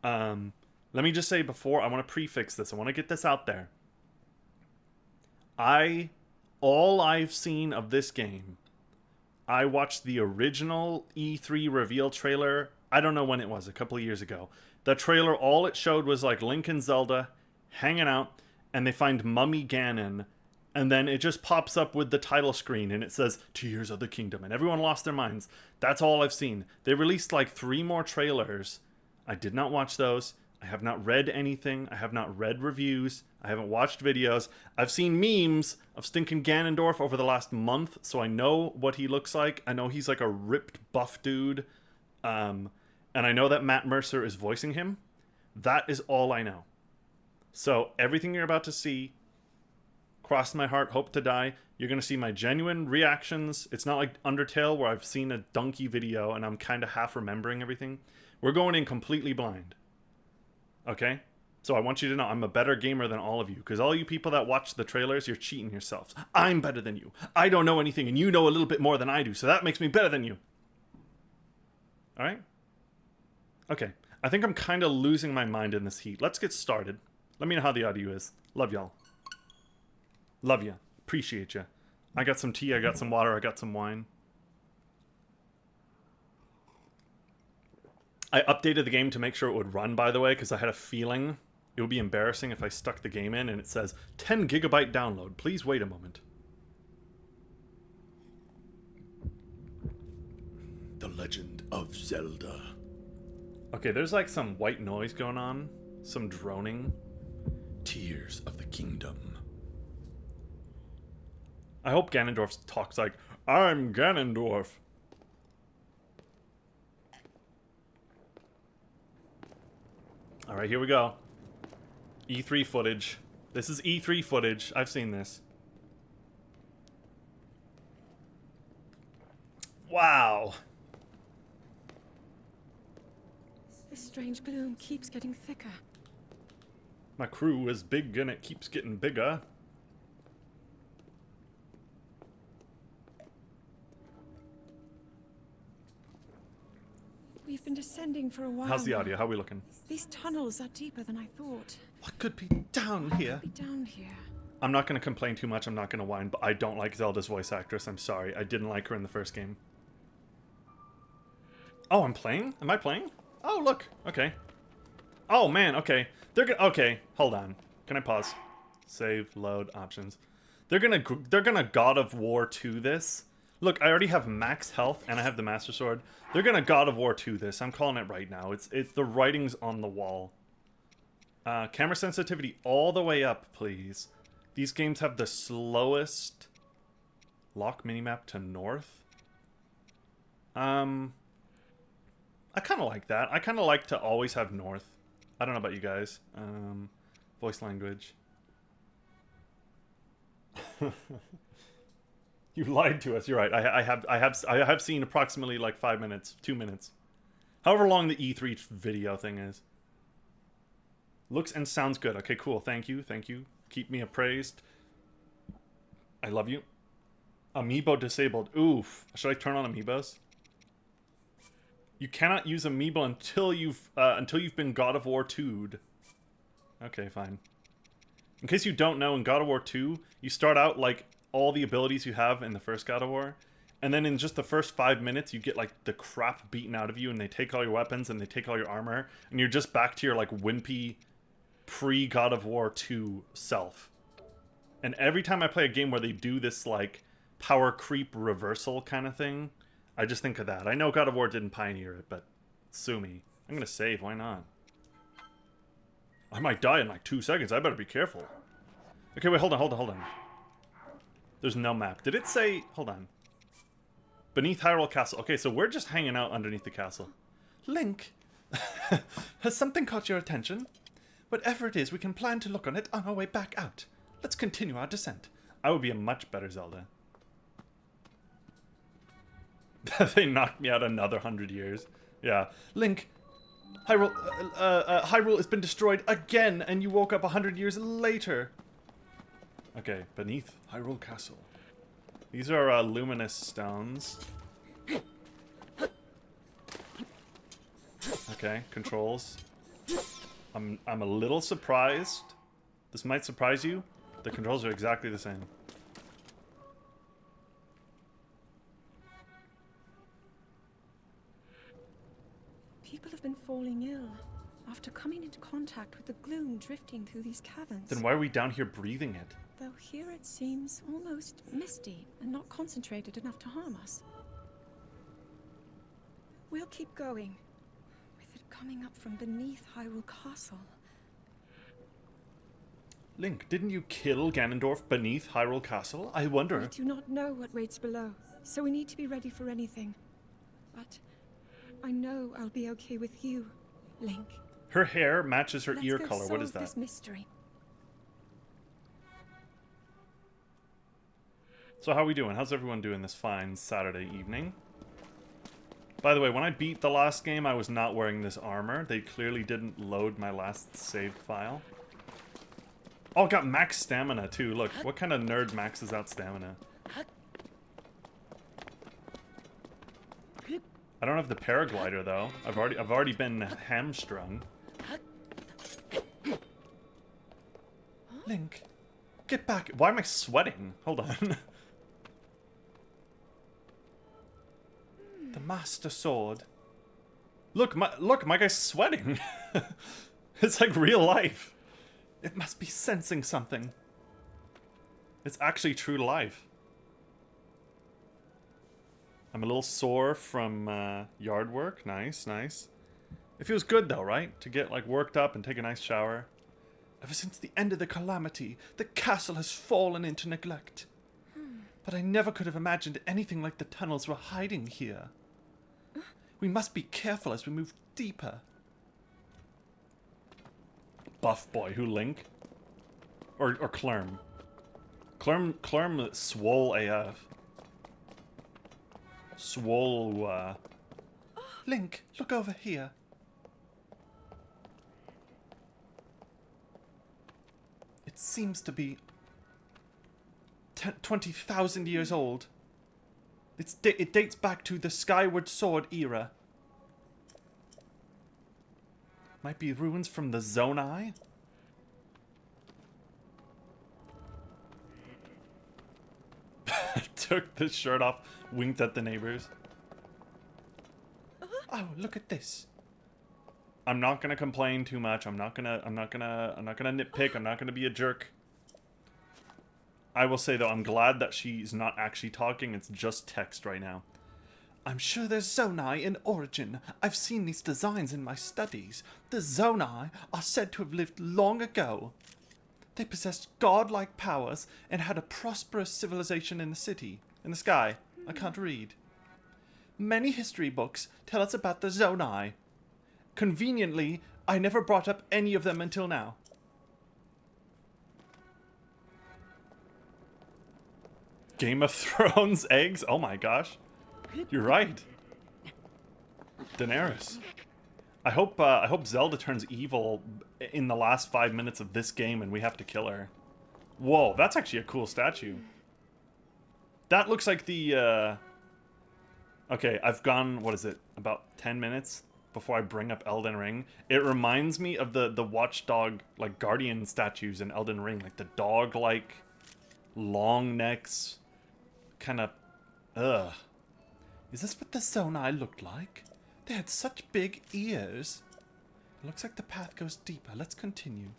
Let me just say before, I want to prefix this. I want to get this out there. All I've seen of this game, I watched the original E3 reveal trailer. I don't know when it was, a couple of years ago. The trailer, all it showed was like Link and Zelda hanging out, and they find Mummy Ganon, and then it just pops up with the title screen, and it says, Tears of the Kingdom, and everyone lost their minds. That's all I've seen. They released like 3 more trailers. I did not watch those. I have not read anything. I have not read reviews. I haven't watched videos. I've seen memes of stinking Ganondorf over the last month, so I know what he looks like. I know he's like a ripped, buff dude. And I know that Matt Mercer is voicing him. That is all I know. So everything you're about to see, cross my heart, hope to die. You're going to see my genuine reactions. It's not like Undertale where I've seen a donkey video and I'm kind of half remembering everything. We're going in completely blind. Okay? So I want you to know I'm a better gamer than all of you. Because all you people that watch the trailers, you're cheating yourselves. I'm better than you. I don't know anything and you know a little bit more than I do. So that makes me better than you. Alright? Okay. I think I'm kind of losing my mind in this heat. Let's get started. Let me know how the audio is. Love y'all. Love ya. Appreciate ya. I got some tea, I got some water, I got some wine. I updated the game to make sure it would run, by the way, because I had a feeling it would be embarrassing if I stuck the game in and it says 10 gigabyte download. Please wait a moment. The Legend of Zelda. Okay, there's like some white noise going on. Some droning. Tears of the Kingdom. I hope Ganondorf talks like, I'm Ganondorf. Alright, here we go. E3 footage. This is E3 footage. I've seen this. Wow. This strange gloom keeps getting thicker. My crew is big and it keeps getting bigger. We've been descending for a while. How's the now. audio? How are we looking? These tunnels are deeper than I thought. What could be down here? Be down here. I'm not going to complain too much. I'm not going to whine, but I don't like Zelda's voice actress. I'm sorry. I didn't like her in the first game. Oh, I'm playing? Am I playing? Oh, look. Okay. Oh, man. Okay. Okay. Hold on. Can I pause? Save, load, options. They're gonna God of War 2 this. Look, I already have max health and I have the Master Sword. They're gonna God of War 2 this. I'm calling it right now. It's the writing's on the wall. Camera sensitivity all the way up, please. These games have the slowest lock minimap to north. I kind of like that. I kind of like to always have north. I don't know about you guys. Voice language. You lied to us. You're right. I have seen approximately like 5 minutes, 2 minutes, however long the E3 video thing is. Looks and sounds good. Okay, cool. Thank you. Thank you. Keep me appraised. I love you. Amiibo disabled. Oof. Should I turn on amiibos? You cannot use amiibo until you've been God of War 2'd. Okay, fine. In case you don't know, in God of War 2, you start out like all the abilities you have in the first God of War, and then in just the first 5 minutes, you get like the crap beaten out of you, and they take all your weapons and they take all your armor, and you're just back to your like wimpy pre-God of War 2 self. And every time I play a game where they do this like power creep reversal kind of thing, I just think of that. I know God of War didn't pioneer it, but sue me. I'm gonna save, why not? I might die in like 2 seconds, I better be careful. Okay, wait, hold on. There's no map. Did it say, hold on. Beneath Hyrule Castle. Okay, so we're just hanging out underneath the castle. Link, has something caught your attention? Whatever it is, we can plan to look on it on our way back out. Let's continue our descent. I would be a much better Zelda. They knocked me out another 100 years. Yeah. Link, Hyrule has been destroyed again, and you woke up 100 years later. Okay, beneath Hyrule Castle. These are luminous stones. Okay, controls. I'm a little surprised. This might surprise you. The controls are exactly the same. People have been falling ill after coming into contact with the gloom drifting through these caverns. Then why are we down here breathing it? Though here it seems almost misty and not concentrated enough to harm us. We'll keep going, with it coming up from beneath Hyrule Castle. Link, didn't you kill Ganondorf beneath Hyrule Castle? I wonder. We do not know what waits below, so we need to be ready for anything. But I know I'll be okay with you, Link. Her hair matches her Let's ear go color. What is solve that? this mystery. So how are we doing? How's everyone doing this fine Saturday evening? By the way, when I beat the last game, I was not wearing this armor. They clearly didn't load my last saved file. Oh, I got max stamina too. Look, what kind of nerd maxes out stamina? I don't have the paraglider though. I've already been hamstrung. Link, get back. Why am I sweating? Hold on. The Master Sword. Look, my guy's sweating. It's like real life. It must be sensing something. It's actually true to life. I'm a little sore from yard work. Nice, nice. It feels good though, right? To get like worked up and take a nice shower. Ever since the end of the calamity, the castle has fallen into neglect. But I never could have imagined anything like the tunnels were hiding here. We must be careful as we move deeper. Buff boy, who Link? Or Clerm? Clerm swole AF. Swole, Link, look over here. It seems to be 20,000 years old. It dates back to the Skyward Sword era. Might be ruins from the Zonai? Took the shirt off, winked at the neighbors. Oh, look at this. I'm not gonna complain too much. I'm not gonna nitpick. I'm not gonna be a jerk. I will say though, I'm glad that she's not actually talking. It's just text right now. I'm sure there's Zonai in origin. I've seen these designs in my studies. The Zonai are said to have lived long ago. They possessed godlike powers and had a prosperous civilization in the city. In the sky. I can't read. Many history books tell us about the Zonai. Conveniently, I never brought up any of them until now. Game of Thrones eggs? Oh my gosh. You're right. Daenerys. I hope Zelda turns evil in the last 5 minutes of this game and we have to kill her. Whoa, that's actually a cool statue. That looks like the, Okay, I've gone, what is it, about 10 minutes before I bring up Elden Ring. It reminds me of the watchdog, like, guardian statues in Elden Ring. Like, the dog-like, long necks, kind of, ugh. Is this what the Zonai looked like? They had such big ears. It looks like the path goes deeper. Let's continue.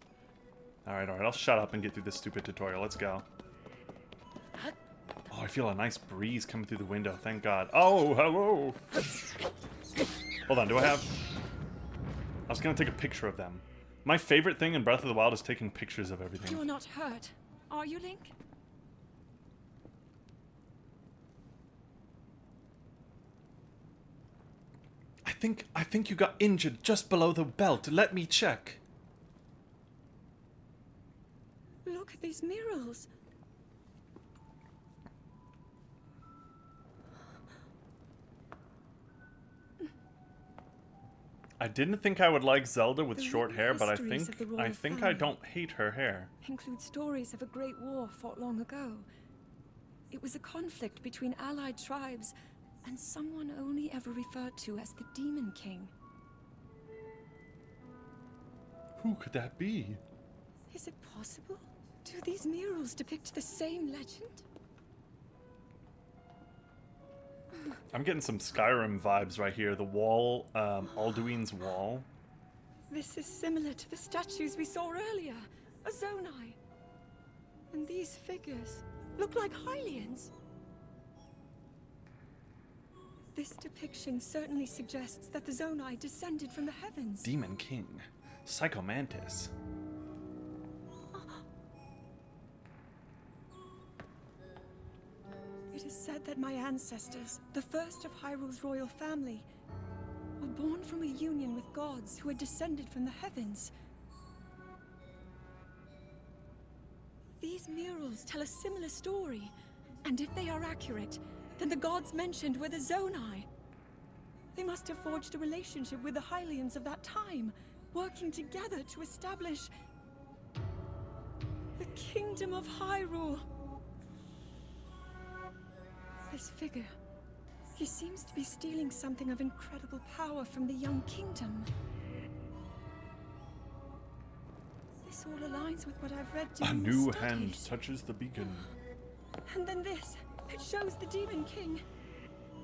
Alright, I'll shut up and get through this stupid tutorial. Let's go. Oh, I feel a nice breeze coming through the window. Thank God. Oh, hello! Hold on, do I have... I was gonna take a picture of them. My favorite thing in Breath of the Wild is taking pictures of everything. You're not hurt, are you, Link? I think you got injured just below the belt. Let me check. Look at these murals. I didn't think I would like Zelda with The short written hair, but I histories of the royal think I family. don't hate her hair. Include stories of a great war fought long ago. It was a conflict between allied tribes and someone only ever referred to as the Demon King. Who could that be? Is it possible? Do these murals depict the same legend? I'm getting some Skyrim vibes right here. The wall, Alduin's wall. This is similar to the statues we saw earlier. A Zonai. And these figures look like Hylians. This depiction certainly suggests that the Zonai descended from the heavens. Demon King. Psychomantis. It is said that my ancestors, the first of Hyrule's royal family, were born from a union with gods who had descended from the heavens. These murals tell a similar story, and if they are accurate, then the gods mentioned were the Zonai. They must have forged a relationship with the Hylians of that time, working together to establish the Kingdom of Hyrule. This figure, he seems to be stealing something of incredible power from the young kingdom. This all aligns with what I've read during A the new studies. hand touches the beacon. And then this, it shows the Demon King.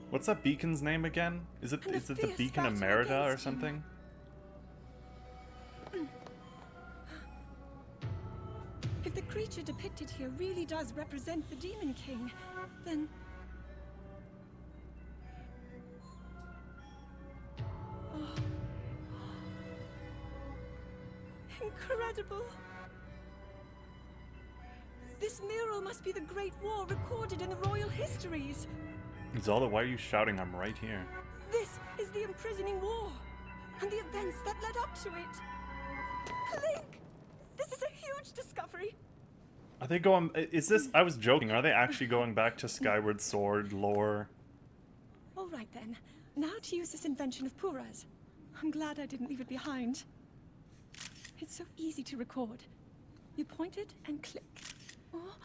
What's that beacon's name again? Is it And a the fierce Beacon of battle Merida or against him. something? If the creature depicted here really does represent the Demon King, then... Oh. Incredible! This mural must be the Great War recorded in the royal histories. Zelda, why are you shouting? I'm right here. This is the imprisoning war, and the events that led up to it. Link! This is a huge discovery. Are they going... Is this... I was joking. Are they actually going back to Skyward Sword lore? All right then. Now to use this invention of Pura's. I'm glad I didn't leave it behind. It's so easy to record. You point it and click. Oh,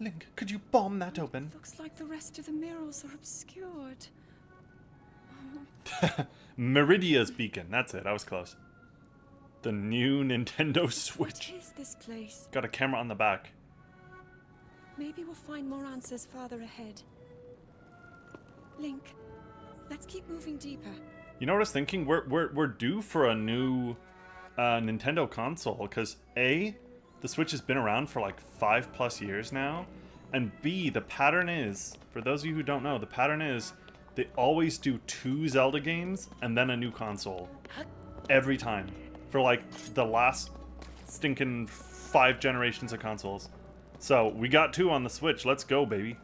Link, could you bomb that open? looks like the rest of the murals are obscured. Meridia's beacon. That's it. I was close. The new Nintendo What Switch. is this place? Got a camera on the back. Maybe we'll find more answers farther ahead. Link, let's keep moving deeper. You know what I was thinking? We're due for a new Nintendo console, because A, the Switch has been around for like 5+ years now, and B, the pattern is, for those of you who don't know, the pattern is they always do 2 Zelda games and then a new console. Every time. For like the last stinking 5 generations of consoles. So we got 2 on the Switch. Let's go, baby.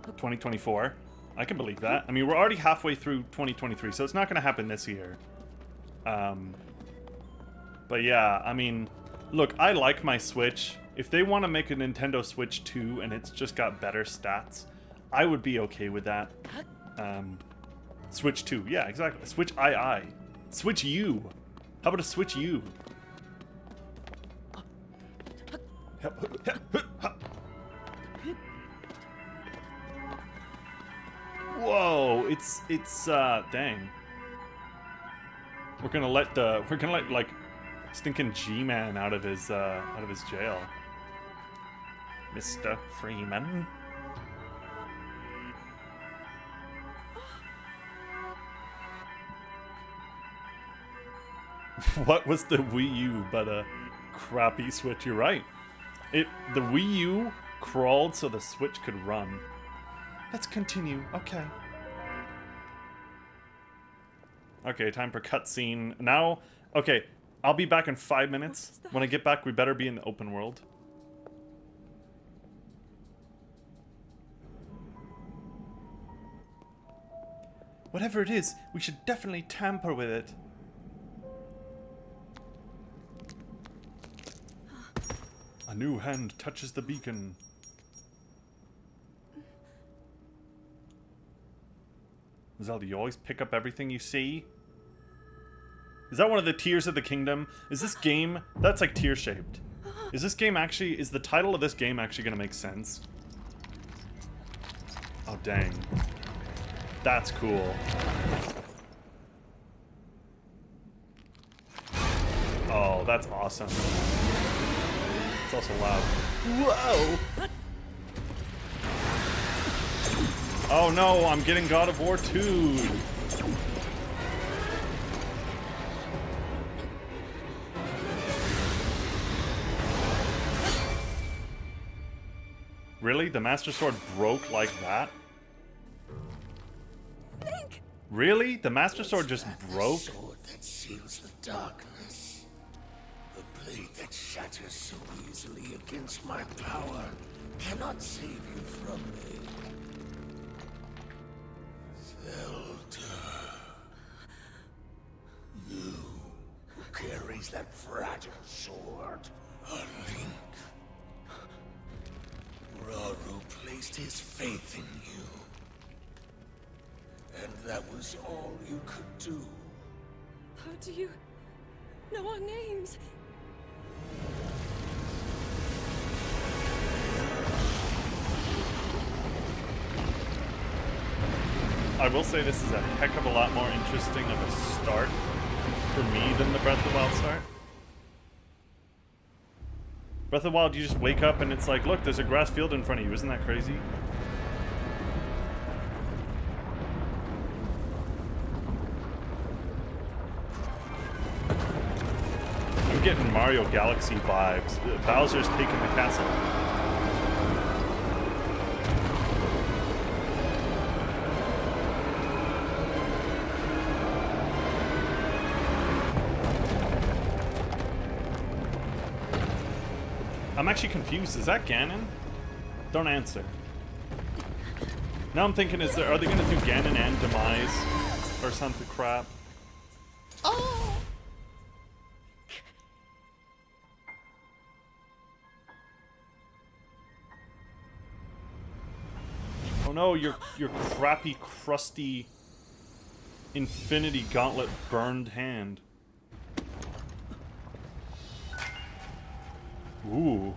2024. I can believe that. I mean, we're already halfway through 2023, so it's not going to happen this year. But yeah, I mean, look, I like my Switch. If they want to make a Nintendo Switch 2 and it's just got better stats, I would be okay with that. Switch 2. Yeah, exactly. Switch II. Switch U. How about a Switch U? Whoa, it's dang. We're gonna let like stinking G-Man out of his jail. Mr. Freeman. What was the Wii U but a crappy Switch? You're right. The Wii U crawled so the Switch could run. Let's continue. Okay. Okay, time for cutscene. Now, okay, I'll be back in 5 minutes. When I get back, we better be in the open world. Whatever it is, we should definitely tamper with it. A new hand touches the beacon. Zelda, you always pick up everything you see? Is that one of the tiers of the kingdom? Is this game... That's like tier-shaped. Is this game actually... Is the title of this game actually going to make sense? Oh, dang. That's cool. Oh, that's awesome. It's also loud. Whoa! Oh no, I'm getting God of War 2. Really? The Master Sword broke like that? Link! Really? The Master Sword just broke? The sword that seals the darkness. The blade that shatters so easily against my power cannot save you from me. Zelda. You who carries that fragile sword. A Link. Raru placed his faith in you. And that was all you could do. How do you know our names? I will say this is a heck of a lot more interesting of a start for me than the Breath of the Wild start. Breath of the Wild, you just wake up and it's like, look, there's a grass field in front of you. Isn't that crazy? I'm getting Mario Galaxy vibes. Bowser's taking the castle. I'm actually confused. Is that Ganon? Don't answer. Now I'm thinking, are they gonna do Ganon and Demise or something crap? Oh! Oh no, your crappy, crusty Infinity Gauntlet burned hand. Ooh.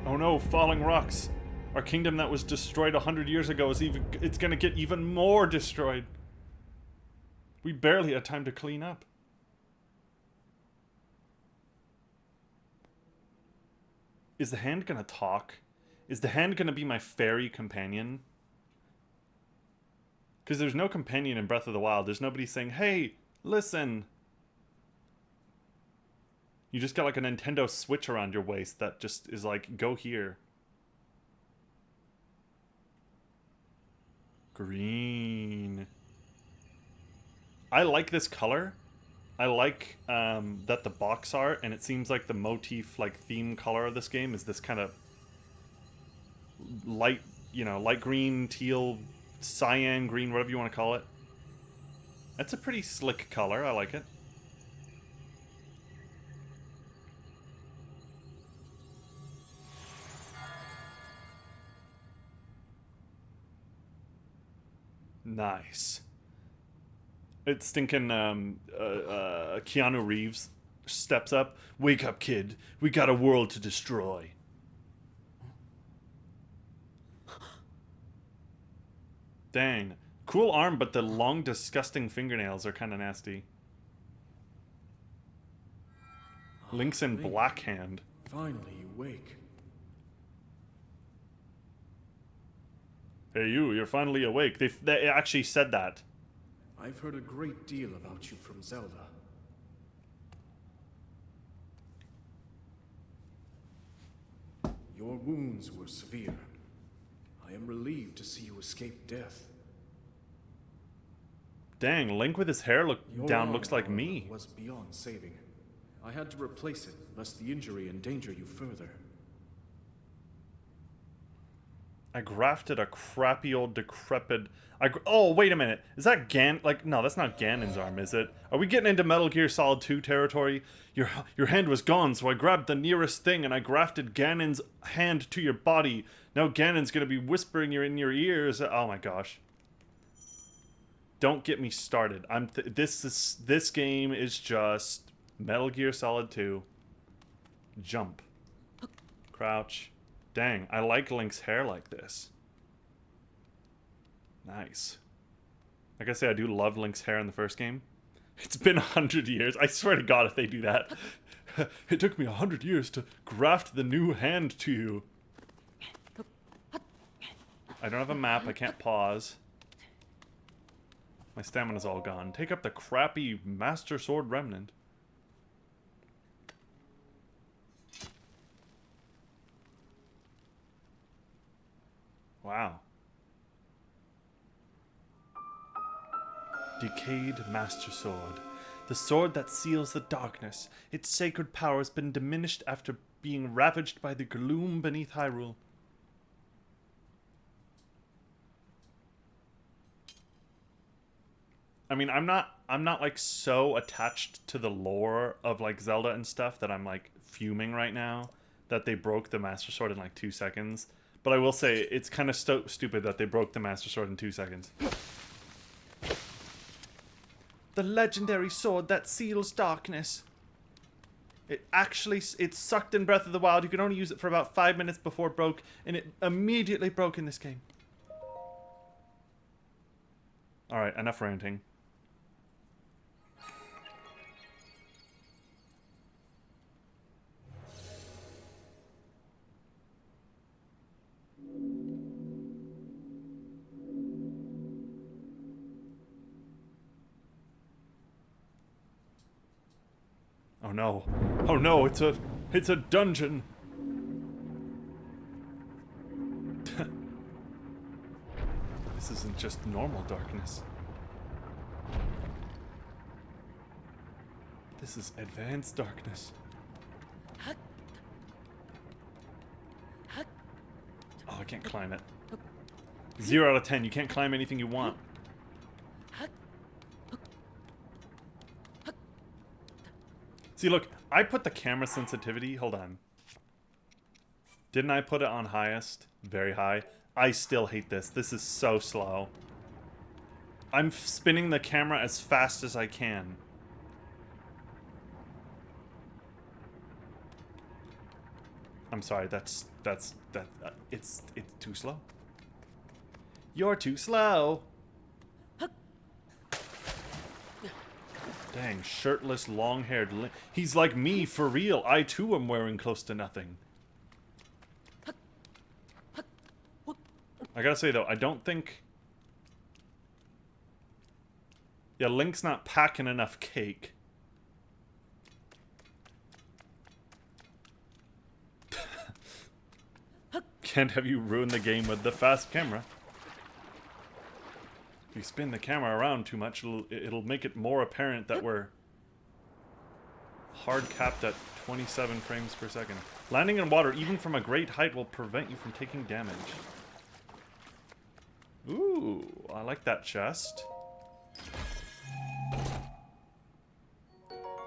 Oh no, falling rocks. Our kingdom that was destroyed 100 years ago it's gonna get even more destroyed. We barely had time to clean up. Is the hand gonna talk? Is the hand gonna be my fairy companion? Because there's no companion in Breath of the Wild. There's nobody saying, hey, listen. You just got like a Nintendo Switch around your waist that just is like, go here. Green. I like this color. I like that the box art, and it seems like the motif, like theme color of this game is this kind of light, you know, light green, teal, cyan green, whatever you want to call it. That's a pretty slick color. I like it. Nice. It's stinking Keanu Reeves steps up. Wake up, kid. We got a world to destroy. Dang. Cool arm, but the long, disgusting fingernails are kind of nasty. Link's in Black Hand. Finally, you wake. Hey, you're finally awake. They actually said that. I've heard a great deal about you from Zelda. Your wounds were severe. I am relieved to see you escape death. Dang, Link with his hair down arm, looks like however, me. was beyond saving. I had to replace it, lest the injury endanger you further. I grafted a crappy old decrepit... Oh, wait a minute. Is that Like, no, that's not Ganon's arm, is it? Are we getting into Metal Gear Solid 2 territory? Your hand was gone, so I grabbed the nearest thing and I grafted Ganon's hand to your body. Now Ganon's gonna be whispering in your ears. Oh my gosh. Don't get me started. This game is just Metal Gear Solid 2. Jump. Crouch. Dang, I like Link's hair like this. Nice. Like I say, I do love Link's hair in the first game. It's been 100 years. I swear to God if they do that. It took me 100 years to graft the new hand to you. I don't have a map. I can't pause. My stamina's all gone. Take up the crappy Master Sword Remnant. Wow. Decayed Master Sword. The sword that seals the darkness. Its sacred power has been diminished after being ravaged by the gloom beneath Hyrule. I mean, I'm not like so attached to the lore of like Zelda and stuff that I'm like fuming right now that they broke the Master Sword in like 2 seconds. But I will say it's kind of stupid that they broke the Master Sword in 2 seconds. The legendary sword that seals darkness. It sucked in Breath of the Wild. You could only use it for about 5 minutes before it broke, and it immediately broke in this game. Alright, enough ranting. Oh no. Oh no, it's a dungeon. This isn't just normal darkness. This is advanced darkness. Oh, I can't climb it. 0 out of 10, you can't climb anything you want. See, look, I put the camera sensitivity, hold on. Didn't I put it on highest? Very high. I still hate this. This is so slow. I'm spinning the camera as fast as I can. I'm sorry, it's too slow. You're too slow. Dang, shirtless, long-haired Link. He's like me, for real. I, too, am wearing close to nothing. I gotta say, though, I don't think... Yeah, Link's not packing enough cake. Can't have you ruin the game with the fast camera. If you spin the camera around too much, it'll make it more apparent that we're hard capped at 27 frames per second. Landing in water, even from a great height, will prevent you from taking damage. Ooh, I like that chest.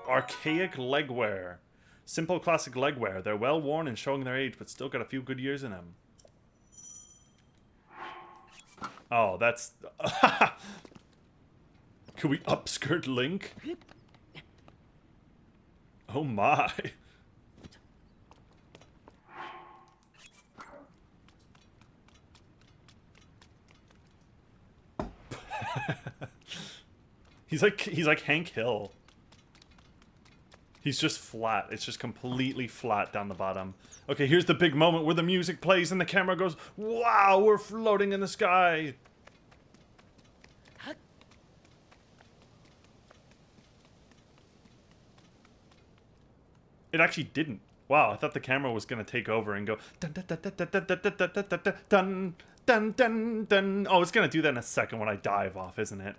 Archaic legwear. Simple classic legwear. They're well worn and showing their age, but still got a few good years in them. Oh, that's... Can we upskirt Link? Oh my. He's like Hank Hill. He's just flat. It's just completely flat down the bottom. Okay, here's the big moment where the music plays and the camera goes, wow, we're floating in the sky. It actually didn't. Wow, I thought the camera was gonna take over and go dun dun dun dun dun dun dun dun dun dun dun dun. Oh, it's gonna do that in a second when I dive off, isn't it?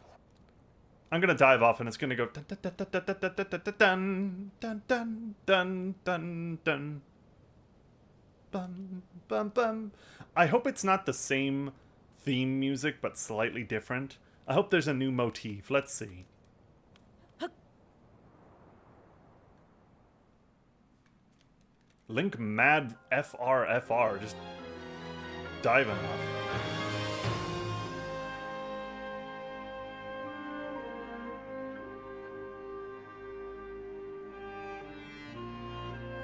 I'm gonna dive off and it's gonna go dun dun dun dun dun dun dun dun dun dun dun dun. Bum bum bum. I hope it's not the same theme music but slightly different. I hope there's a new motif. Let's see. Link mad FR, just diving off.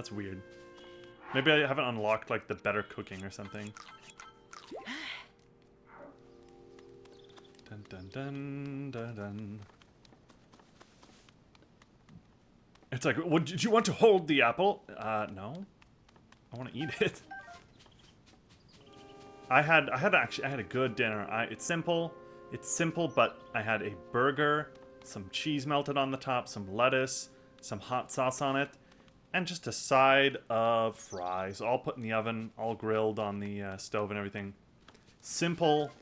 That's weird. Maybe I haven't unlocked, like, the better cooking or something. Dun dun dun dun dun. It's like, well, did you want to hold the apple? No. I want to eat it. I had a good dinner. It's simple, but I had a burger, some cheese melted on the top, some lettuce, some hot sauce on it, and just a side of fries, all put in the oven, all grilled on the stove and everything. Simple,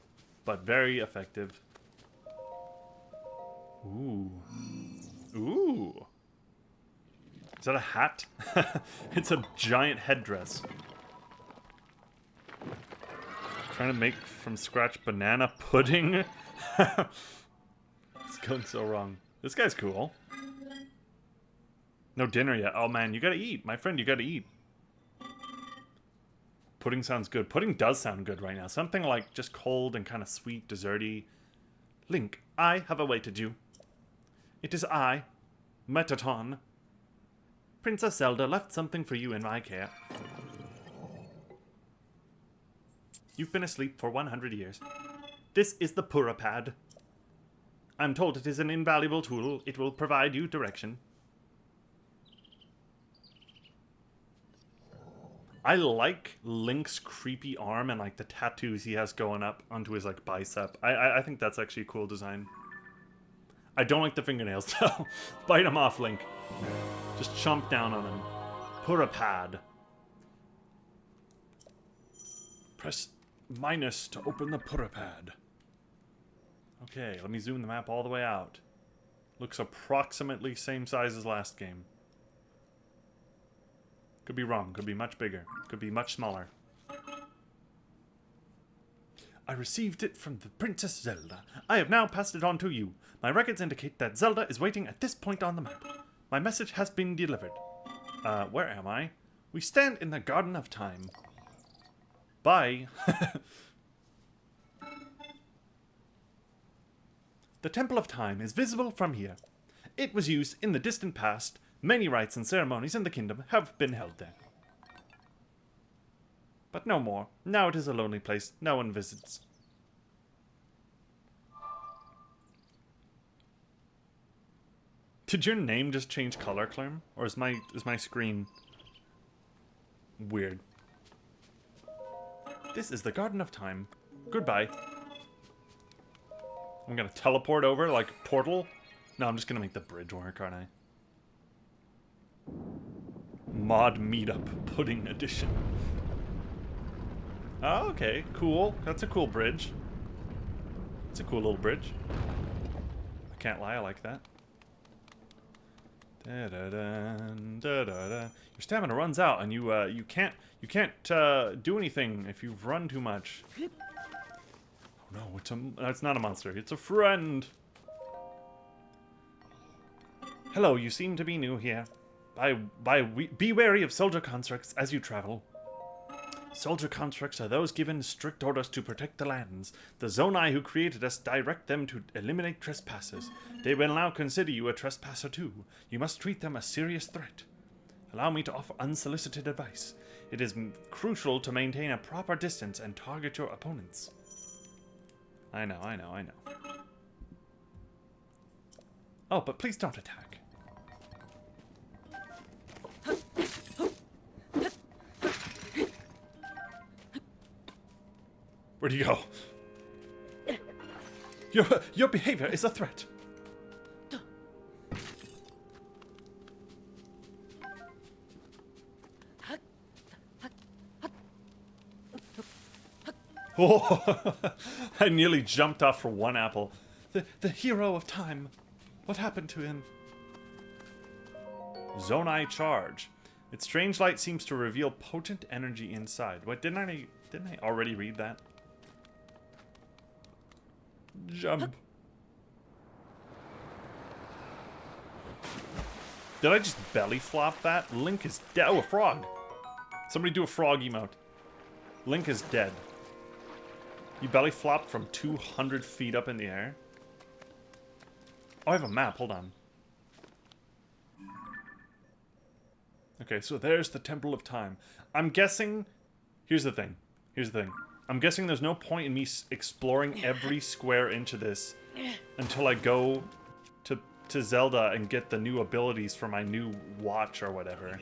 but very effective. Ooh. Ooh. Is that a hat? It's a giant headdress. Trying to make from scratch banana pudding? It's going so wrong. This guy's cool. No dinner yet. Oh man, you gotta eat. My friend, you gotta eat. Pudding sounds good. Pudding does sound good right now. Something like just cold and kind of sweet, desserty. Link, I have awaited you. It is I, Metaton. Princess Zelda left something for you in my care. You've been asleep for 100 years. This is the Purapad. I'm told it is an invaluable tool. It will provide you direction. I like Link's creepy arm and like the tattoos he has going up onto his like bicep. I think that's actually a cool design. I don't like the fingernails though. Bite them off, Link. Just chomp down on him. Purapad. Press minus to open the Purapad. Okay, let me zoom the map all the way out. Looks approximately same size as last game. Could be wrong, could be much bigger, could be much smaller. I received it from the Princess Zelda. I have now passed it on to you. My records indicate that Zelda is waiting at this point on the map. My message has been delivered. Where am I? We stand in the Garden of Time. Bye. The Temple of Time is visible from here. It was used in the distant past. Many rites and ceremonies in the kingdom have been held there. But no more. Now it is a lonely place. No one visits. Did your name just change color, Clem? Or is my screen weird? This is the Garden of Time. Goodbye. I'm gonna teleport over like Portal. No, I'm just gonna make the bridge work, aren't I? Mod Meetup Pudding Edition. Oh, okay, cool. That's a cool bridge. It's a cool little bridge. I can't lie, I like that. Da-da-dun, da-da-da. Your stamina runs out, and you can't do anything if you've run too much. Oh no, it's not a monster. It's a friend. Hello, you seem to be new here. Be wary of soldier constructs as you travel. Soldier constructs are those given strict orders to protect the lands. The Zonai who created us direct them to eliminate trespassers. They will now consider you a trespasser too. You must treat them a serious threat. Allow me to offer unsolicited advice. It is crucial to maintain a proper distance and target your opponents. I know. Oh, but please don't attack. Where'd he go? Your behavior is a threat. Oh, I nearly jumped off for one apple. The hero of time. What happened to him? Zonai charge. Its strange light seems to reveal potent energy inside. What, didn't I already read that? Jump. Did I just belly flop that? Link is dead. Oh, a frog. Somebody do a frog emote. Link is dead. You belly flopped from 200 feet up in the air? Oh, I have a map. Hold on. Okay, so there's the Temple of Time. I'm guessing... Here's the thing. I'm guessing there's no point in me exploring every square inch of this until I go to Zelda and get the new abilities for my new watch or whatever.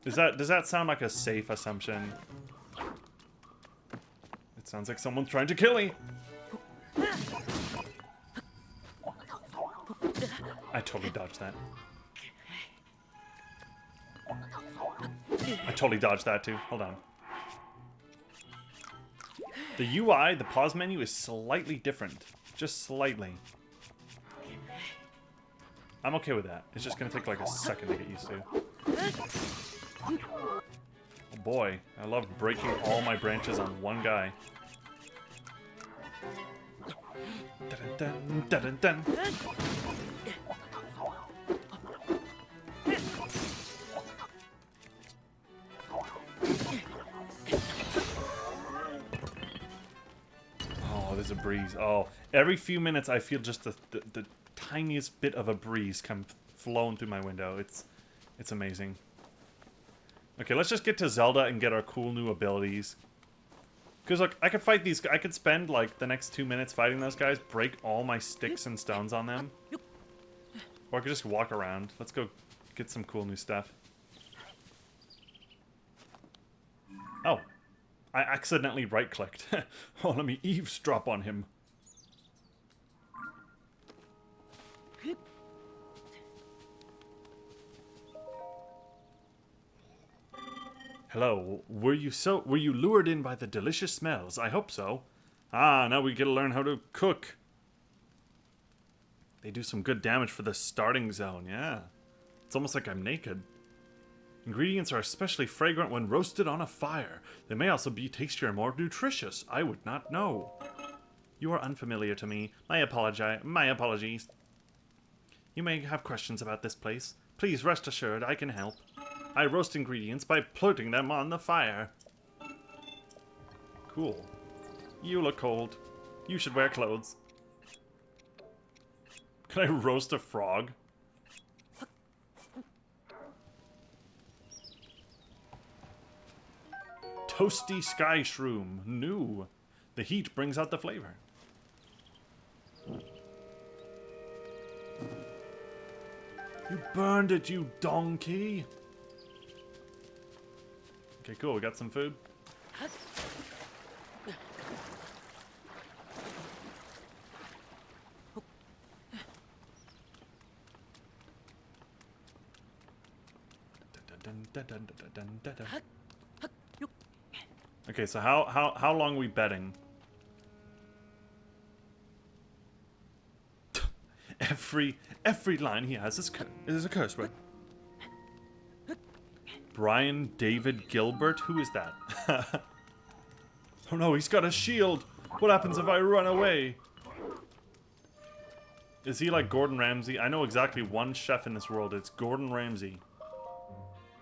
Does that sound like a safe assumption? It sounds like someone's trying to kill me! I totally dodged that. I totally dodged that too. Hold on. The UI, the pause menu, is slightly different. Just slightly. I'm okay with that. It's just gonna take like a second to get used to. Oh boy, I love breaking all my branches on one guy. Dun, dun, dun, dun, dun. Oh, there's a breeze. Oh, every few minutes I feel just the tiniest bit of a breeze come flowing through my window. It's amazing. Okay, let's just get to Zelda and get our cool new abilities. Because, look, I could fight these... I could spend, like, the next 2 minutes fighting those guys, break all my sticks and stones on them. Or I could just walk around. Let's go get some cool new stuff. Oh. I accidentally right-clicked. Oh, let me eavesdrop on him. Hello, were you lured in by the delicious smells? I hope so. Ah, now we get to learn how to cook. They do some good damage for the starting zone, yeah. It's almost like I'm naked. Ingredients are especially fragrant when roasted on a fire. They may also be tastier and more nutritious. I would not know. You are unfamiliar to me. My apologies. You may have questions about this place. Please rest assured I can help. I roast ingredients by putting them on the fire. Cool. You look cold. You should wear clothes. Can I roast a frog? Toasty sky shroom. New. The heat brings out the flavor. You burned it, you donkey. Okay, cool. We got some food. Okay, so how long are we betting? Every line he has is a curse word. Brian David Gilbert? Who is that? Oh no, he's got a shield! What happens if I run away? Is he like Gordon Ramsay? I know exactly one chef in this world. It's Gordon Ramsay.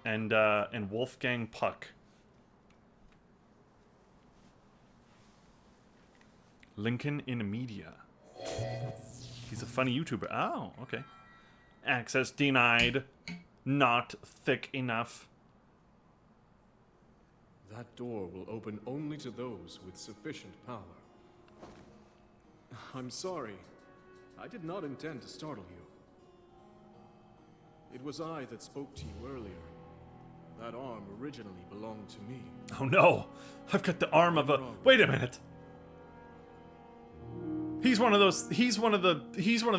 And Wolfgang Puck. Lincoln in Media. He's a funny YouTuber. Oh, okay. Access denied. Not thick enough. That door will open only to those with sufficient power. I'm sorry. I did not intend to startle you. It was I that spoke to you earlier. That arm originally belonged to me. Oh no! I've got the arm of a... Wait a minute! He's one of the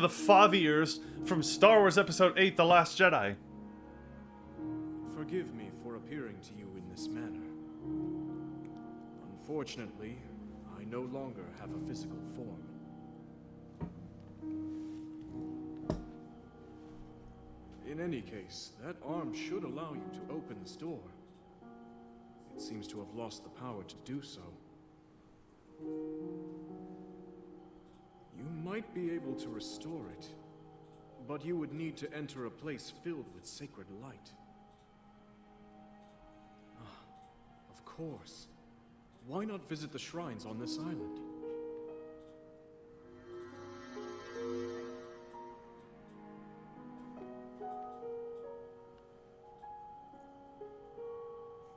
fathiers from Star Wars Episode 8, The Last Jedi. Forgive me for appearing to you in this manner. Unfortunately, I no longer have a physical form. In any case, that arm should allow you to open this door. It seems to have lost the power to do so. You might be able to restore it, but you would need to enter a place filled with sacred light. Of course. Why not visit the shrines on this island?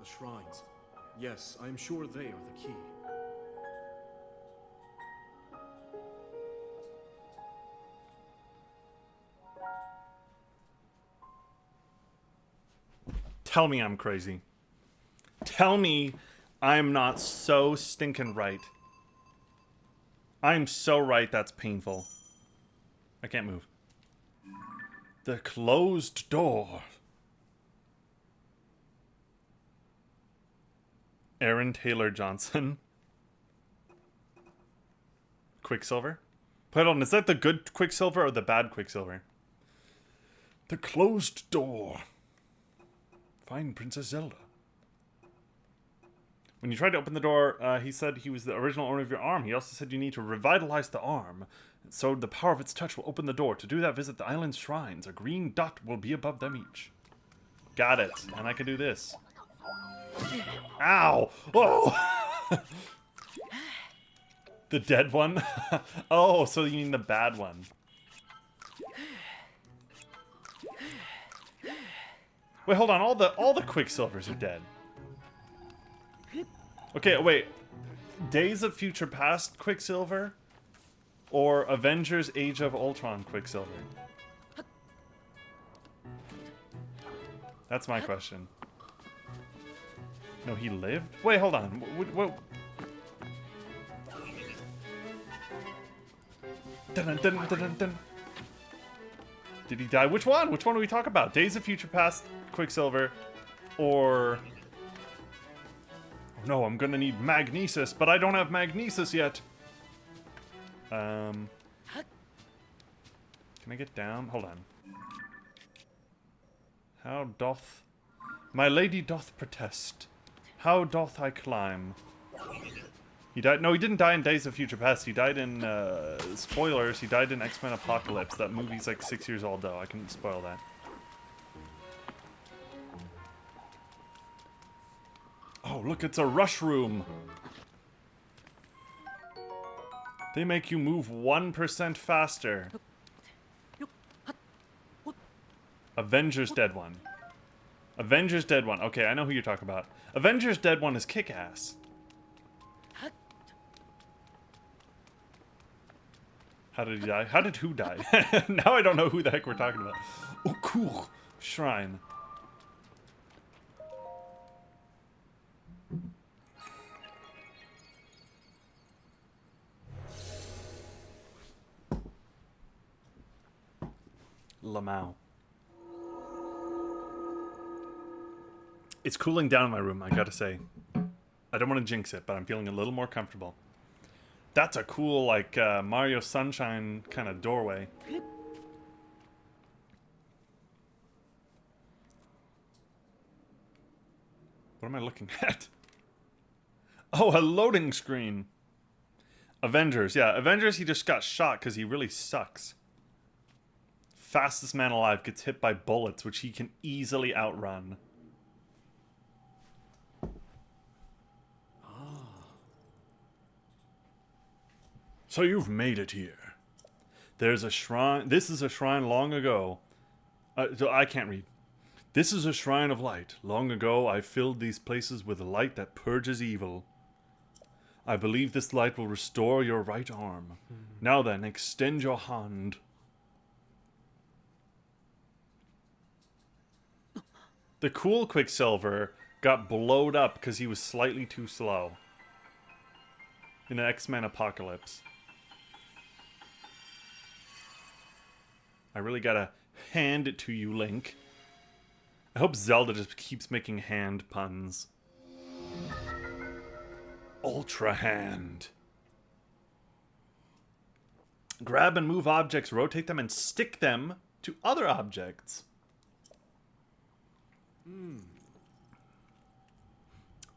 The shrines. Yes, I am sure they are the key. Tell me I'm crazy. Tell me I'm not so stinking right. I'm so right that's painful. I can't move. The closed door. Aaron Taylor Johnson. Quicksilver? Wait on, is that the good Quicksilver or the bad Quicksilver? The closed door. Find Princess Zelda. When you tried to open the door, he said he was the original owner of your arm. He also said you need to revitalize the arm, so the power of its touch will open the door. To do that, visit the island's shrines. A green dot will be above them each. Got it. And I can do this. Ow! Oh! The dead one? Oh, so you mean the bad one. Wait, hold on. All the Quicksilvers are dead. Okay, wait. Days of Future Past Quicksilver or Avengers Age of Ultron Quicksilver? That's my question. No, he lived? Wait, hold on. What? Dun, dun, dun, dun, dun. Did he die? Which one? Which one do we talk about? Days of Future Past Quicksilver or... Oh, no, I'm gonna need Magnesis, but I don't have Magnesis yet. Can I get down? Hold on. How doth... My lady doth protest. How doth I climb? He died... No, he didn't die in Days of Future Past. He died in, spoilers, he died in X-Men Apocalypse. That movie's like 6 years old, though. I can spoil that. Oh, look, it's a rush room. They make you move 1% faster. Avengers Dead One. Avengers Dead One. Okay, I know who you're talking about. Avengers Dead One is kick-ass. How did he die? How did who die? Now I don't know who the heck we're talking about. Oh, cool. Shrine. Lamau. It's cooling down in my room, I gotta say. I don't want to jinx it, but I'm feeling a little more comfortable. That's a cool, like, Mario Sunshine kind of doorway. What am I looking at? Oh, a loading screen. Avengers, yeah. Avengers, he just got shot because he really sucks. Fastest man alive gets hit by bullets, which he can easily outrun. So you've made it here. There's a shrine. This is a shrine long ago. So I can't read. This is a shrine of light. Long ago, I filled these places with light that purges evil. I believe this light will restore your right arm. Now then, extend your hand. The cool Quicksilver got blowed up because he was slightly too slow. In the X-Men Apocalypse. I really gotta hand it to you, Link. I hope Zelda just keeps making hand puns. Ultra Hand. Grab and move objects, rotate them, and stick them to other objects.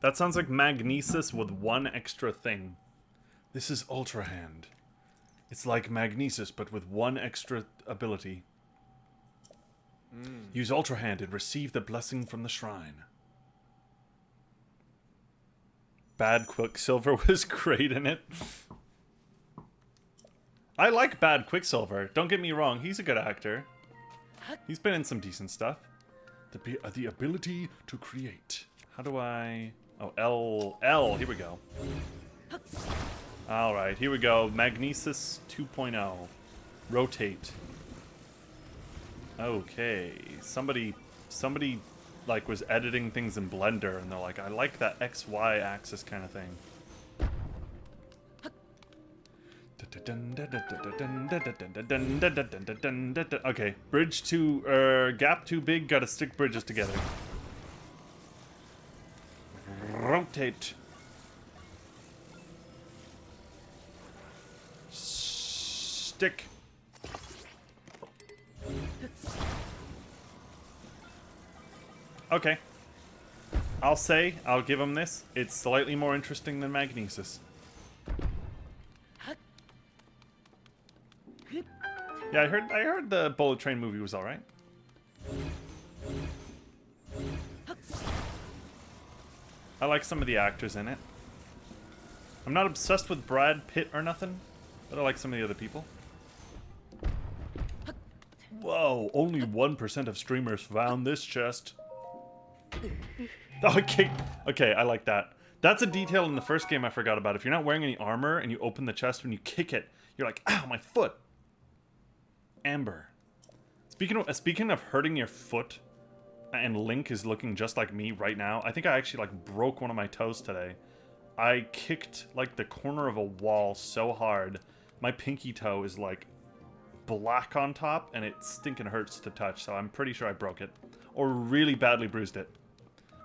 That sounds like Magnesis with one extra thing. This is Ultra Hand. It's like Magnesis, but with one extra ability. Use Ultra Hand and receive the blessing from the shrine. Bad Quicksilver was great in it. I like Bad Quicksilver. Don't get me wrong, he's a good actor. He's been in some decent stuff. The ability to create. How do I... Oh, L. L. Here we go. Alright, here we go. Magnesis 2.0. Rotate. Okay. Somebody, like, was editing things in Blender, and they're like, I like that XY axis kind of thing. Okay, bridge too, gap too big, gotta stick bridges together. Rotate. Stick. Okay. I'll give him this. It's slightly more interesting than Magnesis. Yeah, I heard the Bullet Train movie was alright. I like some of the actors in it. I'm not obsessed with Brad Pitt or nothing, but I like some of the other people. Whoa, only 1% of streamers found this chest. Okay, I like that. That's a detail in the first game I forgot about. If you're not wearing any armor and you open the chest when you kick it, you're like, ow, my foot. Amber. Speaking of hurting your foot, and Link is looking just like me right now, I think I actually like broke one of my toes today. I kicked like the corner of a wall so hard, my pinky toe is like black on top, and it stinking hurts to touch, so I'm pretty sure I broke it. Or really badly bruised it.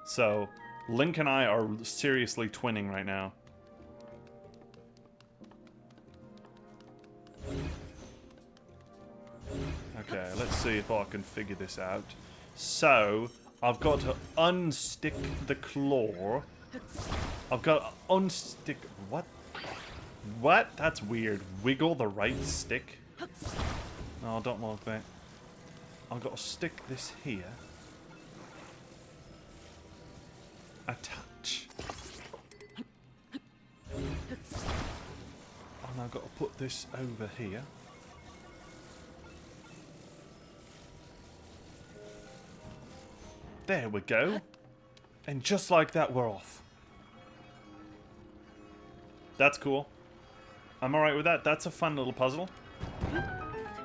So, Link and I are seriously twinning right now. Okay, let's see if I can figure this out. So, I've got to unstick the claw. I've got to unstick... What? What? That's weird. Wiggle the right stick? No, don't like that. I've got to stick this here. Attach. And I've got to put this over here. There we go. And just like that, we're off. That's cool. I'm alright with that. That's a fun little puzzle.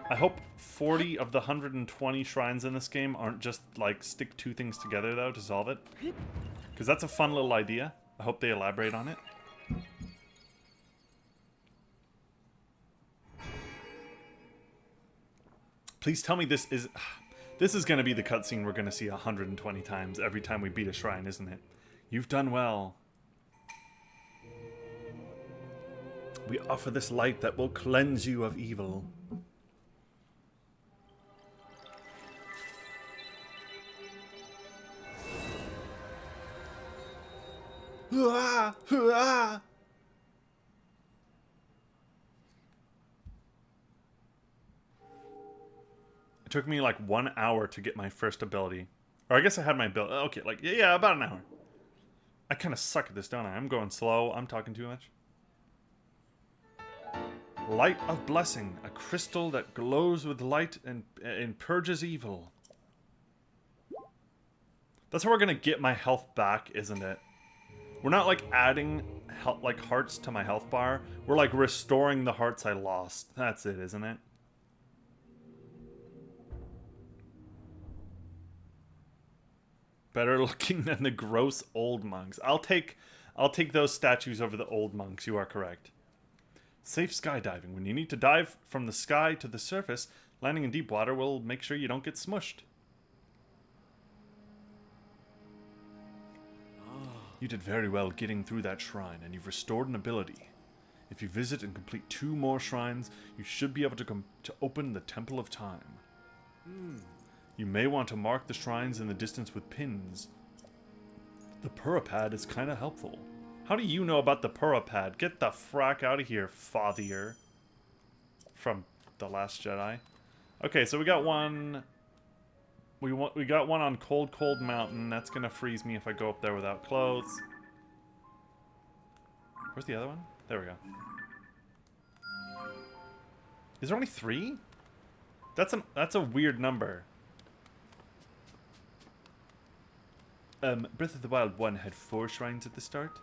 I hope 40 of the 120 shrines in this game aren't just, like, stick two things together, though, to solve it. Because that's a fun little idea. I hope they elaborate on it. Please tell me this is... This is going to be the cutscene we're going to see 120 times every time we beat a shrine, isn't it? You've done well. We offer this light that will cleanse you of evil. It took me like 1 hour to get my first ability. Or I guess I had my ability. Okay, like, yeah, about an hour. I kind of suck at this, don't I? I'm going slow. I'm talking too much. Light of Blessing. A crystal that glows with light and purges evil. That's how we're going to get my health back, isn't it? We're not, like, adding like hearts to my health bar. We're, like, restoring the hearts I lost. That's it, isn't it? Better looking than the gross old monks. I'll take those statues over the old monks. You are correct. Safe skydiving. When you need to dive from the sky to the surface, landing in deep water will make sure you don't get smushed. You did very well getting through that shrine, and you've restored an ability. If you visit and complete 2 more shrines, you should be able to open the Temple of Time. You may want to mark the shrines in the distance with pins. The Purapad is kind of helpful. How do you know about the Purapad? Get the frack out of here, father. From The Last Jedi. Okay, so we got one... We got one on Cold Mountain. That's gonna freeze me if I go up there without clothes. Where's the other one? There we go. Is there only 3? That's a weird number. Breath of the Wild 1 had 4 shrines at the start.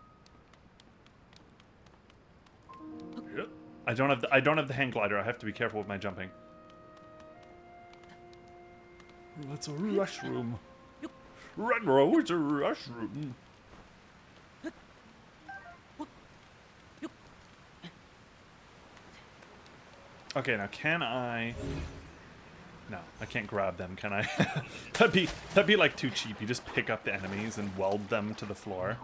Yep. I don't have the hang glider. I have to be careful with my jumping. That's a rush room. Retro, it's a rush room. Okay, now can I? No, I can't grab them, can I? that'd be like too cheap. You just pick up the enemies and weld them to the floor.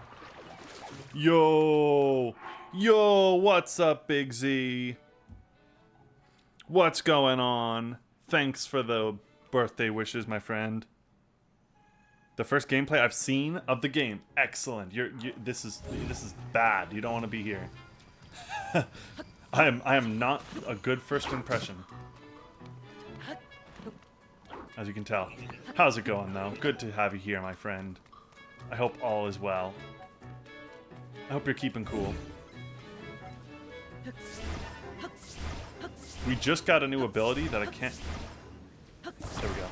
Yo, what's up, Big Z? What's going on? Thanks for the birthday wishes, my friend. The first gameplay I've seen of the game, excellent. This is bad. You don't want to be here. I am not a good first impression. As you can tell. How's it going, though? Good to have you here, my friend. I hope all is well. I hope you're keeping cool. We just got a new ability that I can't... There we go.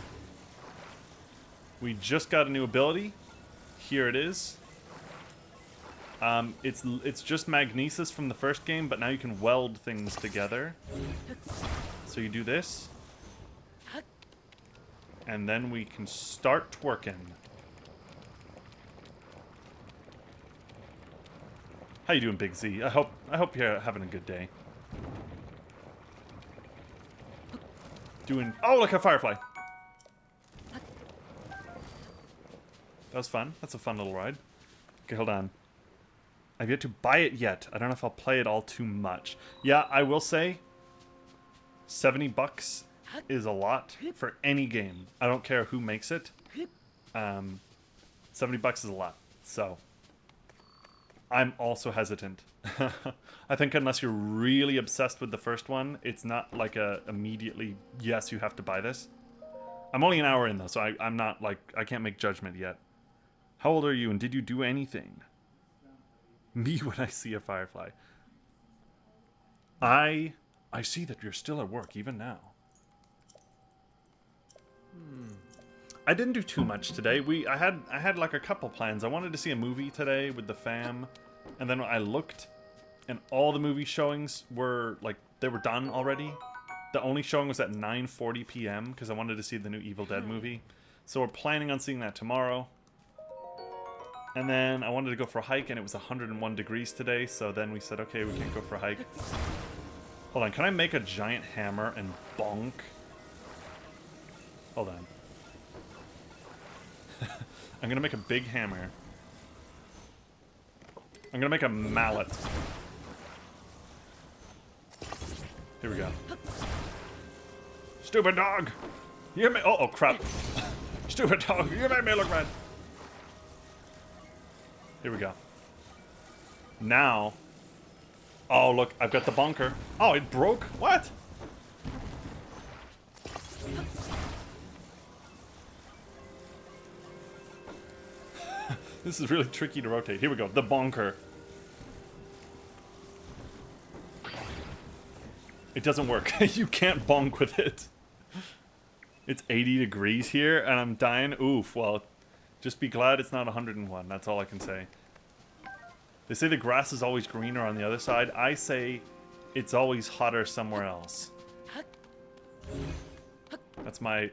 We just got a new ability. Here it is. It's just magnesis from the first game, but now you can weld things together. So you do this. And then we can start twerking. How you doing, Big Z? I hope you're having a good day. Oh, look, a firefly. That was fun. That's a fun little ride. Okay, hold on. I've yet to buy it yet. I don't know if I'll play it all too much. Yeah, I will say $70 is a lot for any game. I don't care who makes it. $70 is a lot. So I'm also hesitant. I think unless you're really obsessed with the first one, it's not like a immediately, yes, you have to buy this. I'm only an hour in though, so I'm not like, I can't make judgment yet. How old are you and did you do anything? Me when I see a firefly. I see that you're still at work even now. I didn't do too much today. I had like a couple plans. I wanted to see a movie today with the fam, and then I looked, and all the movie showings were like they were done already. The only showing was at 9:40 p.m. because I wanted to see the new Evil Dead movie. So we're planning on seeing that tomorrow. And then I wanted to go for a hike, and it was 101 degrees today. So then we said, okay, we can't go for a hike. Hold on, can I make a giant hammer and bonk? Hold on. I'm gonna make a big hammer. I'm gonna make a mallet. Here we go. Stupid dog! You made... Oh crap. Stupid dog, you made me look red. Here we go. Now... Oh, look, I've got the bunker. Oh, it broke? What? This is really tricky to rotate. Here we go, the bunker. It doesn't work. You can't bonk with it. It's 80 degrees here, and I'm dying. Oof, well, just be glad it's not 101. That's all I can say. They say the grass is always greener on the other side. I say it's always hotter somewhere else. That's my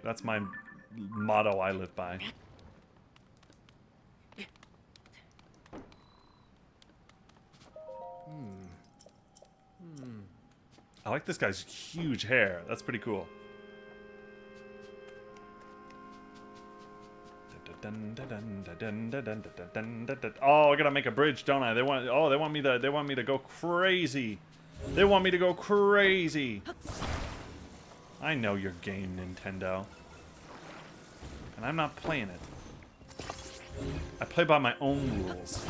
motto I live by. I like this guy's huge hair. That's pretty cool. Oh, I gotta make a bridge, don't I? They want me to go crazy. They want me to go crazy. I know your game, Nintendo. And I'm not playing it. I play by my own rules.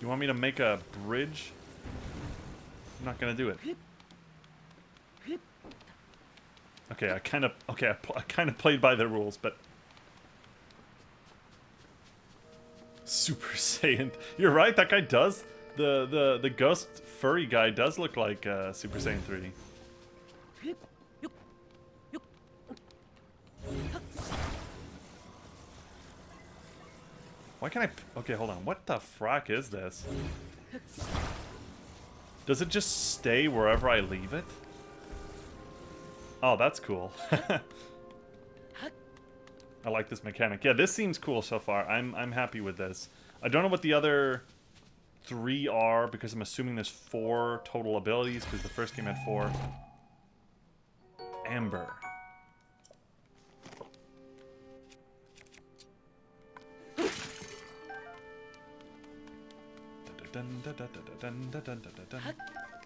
You want me to make a bridge? I'm not gonna do it. Okay, I kind of played by the rules, but Super Saiyan. You're right. That guy does. The ghost furry guy does look like Super Saiyan 3. Why can't I... Okay, hold on. What the frack is this? Does it just stay wherever I leave it? Oh, that's cool. I like this mechanic. Yeah, this seems cool so far. I'm happy with this. I don't know what the other 3 are, because I'm assuming there's 4 total abilities, because the first game had 4. Amber.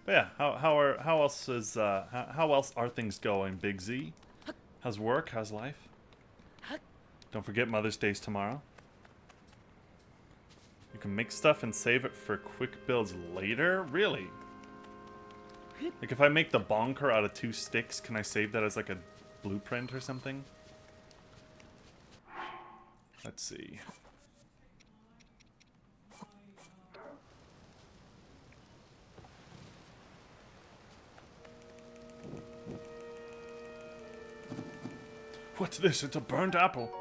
But yeah, how else are things going, Big Z? How's work? How's life? Don't forget Mother's Day's tomorrow. You can make stuff and save it for quick builds later? Really? Like if I make the bonker out of 2 sticks, can I save that as like a blueprint or something? Let's see. What's this? It's a burnt apple.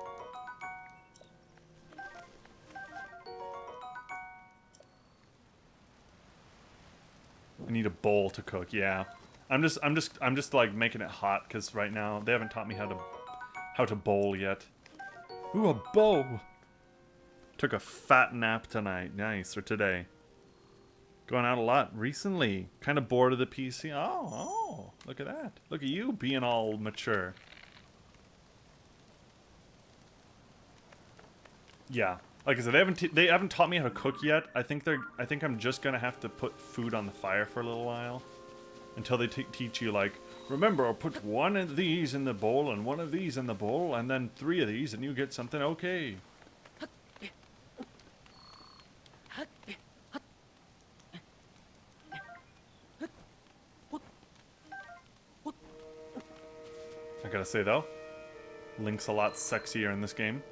I need a bowl to cook. Yeah, I'm just like making it hot because right now they haven't taught me how to bowl yet. Ooh, a bowl. Took a fat nap tonight. Nice, or today. Going out a lot recently. Kind of bored of the PC. Oh, look at that. Look at you being all mature. Yeah, like I said, they haven't taught me how to cook yet. I think I'm just gonna have to put food on the fire for a little while, until they teach you, like, remember, I'll put 1 of these in the bowl and 1 of these in the bowl, and then 3 of these, and you get something okay. I gotta say though, Link's a lot sexier in this game.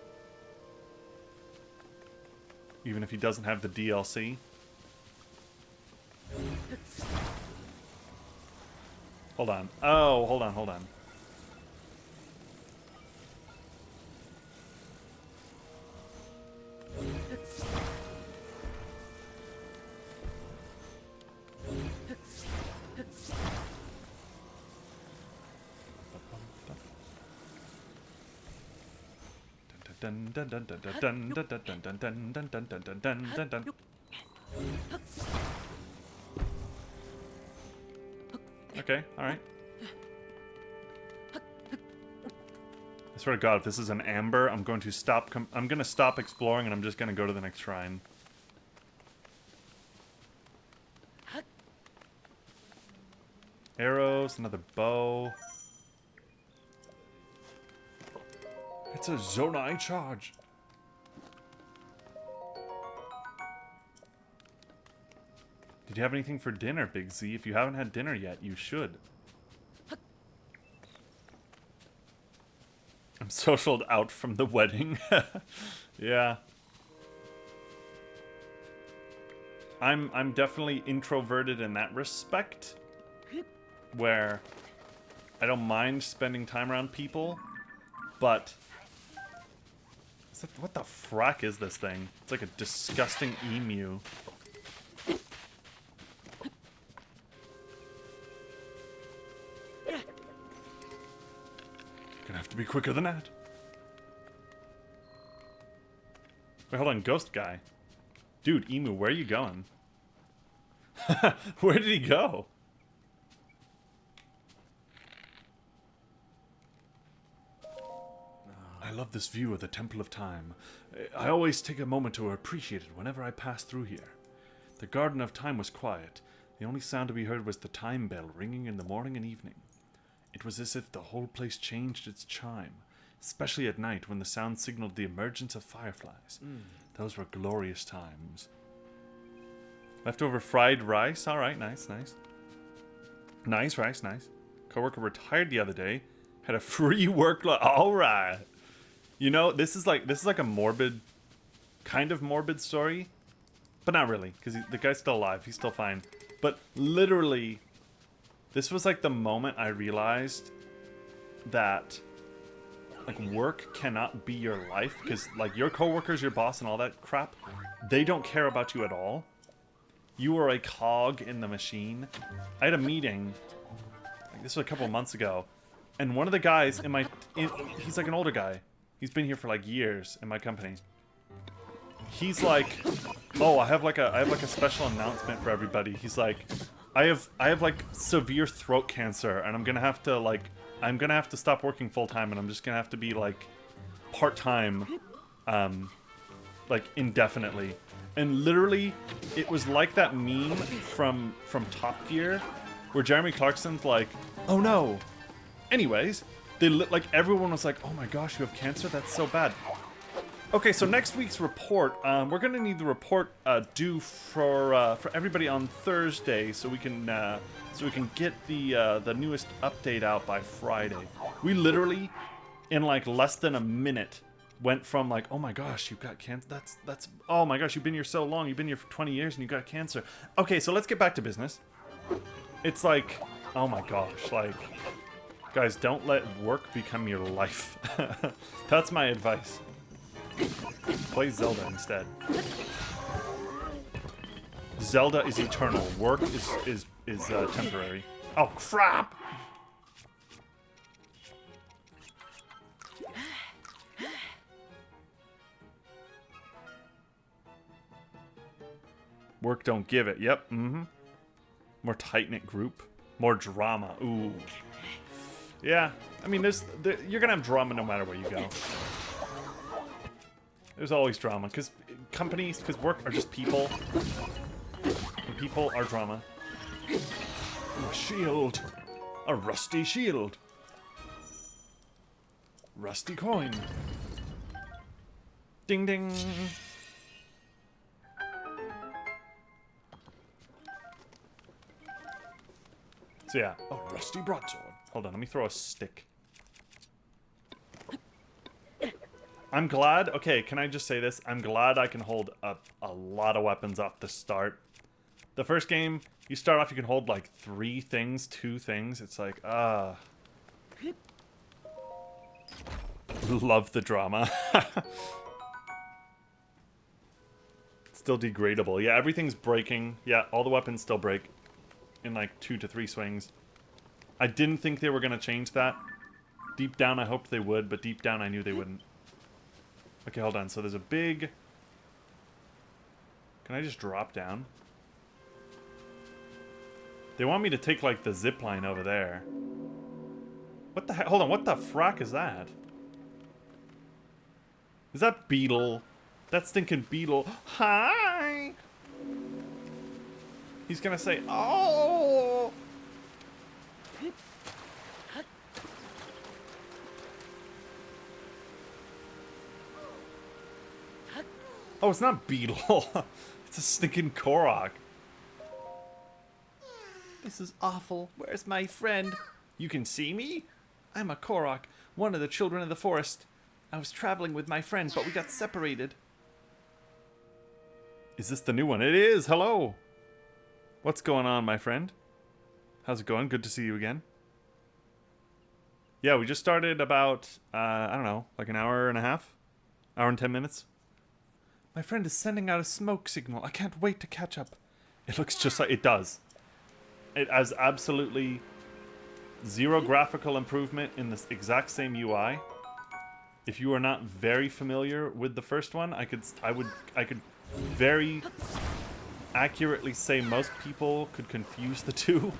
Even if he doesn't have the DLC. Hold on. Oh, hold on. Okay, alright. I swear to God, if this is an amber, I'm going to stop exploring and I'm just gonna go to the next shrine. Arrows, another bow. It's a Zonai charge. Did you have anything for dinner, Big Z? If you haven't had dinner yet, you should. I'm socialed out from the wedding. Yeah. I'm definitely introverted in that respect, where I don't mind spending time around people, but what the frack is this thing? It's like a disgusting emu. Gonna have to be quicker than that. Wait, hold on, ghost guy. Dude, emu, where are you going? Where did he go? I love this view of the Temple of Time. I always take a moment to appreciate it whenever I pass through here. The Garden of Time was quiet. The only sound to be heard was the time bell ringing in the morning and evening. It was as if the whole place changed its chime, especially at night when the sound signaled the emergence of fireflies. Those were glorious times. Leftover fried rice. Alright, nice. Nice rice, nice. Coworker retired the other day. Had a free workload. Alright. You know, this is like a morbid, kind of morbid story, but not really, because the guy's still alive. He's still fine. But literally, this was like the moment I realized that like work cannot be your life, because like your coworkers, your boss, and all that crap, they don't care about you at all. You are a cog in the machine. I had a meeting, like this was a couple of months ago, and one of the guys he's like an older guy. He's been here for like years in my company. He's like, oh, I have like a special announcement for everybody. He's like, I have like severe throat cancer, and I'm gonna have to stop working full time, and I'm just gonna have to be like part time, like indefinitely. And literally, it was like that meme from Top Gear, where Jeremy Clarkson's like, oh no. Anyways, like everyone was like, oh my gosh, you have cancer? That's so bad. Okay, so next week's report, we're gonna need the report due for everybody on Thursday, so we can get the newest update out by Friday. We literally, in like less than a minute, went from like, oh my gosh, you've got cancer. That's oh my gosh, you've been here so long. You've been here for 20 years and you got cancer. Okay, so let's get back to business. It's like, oh my gosh, like, guys, don't let work become your life. That's my advice. Play Zelda instead. Zelda is eternal. Work is temporary. Oh crap! Work don't give it. Yep. Mm-hmm. More tight-knit group. More drama. Ooh. Yeah. I mean, you're gonna have drama no matter where you go. There's always drama, because work are just people. And people are drama. Ooh, a shield. A rusty shield. Rusty coin. Ding ding. So yeah. Oh, rusty broadsword. Hold on, let me throw a stick. I'm glad, okay, can I just say this? I'm glad I can hold up a lot of weapons off the start. The first game, you start off, you can hold like 3 things, 2 things. It's like, love the drama. Still degradable. Yeah, everything's breaking. Yeah, all the weapons still break in like 2 to 3 swings. I didn't think they were going to change that. Deep down, I hoped they would, but deep down, I knew they wouldn't. Okay, hold on. So there's a big... Can I just drop down? They want me to take, like, the zip line over there. What the heck? Hold on, what the frack is that? Is that Beetle? That stinking Beetle. Hi! He's gonna say, oh! Oh, it's not Beetle. It's a stinking Korok. This is awful. Where's my friend? You can see me? I'm a Korok, one of the children of the forest. I was traveling with my friend, but we got separated. Is this the new one? It is! Hello! What's going on, my friend? How's it going? Good to see you again. Yeah, we just started about, I don't know, like an hour and a half? Hour and 10 minutes? My friend is sending out a smoke signal. I can't wait to catch up. It looks just like... It does. It has absolutely 0 graphical improvement in this exact same UI. If you are not very familiar with the first one, I could very accurately say most people could confuse the two.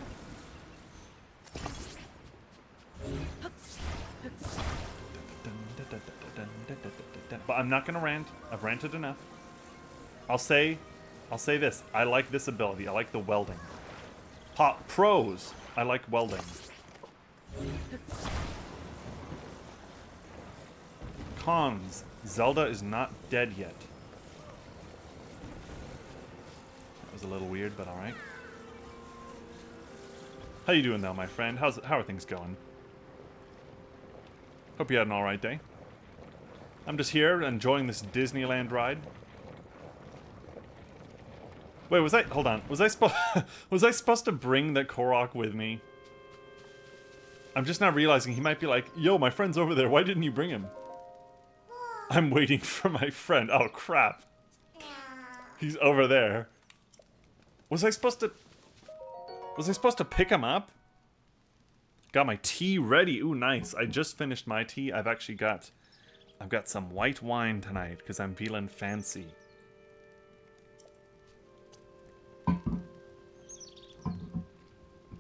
But I'm not gonna rant. I've ranted enough. I'll say this. I like this ability. I like the welding. Hot pros. I like welding. Cons. Zelda is not dead yet. That was a little weird, but alright. How you doing though, my friend? How are things going? Hope you had an alright day. I'm just here enjoying this Disneyland ride. Wait, was I... Hold on. Was I supposed to bring the Korok with me? I'm just now realizing he might be like, yo, my friend's over there. Why didn't you bring him? I'm waiting for my friend. Oh, crap. He's over there. Was I supposed to pick him up? Got my tea ready. Ooh, nice. I just finished my tea. I've got some white wine tonight because I'm feeling fancy.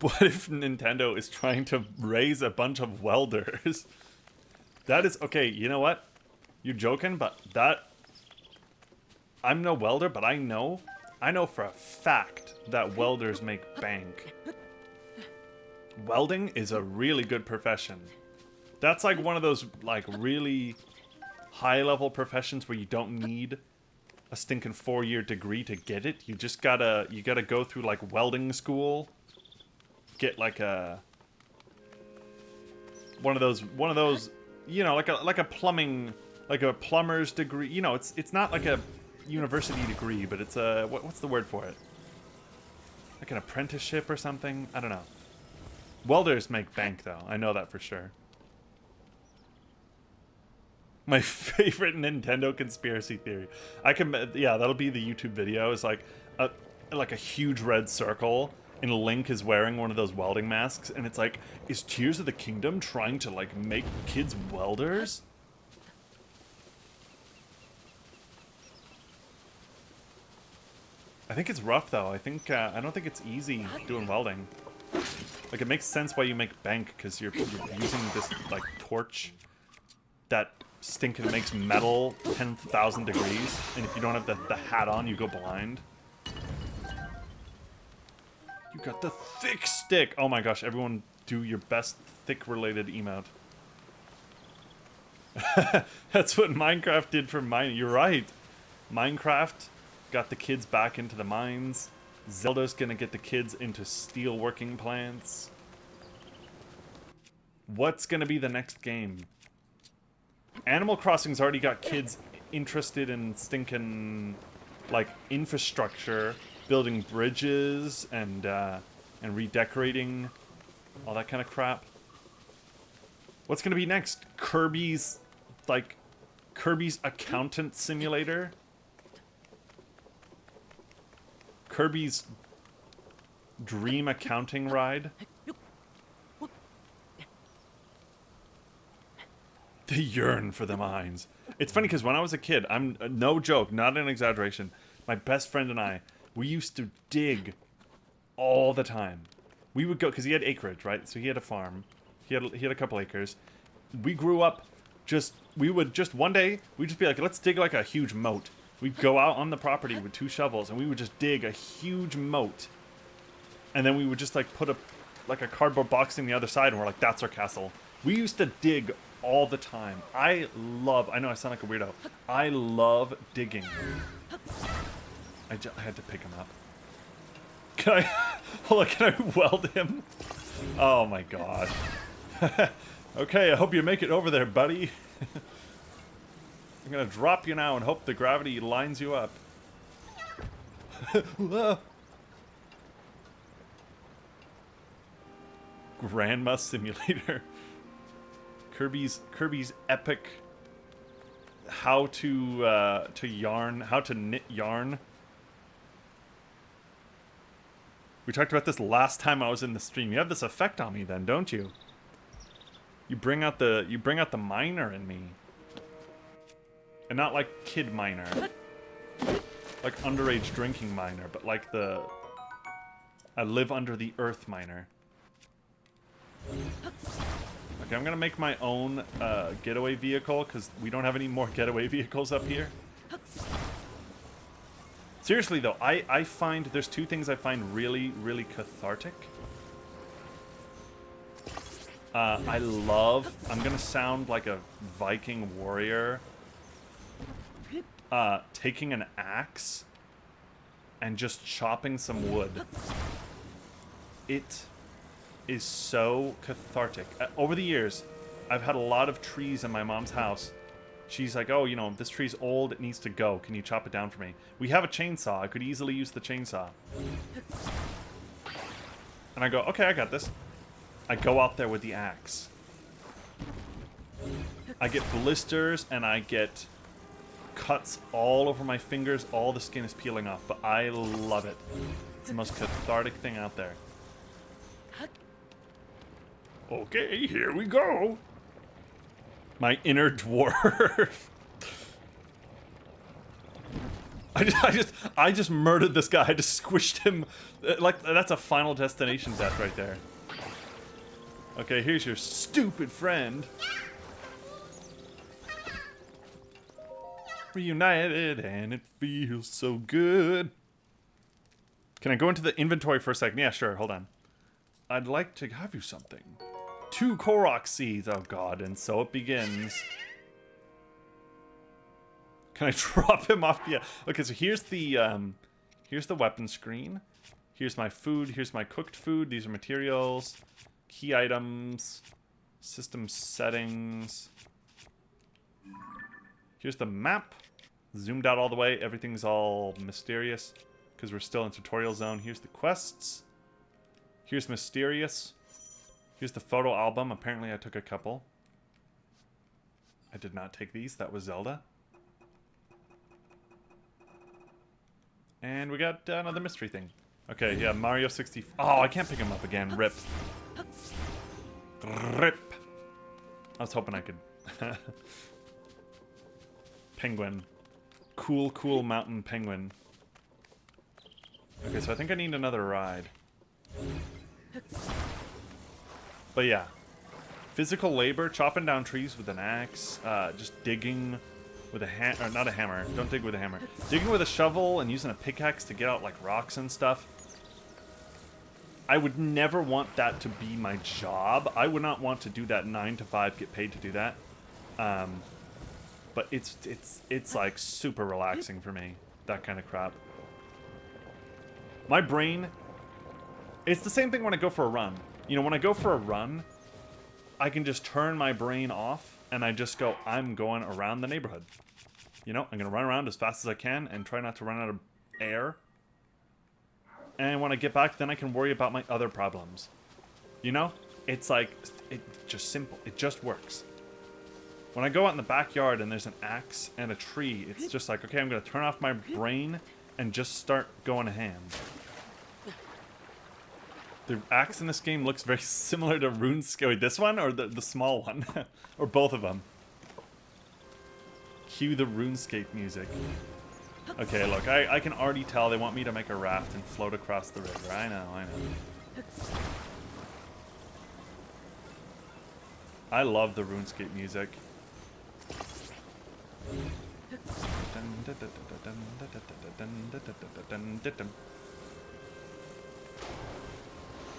What if Nintendo is trying to raise a bunch of welders? That is... Okay, you know what? You're joking, but that... I'm no welder, but I know for a fact that welders make bank. Welding is a really good profession. That's like one of those, like, really high-level professions where you don't need a stinking 4-year degree to get it. You just gotta go through, like, welding school. Get like one of those, you know, like a plumbing, like a plumber's degree. You know, it's not like a university degree, but it's a what's the word for it? Like an apprenticeship or something. I don't know. Welders make bank though. I know that for sure. My favorite Nintendo conspiracy theory. Yeah, that'll be the YouTube video. It's like a huge red circle. And Link is wearing one of those welding masks, and it's like, is Tears of the Kingdom trying to, like, make kids welders? I think it's rough, though. I don't think it's easy doing welding. Like, it makes sense why you make bank, because you're using this, like, torch that stinking makes metal 10,000 degrees, and if you don't have the hat on, you go blind. You got the thick stick! Oh my gosh, everyone do your best thick-related emote. That's what Minecraft did for mining. You're right. Minecraft got the kids back into the mines. Zelda's gonna get the kids into steel working plants. What's gonna be the next game? Animal Crossing's already got kids interested in stinking, like, infrastructure. Building bridges and redecorating, all that kind of crap. What's gonna be next? Kirby's Accountant Simulator? Kirby's Dream Accounting Ride? They yearn for the mines. It's funny because when I was a kid, I'm no joke, not an exaggeration, my best friend and I, we used to dig all the time. We would go, because he had acreage, right? So he had a farm. He had a couple acres. We grew up one day, we'd just be like, let's dig like a huge moat. We'd go out on the property with 2 shovels, and we would just dig a huge moat. And then we would just like put a cardboard box on the other side, and we're like, that's our castle. We used to dig all the time. I know I sound like a weirdo. I love digging. I had to pick him up. Can I weld him? Oh my god. Okay, I hope you make it over there, buddy. I'm gonna drop you now and hope the gravity lines you up. Grandma Simulator. Kirby's epic how to knit yarn. We talked about this last time I was in the stream. You have this effect on me then, don't you? You bring out the miner in me. And not like kid miner. Like underage drinking miner, but like I live under the earth miner. Okay, I'm gonna make my own getaway vehicle, because we don't have any more getaway vehicles up here. Seriously though, I find there's 2 things I find really, really cathartic. I'm gonna sound like a Viking warrior, taking an axe and just chopping some wood. It is so cathartic. Over the years, I've had a lot of trees in my mom's house. She's like, oh, you know, this tree's old, it needs to go. Can you chop it down for me? We have a chainsaw. I could easily use the chainsaw. And I go, okay, I got this. I go out there with the axe. I get blisters and I get cuts all over my fingers. All the skin is peeling off, but I love it. It's the most cathartic thing out there. Okay, here we go. My inner dwarf. I just murdered this guy. I just squished him. Like, that's a Final Destination death right there. Okay, here's your stupid friend. Reunited, and it feels so good. Can I go into the inventory for a second? Yeah, sure. Hold on. I'd like to have you something. 2 Korok seeds. Oh god, and so it begins. Can I drop him off? Yeah. Okay, so here's the weapon screen. Here's my food. Here's my cooked food. These are materials, key items, system settings. Here's the map. Zoomed out all the way. Everything's all mysterious because we're still in tutorial zone. Here's the quests. Here's mysterious. Here's the photo album. Apparently I took a couple. I did not take these. That was Zelda. And we got another mystery thing. Okay, yeah, Mario 60. Oh, I can't pick him up again. Rip. Rip. I was hoping I could. Penguin. Cool mountain penguin. Okay, so I think I need another ride. But yeah. Physical labor, chopping down trees with an axe, just digging with a hammer, not a hammer, don't dig with a hammer. Digging with a shovel and using a pickaxe to get out like rocks and stuff. I would never want that to be my job. I would not want to do that 9 to 5, get paid to do that. But it's like super relaxing for me, that kind of crap. My brain, it's the same thing when I go for a run. You know, when I go for a run, I can just turn my brain off and I just go, I'm going around the neighborhood. You know, I'm going to run around as fast as I can and try not to run out of air. And when I get back, then I can worry about my other problems. You know? It's like, it's just simple. It just works. When I go out in the backyard and there's an axe and a tree, it's just like, okay, I'm going to turn off my brain and just start going ham. The axe in this game looks very similar to RuneScape. Wait, this one or the small one? Or both of them? Cue the RuneScape music. Okay, look, I can already tell they want me to make a raft and float across the river. I know. I love the RuneScape music.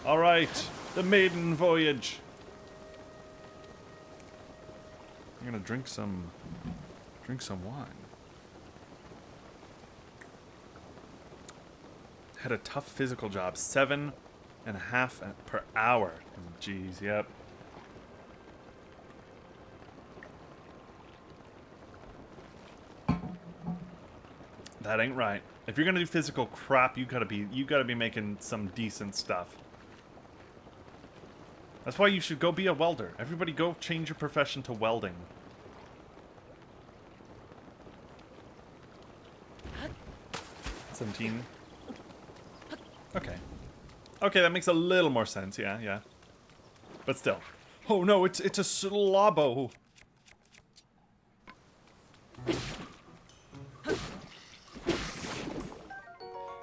Alright, the maiden voyage. I'm gonna drink some wine. Had a tough physical job, 7.5 per hour. Jeez, yep. That ain't right. If you're gonna do physical crap, you gotta be making some decent stuff. That's why you should go be a welder. Everybody go change your profession to welding. $17. Okay. Okay, that makes a little more sense, yeah. But still. Oh no, it's a slobbo.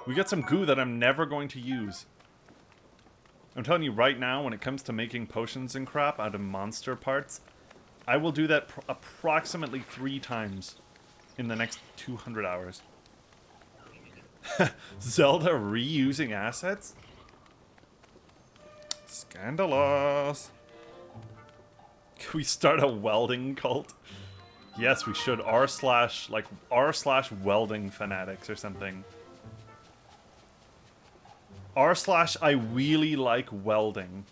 We got some goo that I'm never going to use. I'm telling you right now, when it comes to making potions and crap out of monster parts, I will do that approximately 3 times in the next 200 hours. Zelda reusing assets? Scandalous. Can we start a welding cult? Yes, we should. r/welding fanatics or something. r/I really like welding.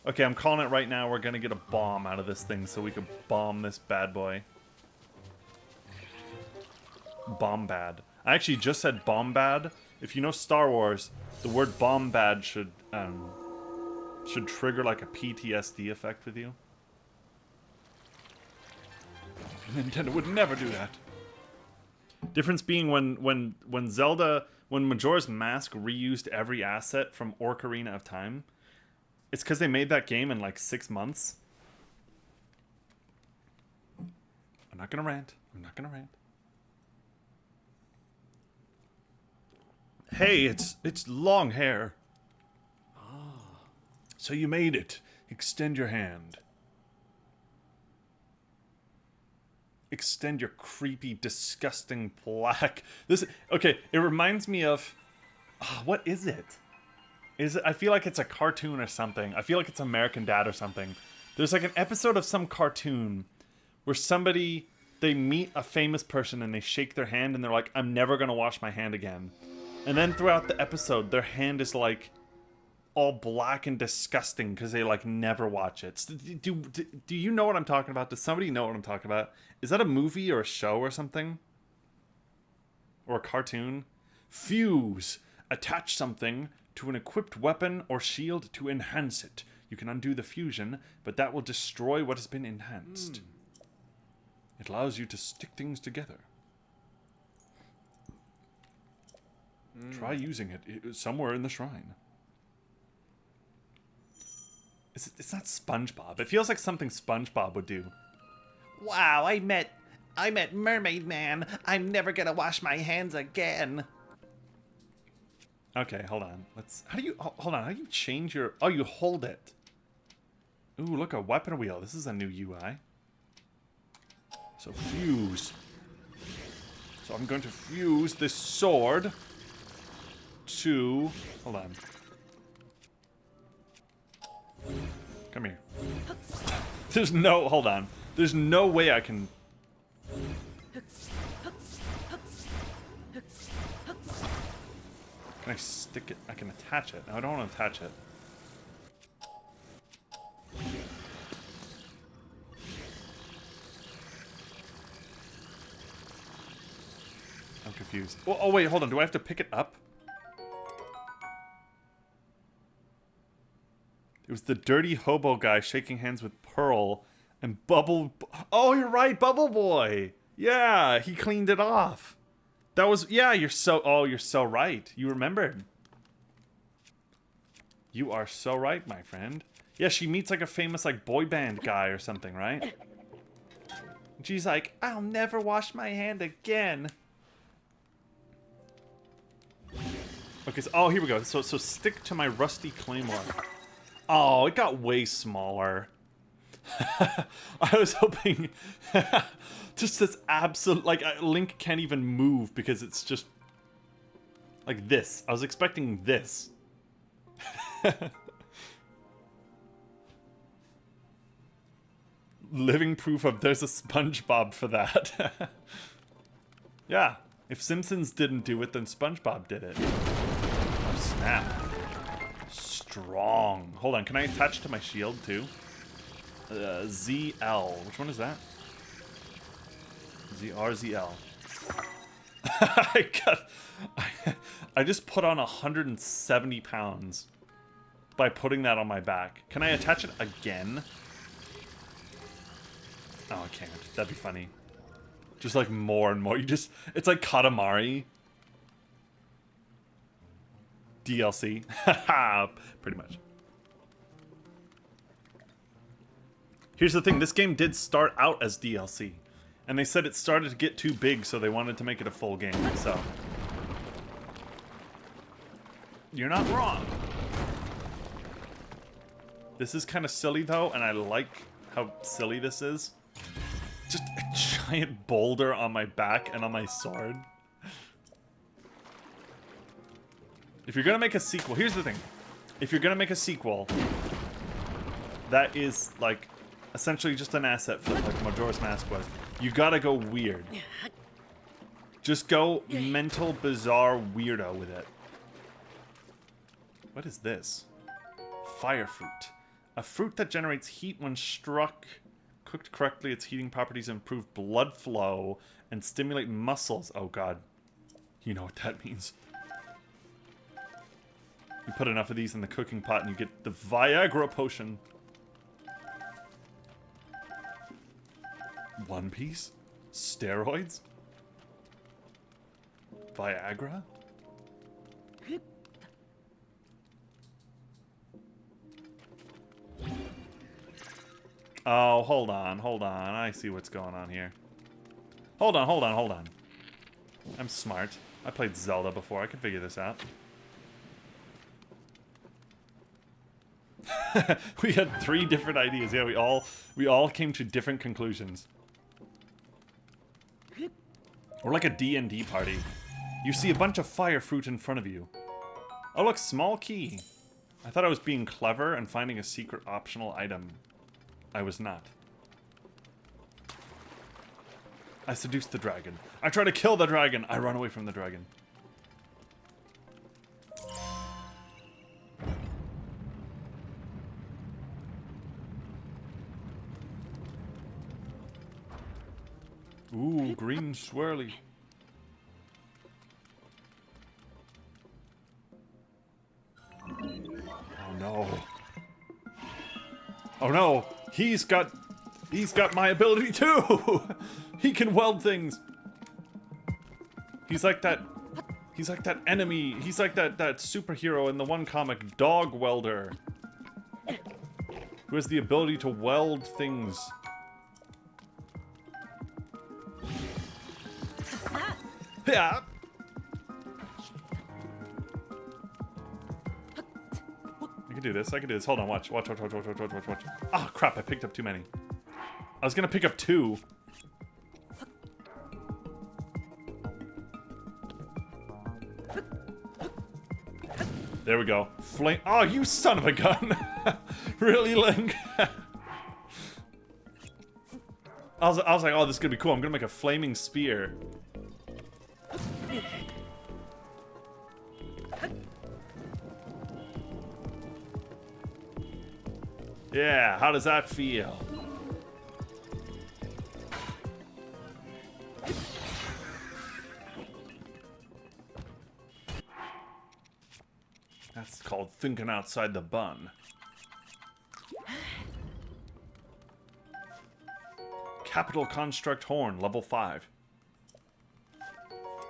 Okay, I'm calling it right now. We're gonna get a bomb out of this thing so we can bomb this bad boy. Bombad. I actually just said bombad. If you know Star Wars, the word bombad should should trigger like a PTSD effect with you. Nintendo would never do that. Difference being when Zelda, when Majora's Mask reused every asset from Ocarina of Time, it's because they made that game in like 6 months. I'm not gonna rant. I'm not gonna rant. Hey, it's long hair. Ah. So you made it. Extend your hand. Extend your creepy, disgusting black. This okay. It reminds me of what is it? Is it? I feel like it's a cartoon or something. I feel like it's American Dad or something. There's like an episode of some cartoon where somebody, they meet a famous person and they shake their hand and they're like, "I'm never gonna wash my hand again." And then throughout the episode, their hand is like all black and disgusting because they like never watch it. Do you know what I'm talking about? Does somebody know what I'm talking about? Is that a movie or a show or something? Or a cartoon? Fuse. Attach something to an equipped weapon or shield to enhance it. You can undo the fusion, but that will destroy what has been enhanced. It allows you to stick things together. Try using it somewhere in the shrine. It's not SpongeBob. It feels like something SpongeBob would do. Wow, I met Mermaid Man. I'm never gonna wash my hands again. Okay, hold on. Hold on, how do you change your... Oh, you hold it. Ooh, look, a weapon wheel. This is a new UI. So fuse. So I'm going to fuse this sword to... Hold on. Come here. There's no... Hold on. There's no way I can... Can I stick it? I can attach it. No, I don't want to attach it. I'm confused. Oh, wait, hold on. Do I have to pick it up? It was the dirty hobo guy shaking hands with Pearl and Bubble... Oh, you're right, Bubble Boy! Yeah, he cleaned it off. That was... Yeah, you're so... Oh, you're so right. You remembered. You are so right, my friend. Yeah, she meets like a famous like boy band guy or something, right? And she's like, I'll never wash my hand again. Okay, so... Oh, here we go. So stick to my rusty claymore. Oh, it got way smaller. I was hoping... just this absolute... Like, Link can't even move because it's just... Like this. I was expecting this. Living proof of there's a SpongeBob for that. Yeah. If Simpsons didn't do it, then SpongeBob did it. Oh, snap. Strong. Hold on, can I attach to my shield too? ZL. Which one is that? ZRZL. I just put on 170 pounds by putting that on my back. Can I attach it again? Oh, I can't. That'd be funny. Just like more and more. It's like Katamari. DLC. Pretty much. Here's the thing, this game did start out as DLC. And they said it started to get too big, so they wanted to make it a full game, so... You're not wrong. This is kind of silly, though, and I like how silly this is. Just a giant boulder on my back and on my sword. If you're gonna make a sequel, here's the thing. If you're gonna make a sequel, that is, like, essentially just an asset for like Majora's Mask was. You gotta go weird. Just go mental, bizarre weirdo with it. What is this? Fire fruit. A fruit that generates heat when struck. Cooked correctly, its heating properties improve blood flow and stimulate muscles. Oh god. You know what that means. You put enough of these in the cooking pot and you get the Viagra potion. One Piece? Steroids? Viagra? Oh, hold on. I see what's going on here. Hold on. I'm smart. I played Zelda before. I can figure this out. We had 3 different ideas. Yeah, we all came to different conclusions. Or like a D&D party. You see a bunch of fire fruit in front of you. Oh look, small key. I thought I was being clever and finding a secret optional item. I was not. I seduce the dragon. I try to kill the dragon. I run away from the dragon. Ooh, green swirly. Oh no. Oh no. He's got my ability too. He can weld things. He's like that enemy. He's like that superhero in the one comic, Dog Welder, who has the ability to weld things. Yeah. I can do this. Hold on, watch. Ah, crap, I picked up too many. I was gonna pick up 2. There we go. Flame. Oh, you son of a gun. Really, Link? I was like, oh, this is gonna be cool. I'm gonna make a flaming spear. Yeah, how does that feel? That's called thinking outside the bun. Capital Construct Horn, level 5.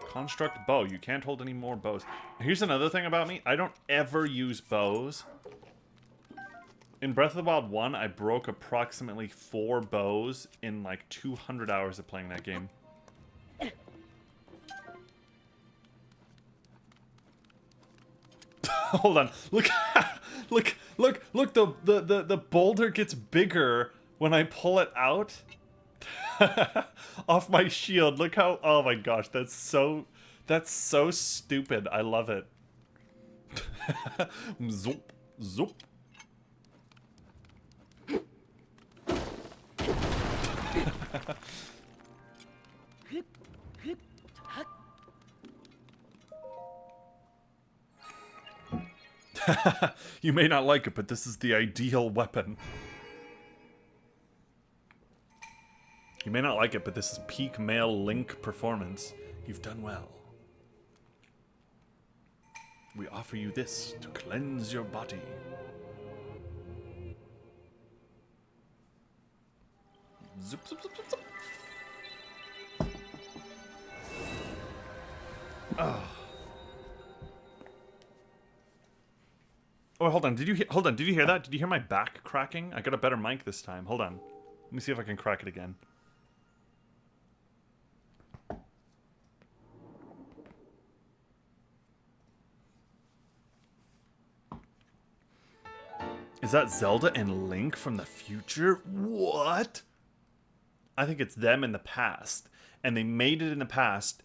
Construct bow. You can't hold any more bows. Here's another thing about me. I don't ever use bows. In Breath of the Wild 1, I broke approximately 4 bows in like 200 hours of playing that game. Hold on. Look, look, the boulder gets bigger when I pull it out off my shield. Look how, oh my gosh, that's so stupid. I love it. Zoop, zoop. You may not like it, but this is the ideal weapon. You may not like it, but this is peak male Link performance. You've done well. We offer you this to cleanse your body. Zip, zip, zip, zip, zip. Oh. Oh, hold on. Did you hear that? Did you hear my back cracking? I got a better mic this time. Hold on. Let me see if I can crack it again. Is that Zelda and Link from the future? What? I think it's them in the past. And they made it in the past.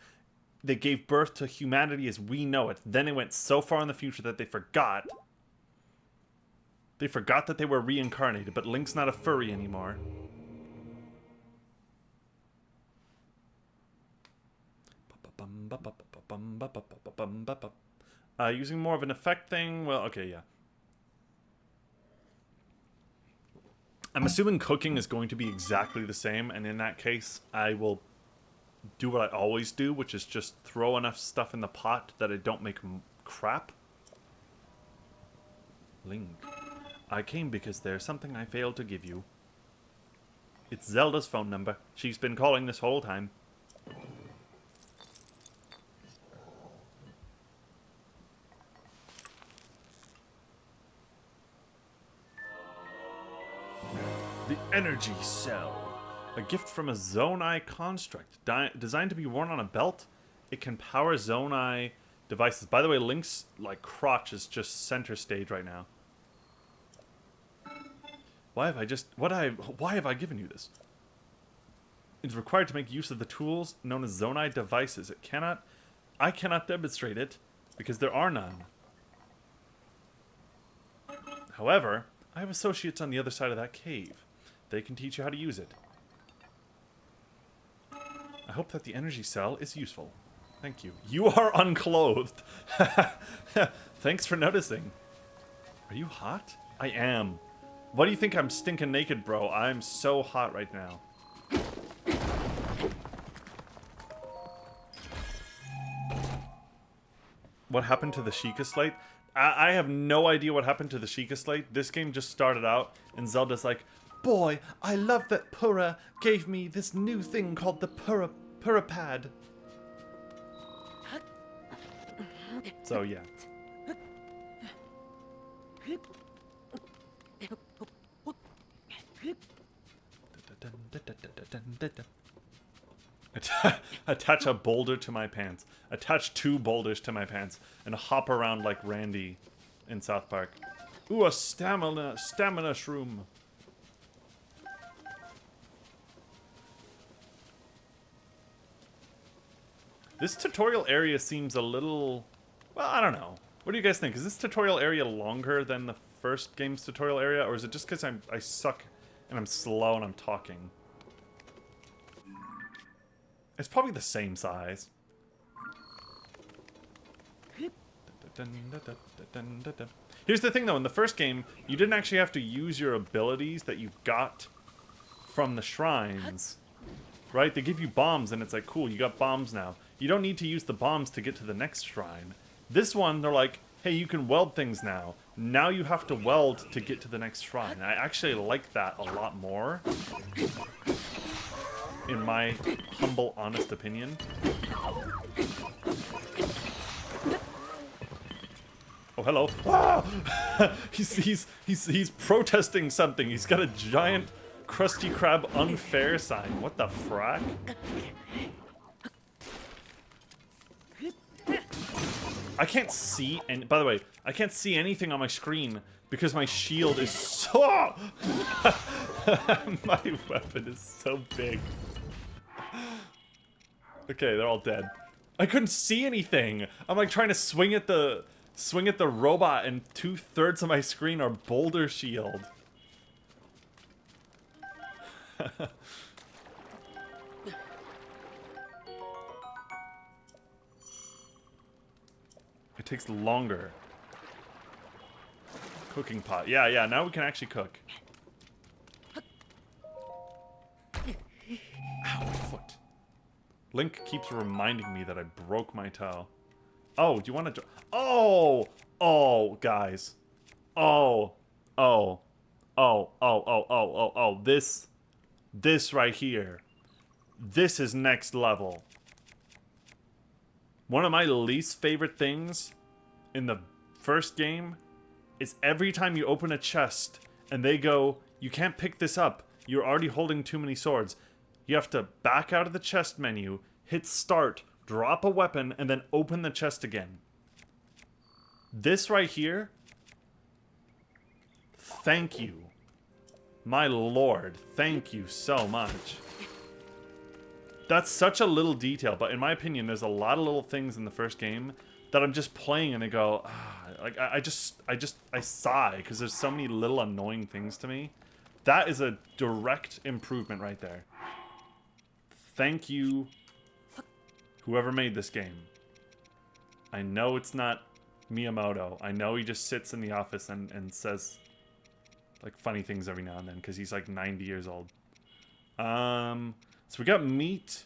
They gave birth to humanity as we know it. Then they went so far in the future that they forgot. They forgot that they were reincarnated, but Link's not a furry anymore. Using more of an effect thing? Well, okay, yeah. I'm assuming cooking is going to be exactly the same, and in that case, I will do what I always do, which is just throw enough stuff in the pot that I don't make crap. Link, I came because there's something I failed to give you. It's Zelda's phone number. She's been calling this whole time. The Energy Cell. A gift from a Zonai construct. Designed to be worn on a belt, it can power Zonai devices. By the way, Link's like crotch is just center stage right now. Why have I given you this? It's required to make use of the tools known as Zonai devices. I cannot demonstrate it because there are none. However, I have associates on the other side of that cave. They can teach you how to use it. I hope that the energy cell is useful. Thank you. You are unclothed. Thanks for noticing. Are you hot? I am. Why do you think I'm stinking naked, bro? I'm so hot right now. What happened to the Sheikah Slate? I have no idea what happened to the Sheikah Slate. This game just started out, and Zelda's like, boy, I love that Purah gave me this new thing called the Purah Pad. So, yeah. Attach a boulder to my pants. Attach 2 boulders to my pants and hop around like Randy in South Park. Ooh, a stamina shroom. This tutorial area seems a little... Well, I don't know. What do you guys think? Is this tutorial area longer than the first game's tutorial area? Or is it just because I suck and I'm slow and I'm talking? It's probably the same size. Here's the thing though, in the first game, you didn't actually have to use your abilities that you got from the shrines. Right? They give you bombs and it's like, cool, you got bombs now. You don't need to use the bombs to get to the next shrine. This one, they're like, hey, you can weld things now. Now you have to weld to get to the next shrine. I actually like that a lot more. In my humble, honest opinion. Oh, hello. Ah! he's protesting something. He's got a giant Krusty Krab unfair sign. What the frack? I can't see, and by the way, I can't see anything on my screen because my shield is so... My weapon is so big. Okay, they're all dead. I couldn't see anything. I'm like trying to swing at the robot, and 2/3 of my screen are boulder shield. It takes longer. Cooking pot. Yeah, now we can actually cook. Ow, foot. Link keeps reminding me that I broke my toe. Oh, do you want to... Oh, guys. This right here. This is next level. One of my least favorite things in the first game is every time you open a chest and they go, you can't pick this up. You're already holding too many swords. You have to back out of the chest menu, hit start, drop a weapon, and then open the chest again. This right here, thank you. My lord, thank you so much. That's such a little detail, but in my opinion, there's a lot of little things in the first game that I'm just playing and I go, like I sigh because there's so many little annoying things to me. That is a direct improvement right there. Thank you, whoever made this game. I know it's not Miyamoto. I know he just sits in the office and says like funny things every now and then because he's like 90 years old. So we got meat.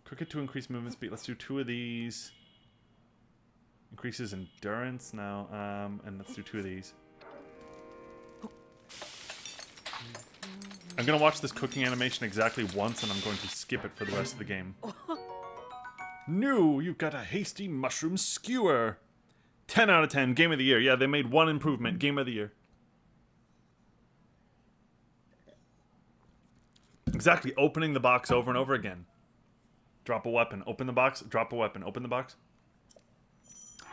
Cook it to increase movement speed. Let's do 2 of these. Increases endurance now. And let's do 2 of these. I'm gonna watch this cooking animation exactly once, and I'm going to skip it for the rest of the game. No, you've got a hasty mushroom skewer. 10 out of 10. Game of the year. Yeah, they made one improvement. Game of the year. Exactly. Opening the box over and over again. Drop a weapon. Open the box. Drop a weapon. Open the box.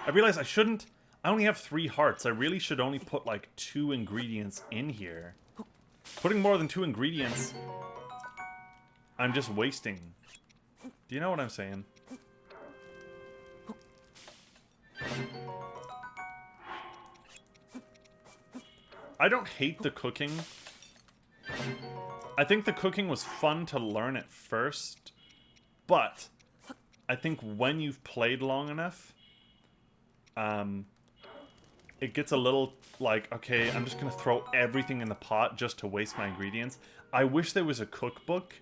I realize I shouldn't... I only have 3 hearts. I really should only put, like, 2 ingredients in here. Putting more than 2 ingredients... I'm just wasting. Do you know what I'm saying? I don't hate the cooking. I think the cooking was fun to learn at first, but I think when you've played long enough, it gets a little like, okay, I'm just gonna throw everything in the pot just to waste my ingredients. I wish there was a cookbook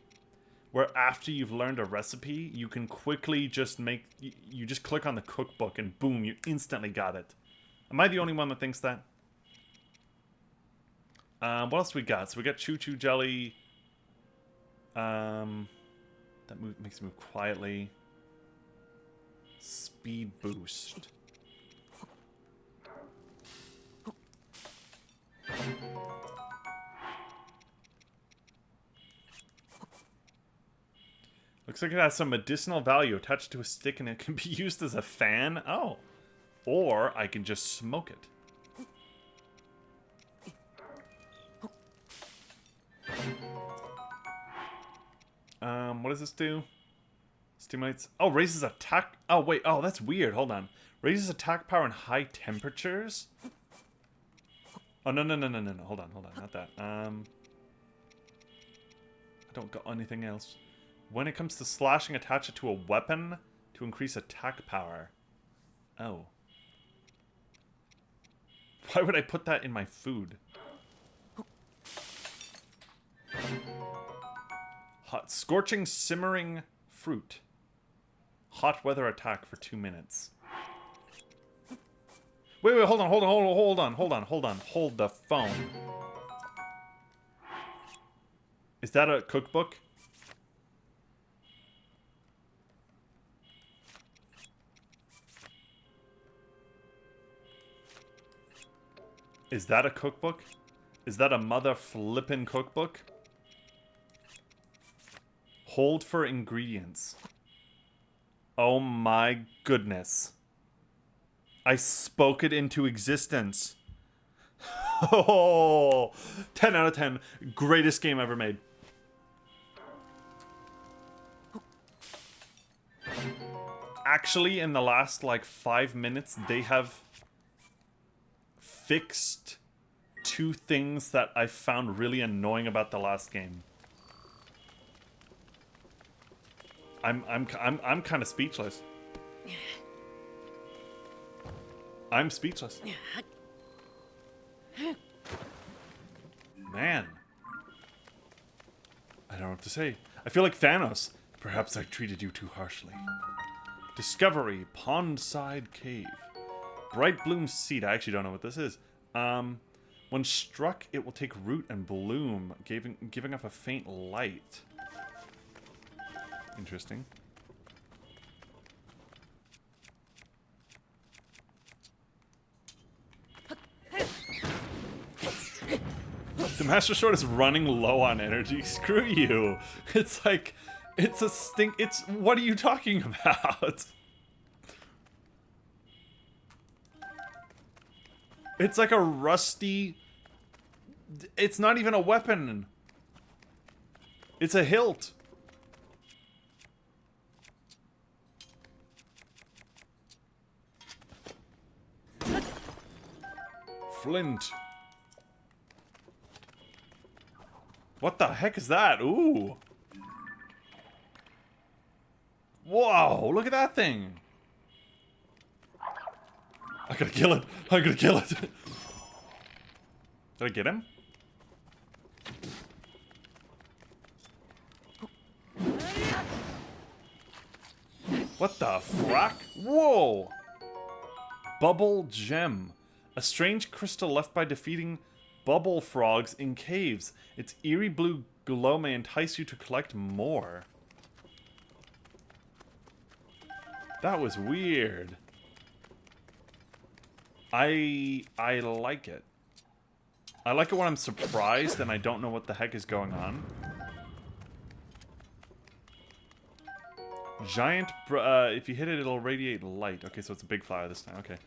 where after you've learned a recipe, you can quickly just make, you just click on the cookbook and boom, you instantly got it. Am I the only one that thinks that? What else we got? So we got Choo Choo Jelly. That makes me move quietly. Speed boost. Looks like it has some medicinal value attached to a stick and it can be used as a fan. Oh. Or I can just smoke it. What does this do? Stimulates... Oh, raises attack... Oh, wait. Oh, that's weird. Hold on. Raises attack power in high temperatures? Oh, no. Hold on. Not that. I don't got anything else. When it comes to slashing, attach it to a weapon to increase attack power. Oh. Why would I put that in my food? Hot, scorching, simmering fruit. Hot weather attack for 2 minutes. Wait, hold on. Hold the phone. Is that a cookbook? Is that a cookbook? Is that a mother flippin' cookbook? Hold for ingredients. Oh my goodness. I spoke it into existence. Oh, 10 out of 10. Greatest game ever made. Actually, in the last, like, 5 minutes, they have fixed 2 things that I found really annoying about the last game. I'm kind of speechless. I'm speechless. Man. I don't know what to say. I feel like Thanos. Perhaps I treated you too harshly. Discovery, Pondside Cave. Bright bloom seed. I actually don't know what this is. When struck, it will take root and bloom, giving off a faint light. Interesting. The Master Sword is running low on energy. Screw you. It's like, it's a stink. It's, what are you talking about? It's like a rusty... It's not even a weapon. It's a hilt. Flint. What the heck is that? Ooh. Whoa, look at that thing. I gotta kill it. I gotta kill it. Did I get him? What the frack? Whoa. Bubble Gem. A strange crystal left by defeating bubble frogs in caves. Its eerie blue glow may entice you to collect more. That was weird. I like it. I like it when I'm surprised and I don't know what the heck is going on. Giant, if you hit it, it'll radiate light. Okay, so it's a big flower this time. Okay.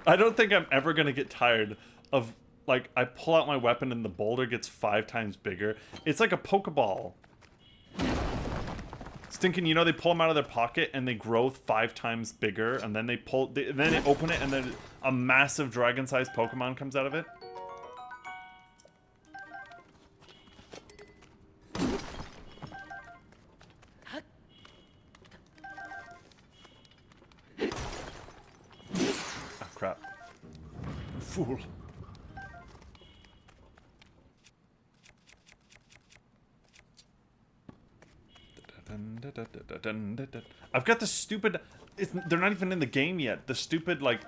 I don't think I'm ever gonna get tired of, like, I pull out my weapon and the boulder gets 5 times bigger. It's like a Pokeball. Stinking, you know, they pull them out of their pocket and they grow 5 times bigger, and then then they open it and then a massive dragon-sized Pokemon comes out of it. Oh, crap. Fool. I've got the stupid... they're not even in the game yet. The stupid, like,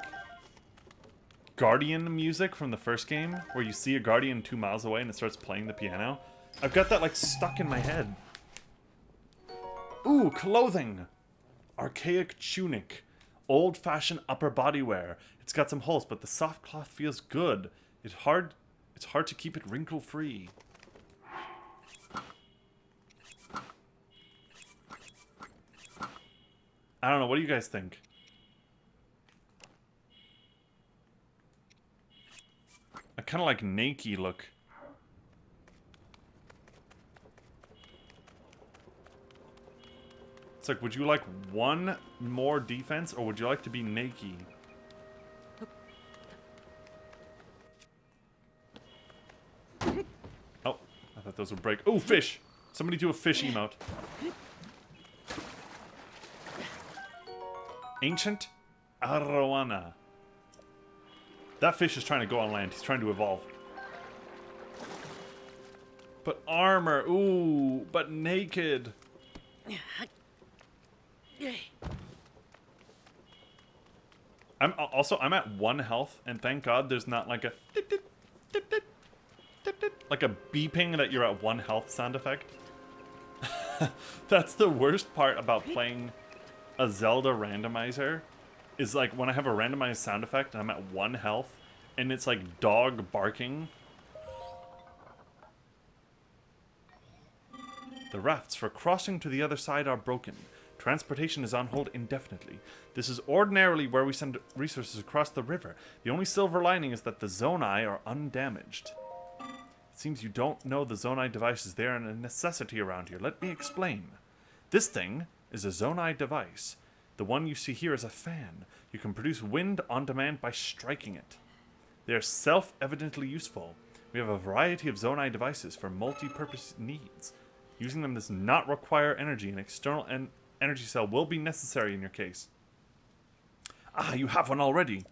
Guardian music from the first game, where you see a Guardian 2 miles away and it starts playing the piano. I've got that, like, stuck in my head. Ooh, clothing! Archaic tunic. Old-fashioned upper body wear. It's got some holes, but the soft cloth feels good. It's hard to keep it wrinkle-free. I don't know, what do you guys think? I kind of like Nakey look. It's like, would you like 1 more defense, or would you like to be Nakey? Oh, I thought those would break. Oh, fish! Somebody do a fish emote. Ancient Arowana. That fish is trying to go on land. He's trying to evolve. But armor. Ooh, but naked. I'm at 1 health, and thank God there's not like a like a beeping that you're at 1 health sound effect. That's the worst part about playing a Zelda randomizer, is like when I have a randomized sound effect and I'm at 1 health and it's like dog barking. The rafts for crossing to the other side are broken. Transportation is on hold indefinitely. This is ordinarily where we send resources across the river. The only silver lining is that the Zonai are undamaged. It seems you don't know the Zonai devices. They are a necessity around here. Let me explain. This thing is a Zonai device. The one you see here is a fan. You can produce wind on demand by striking it. They are self-evidently useful. We have a variety of Zonai devices for multi-purpose needs. Using them does not require energy. An external energy cell will be necessary in your case. Ah, you have one already.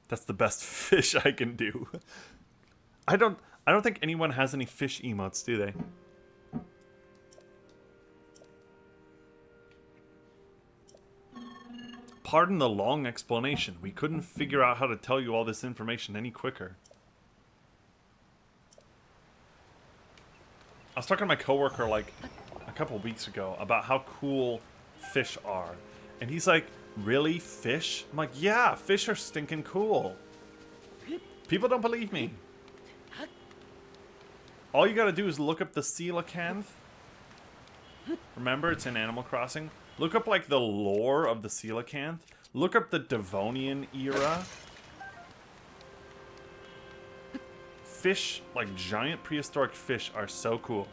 That's the best fish I can do. I don't think anyone has any fish emotes, do they? Pardon the long explanation. We couldn't figure out how to tell you all this information any quicker. I was talking to my coworker like a couple weeks ago about how cool fish are. And he's like, really? Fish? I'm like, yeah, fish are stinking cool. People don't believe me. All you gotta do is look up the coelacanth. Remember, it's in Animal Crossing. Look up, like, the lore of the coelacanth. Look up the Devonian era. Fish, like giant prehistoric fish, are so cool.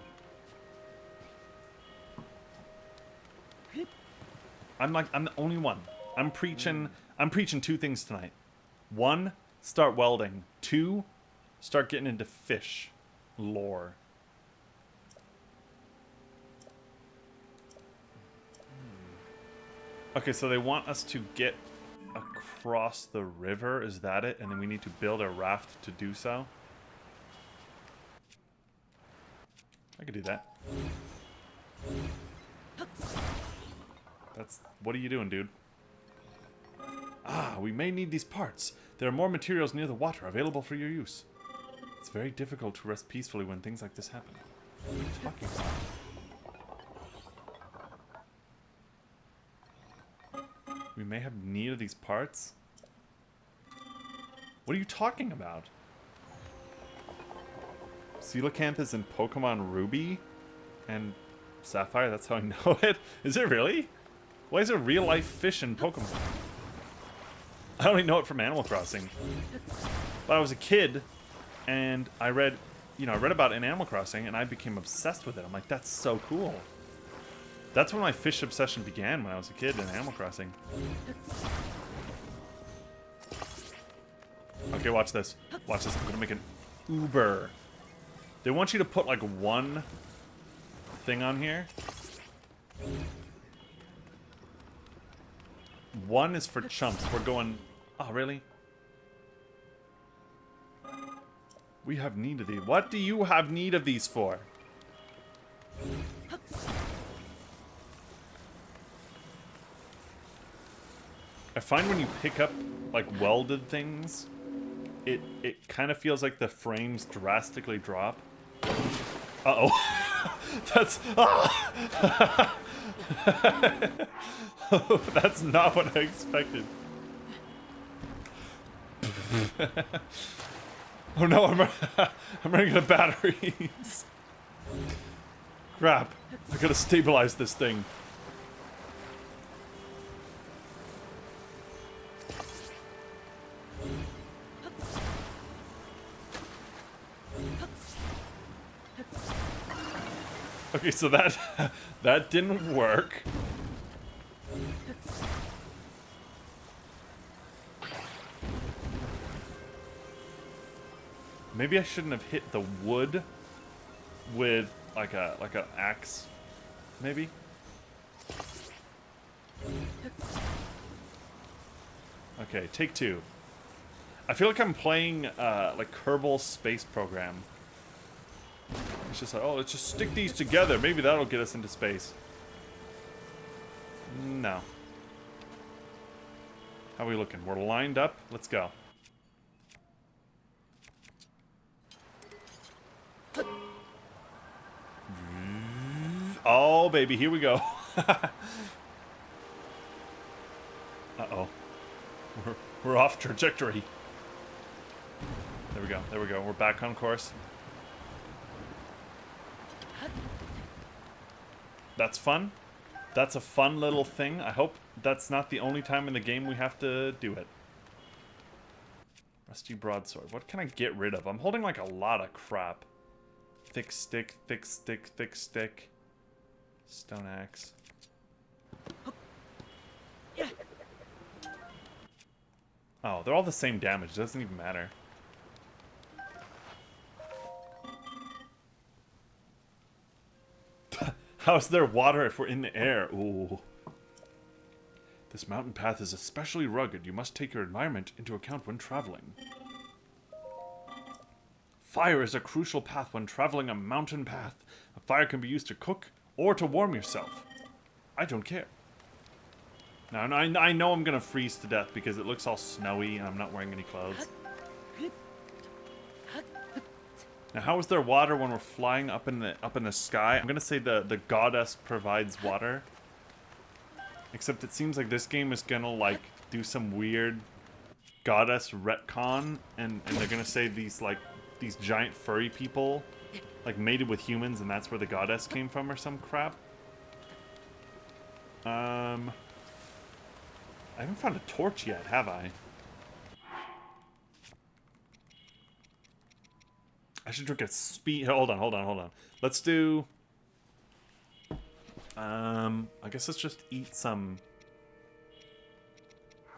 I'm the only one. I'm preaching 2 things tonight. 1, start welding. 2, start getting into fish lore. Okay, so they want us to get across the river, is that it? And then we need to build a raft to do so? I could do that. That's... What are you doing, dude? Ah, we may need these parts. There are more materials near the water available for your use. It's very difficult to rest peacefully when things like this happen. What are you talking about? We may have need of these parts? What are you talking about? Coelacanth is in Pokemon Ruby and Sapphire, that's how I know it. Is it really? Why is there real life fish in Pokemon? I only know it from Animal Crossing. But I was a kid and I read, I read about it in Animal Crossing and I became obsessed with it. I'm like, that's so cool. That's when my fish obsession began, when I was a kid in Animal Crossing. Okay, watch this. Watch this. I'm gonna make an Uber. They want you to put like one thing on here. One is for chumps. We're going... Oh, really? We have need of these. What do you have need of these for? I find when you pick up, like, welded things, it kind of feels like the frames drastically drop. Uh-oh. That's... Ah! That's not what I expected. Oh no, I'm running out of batteries. Crap. I gotta stabilize this thing. Okay, so that didn't work. Maybe I shouldn't have hit the wood with like an axe. Maybe. Okay, take two. I feel like I'm playing like Kerbal Space Program. It's just like, oh, let's just stick these together. Maybe that'll get us into space. No. How are we looking? We're lined up. Let's go. Oh, baby, here we go. Uh-oh. We're off trajectory. There we go. There we go. We're back on course. That's fun. That's a fun little thing. I hope that's not the only time in the game we have to do it. Rusty broadsword. What can I get rid of? I'm holding like a lot of crap. Thick stick, thick stick, thick stick. Stone axe. Oh, they're all the same damage. It doesn't even matter. How's there water if we're in the air? Ooh. This mountain path is especially rugged. You must take your environment into account when traveling. Fire is a crucial path when traveling a mountain path. A fire can be used to cook or to warm yourself. I don't care. Now, I know I'm gonna freeze to death because it looks all snowy and I'm not wearing any clothes. Now, how is there water when we're flying up in the sky? I'm gonna say the goddess provides water. Except it seems like this game is gonna like do some weird goddess retcon, and they're gonna say these giant furry people like mated with humans, and that's where the goddess came from or some crap. I haven't found a torch yet, have I? I should drink a speed. Hold on. Let's do. I guess let's just eat some.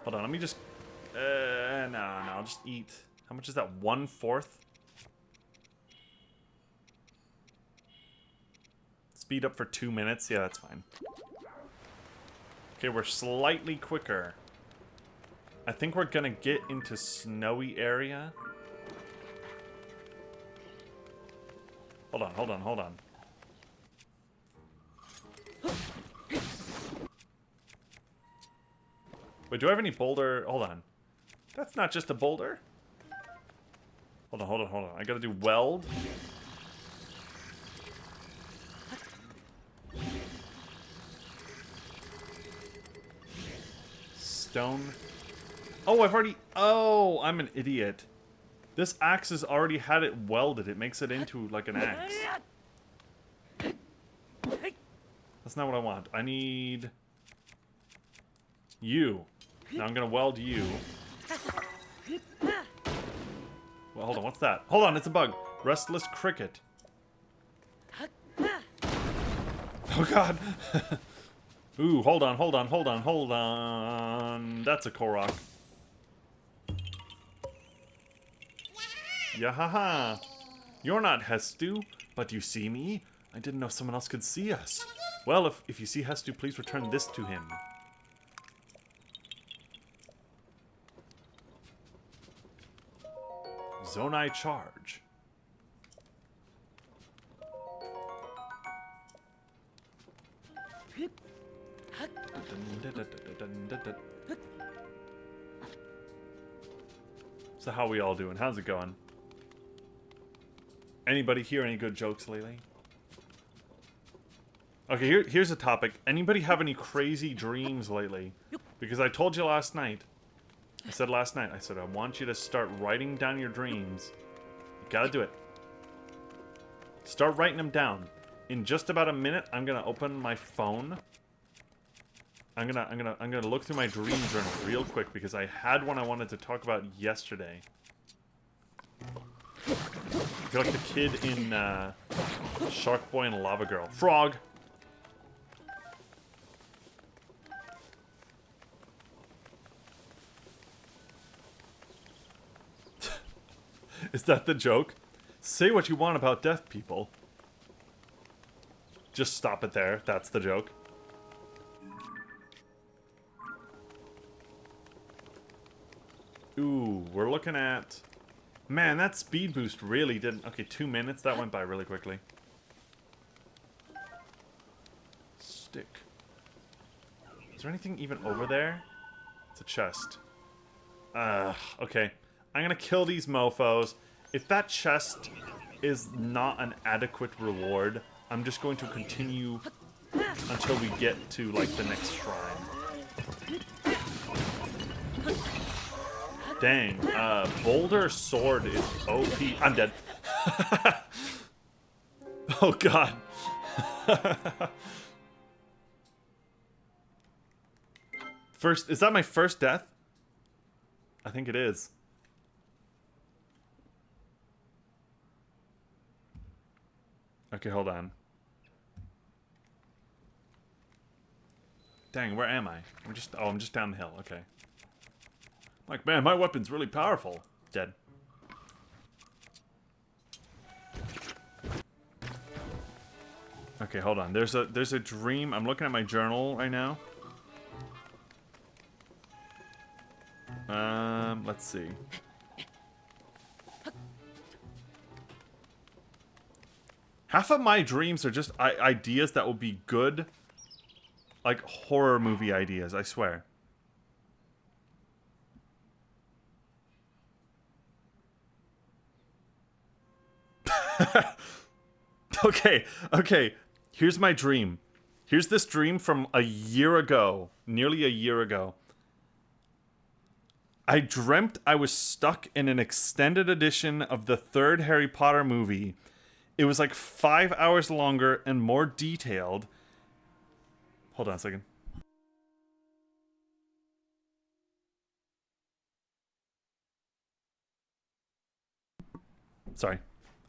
Hold on, let me just. No, I'll just eat. How much is that? 1/4. Speed up for 2 minutes. Yeah, that's fine. Okay, we're slightly quicker. I think we're gonna get into snowy area. Hold on. Wait, do I have any boulder? Hold on. That's not just a boulder. Hold on. I gotta do weld. Stone. Oh, I've already... Oh, I'm an idiot. This axe has already had it welded. It makes it into, like, an axe. That's not what I want. I need... you. Now I'm gonna weld you. Well, hold on, what's that? Hold on, it's a bug. Restless cricket. Oh god. Ooh, hold on. That's a Korok. Yahaha. You're not Hestu, but you see me? I didn't know someone else could see us. Well, if you see Hestu, please return this to him. Zonai charge. So how we all doing? How's it going? Anybody hear any good jokes lately? Okay, here's a topic. Anybody have any crazy dreams lately? Because I told you last night. I said I want you to start writing down your dreams. You gotta do it. Start writing them down. In just about a minute, I'm gonna open my phone. I'm gonna look through my dream journal real quick because I had one I wanted to talk about yesterday. I feel like the kid in Shark Boy and Lava Girl. Frog! Is that the joke? Say what you want about deaf people. Just stop it there. That's the joke. Ooh, we're looking at... Man, that speed boost really didn't... Okay, 2 minutes. That went by really quickly. Stick. Is there anything even over there? It's a chest. Okay. I'm gonna kill these mofos. If that chest is not an adequate reward, I'm just going to continue until we get to, like, the next shrine. Dang, Boulder Sword is OP. I'm dead. Oh god. Is that my first death? I think it is. Okay, hold on. Dang, where am I? I'm just down the hill, okay. Like, man, my weapon's really powerful. Dead. Okay, hold on. There's a dream. I'm looking at my journal right now. Let's see. Half of my dreams are just ideas that will be good, like horror movie ideas, I swear. Okay. Here's my dream. Here's this dream from a year ago, nearly a year ago. I dreamt I was stuck in an extended edition of the third Harry Potter movie. It was like 5 hours longer and more detailed. Hold on a second. Sorry.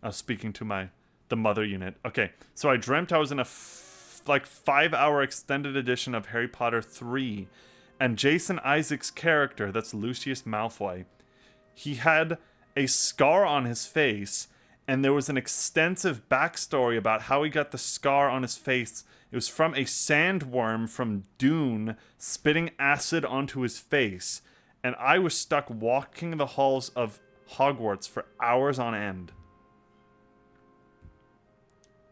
I was speaking to the mother unit. Okay, so I dreamt I was in a 5-hour extended edition of Harry Potter 3. And Jason Isaac's character, that's Lucius Malfoy, he had a scar on his face, and there was an extensive backstory about how he got the scar on his face. It was from a sandworm from Dune spitting acid onto his face, and I was stuck walking the halls of Hogwarts for hours on end.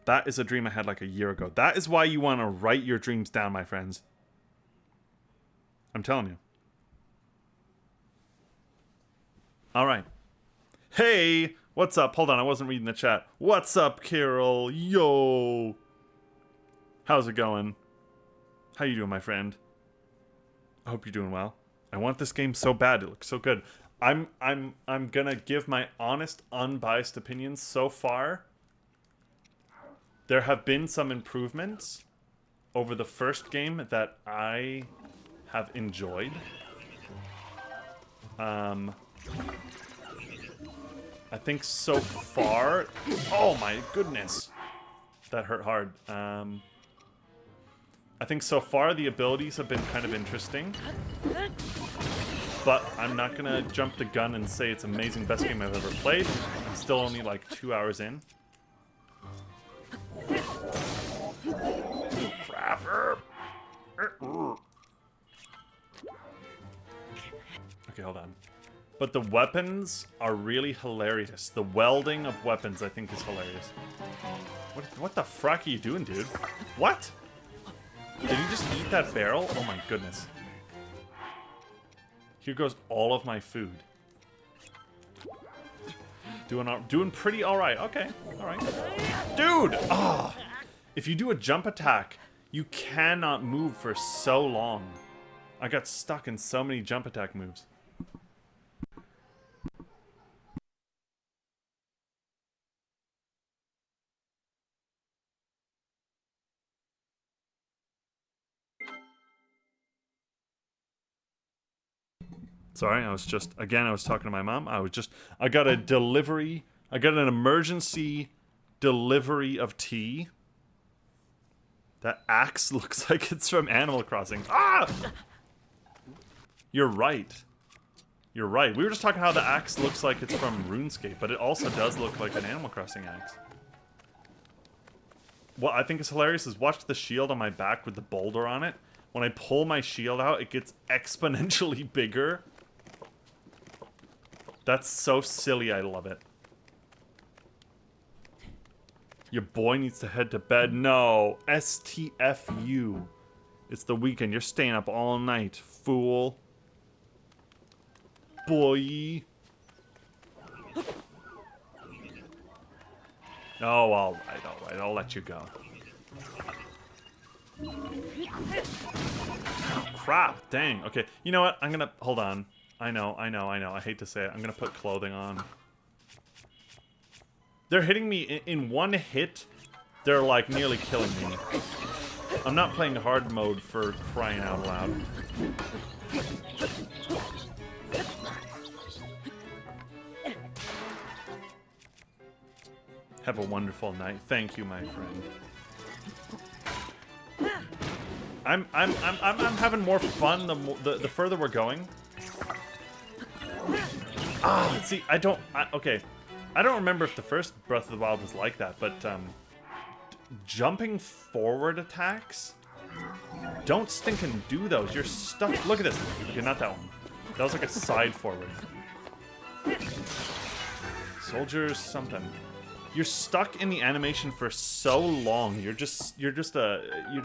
That is a dream I had like a year ago. That is why you want to write your dreams down, my friends. I'm telling you. All right. Hey, what's up? Hold on, I wasn't reading the chat. What's up, Carol? Yo. How's it going? How you doing, my friend? I hope you're doing well. I want this game so bad. It looks so good. I'm gonna give my honest, unbiased opinions so far. There have been some improvements over the first game that I have enjoyed. I think so far... Oh my goodness! That hurt hard. I think so far the abilities have been kind of interesting. But I'm not gonna jump the gun and say it's amazing, best game I've ever played. I'm still only like 2 hours in. Crap. Okay, hold on. But the weapons are really hilarious. The welding of weapons, I think, is hilarious. What the frack are you doing, dude? What? Did you just eat that barrel? Oh my goodness. Here goes all of my food. Doing pretty alright. Okay, alright. Dude! Ah! Oh, if you do a jump attack, you cannot move for so long. I got stuck in so many jump attack moves. Sorry, I was talking to my mom. I got a delivery. I got an emergency delivery of tea. That axe looks like it's from Animal Crossing. Ah! You're right. You're right. We were just talking how the axe looks like it's from RuneScape, but it also does look like an Animal Crossing axe. What I think is hilarious is watch the shield on my back with the boulder on it. When I pull my shield out, it gets exponentially bigger. That's so silly, I love it. Your boy needs to head to bed. No. STFU. It's the weekend. You're staying up all night, fool. Boy. Oh, alright, alright. I'll let you go. Oh, crap. Dang. Okay. You know what? I'm gonna... Hold on. I know. I hate to say it. I'm gonna put clothing on. They're hitting me in one hit. They're like nearly killing me. I'm not playing hard mode for crying out loud. Have a wonderful night. Thank you, my friend. I'm having more fun the further we're going. Ah, see, okay. I don't remember if the first Breath of the Wild was like that, but jumping forward attacks, don't stinking do those. You're stuck. Look at this. Okay, not that one. That was like a side forward. Soldiers, something. You're stuck in the animation for so long. You're just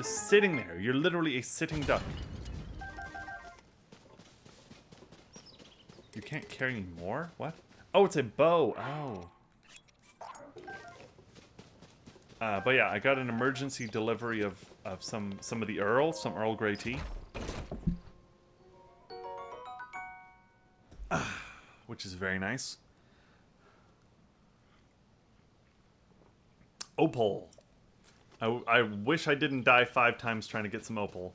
sitting there. You're literally a sitting duck. You can't carry any more? What? Oh, it's a bow. Oh. But yeah, I got an emergency delivery of some of the some Earl Grey tea. Which is very nice. Opal. I wish I didn't die 5 times trying to get some opal.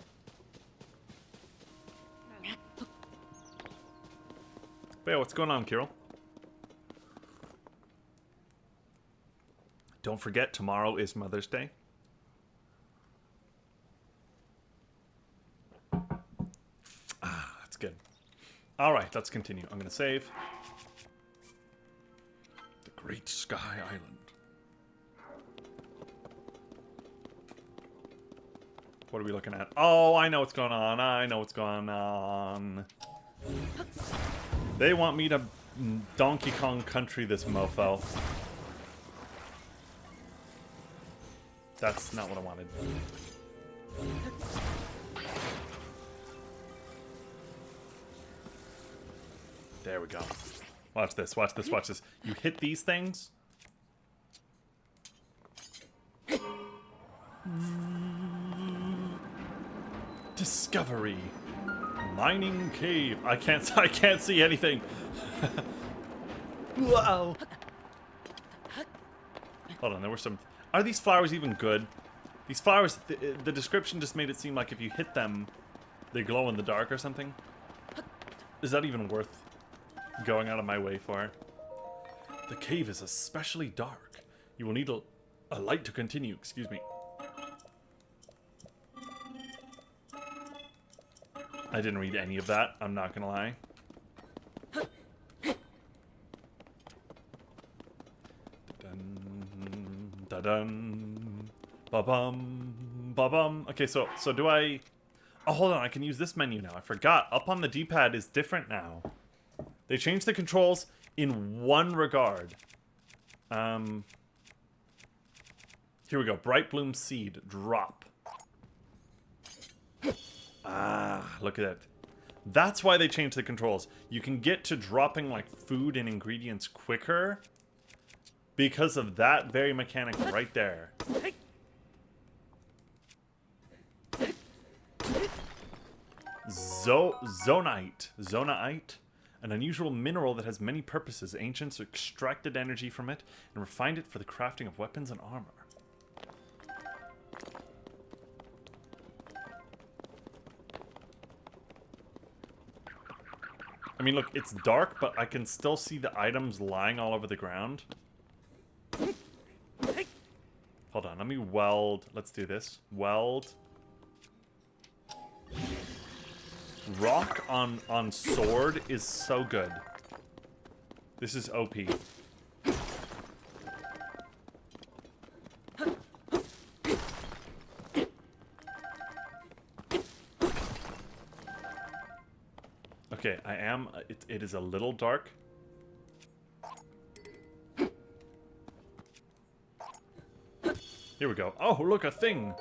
But yeah, what's going on, Kirill? Don't forget, tomorrow is Mother's Day. Ah, that's good. Alright, let's continue. I'm going to save. The Great Sky Island. What are we looking at? Oh, I know what's going on. I know what's going on. They want me to Donkey Kong Country this mofo. That's not what I wanted. There we go. Watch this, watch this, watch this. You hit these things. Discovery. Mining cave. I can't see anything. Wow. Hold on, there were some... Are these flowers even good? These flowers, the description just made it seem like if you hit them, they glow in the dark or something. Is that even worth going out of my way for? The cave is especially dark. You will need a light to continue. Excuse me. I didn't read any of that, I'm not gonna lie. Dun, da dun, ba bum, ba bum. Okay, so do I? Oh, hold on, I can use this menu now. I forgot. Up on the D-pad is different now. They changed the controls in one regard. Here we go. Bright Bloom Seed. Drop. Ah, look at it. That's why they changed the controls. You can get to dropping like food and ingredients quicker because of that very mechanic right there. Zonite. Zonite. An unusual mineral that has many purposes. Ancients extracted energy from it and refined it for the crafting of weapons and armor. I mean, look, it's dark, but I can still see the items lying all over the ground. Hold on, let me weld. Let's do this. Weld. Rock on sword is so good. This is OP. Okay, I am... It is a little dark. Here we go. Oh, look, a thing!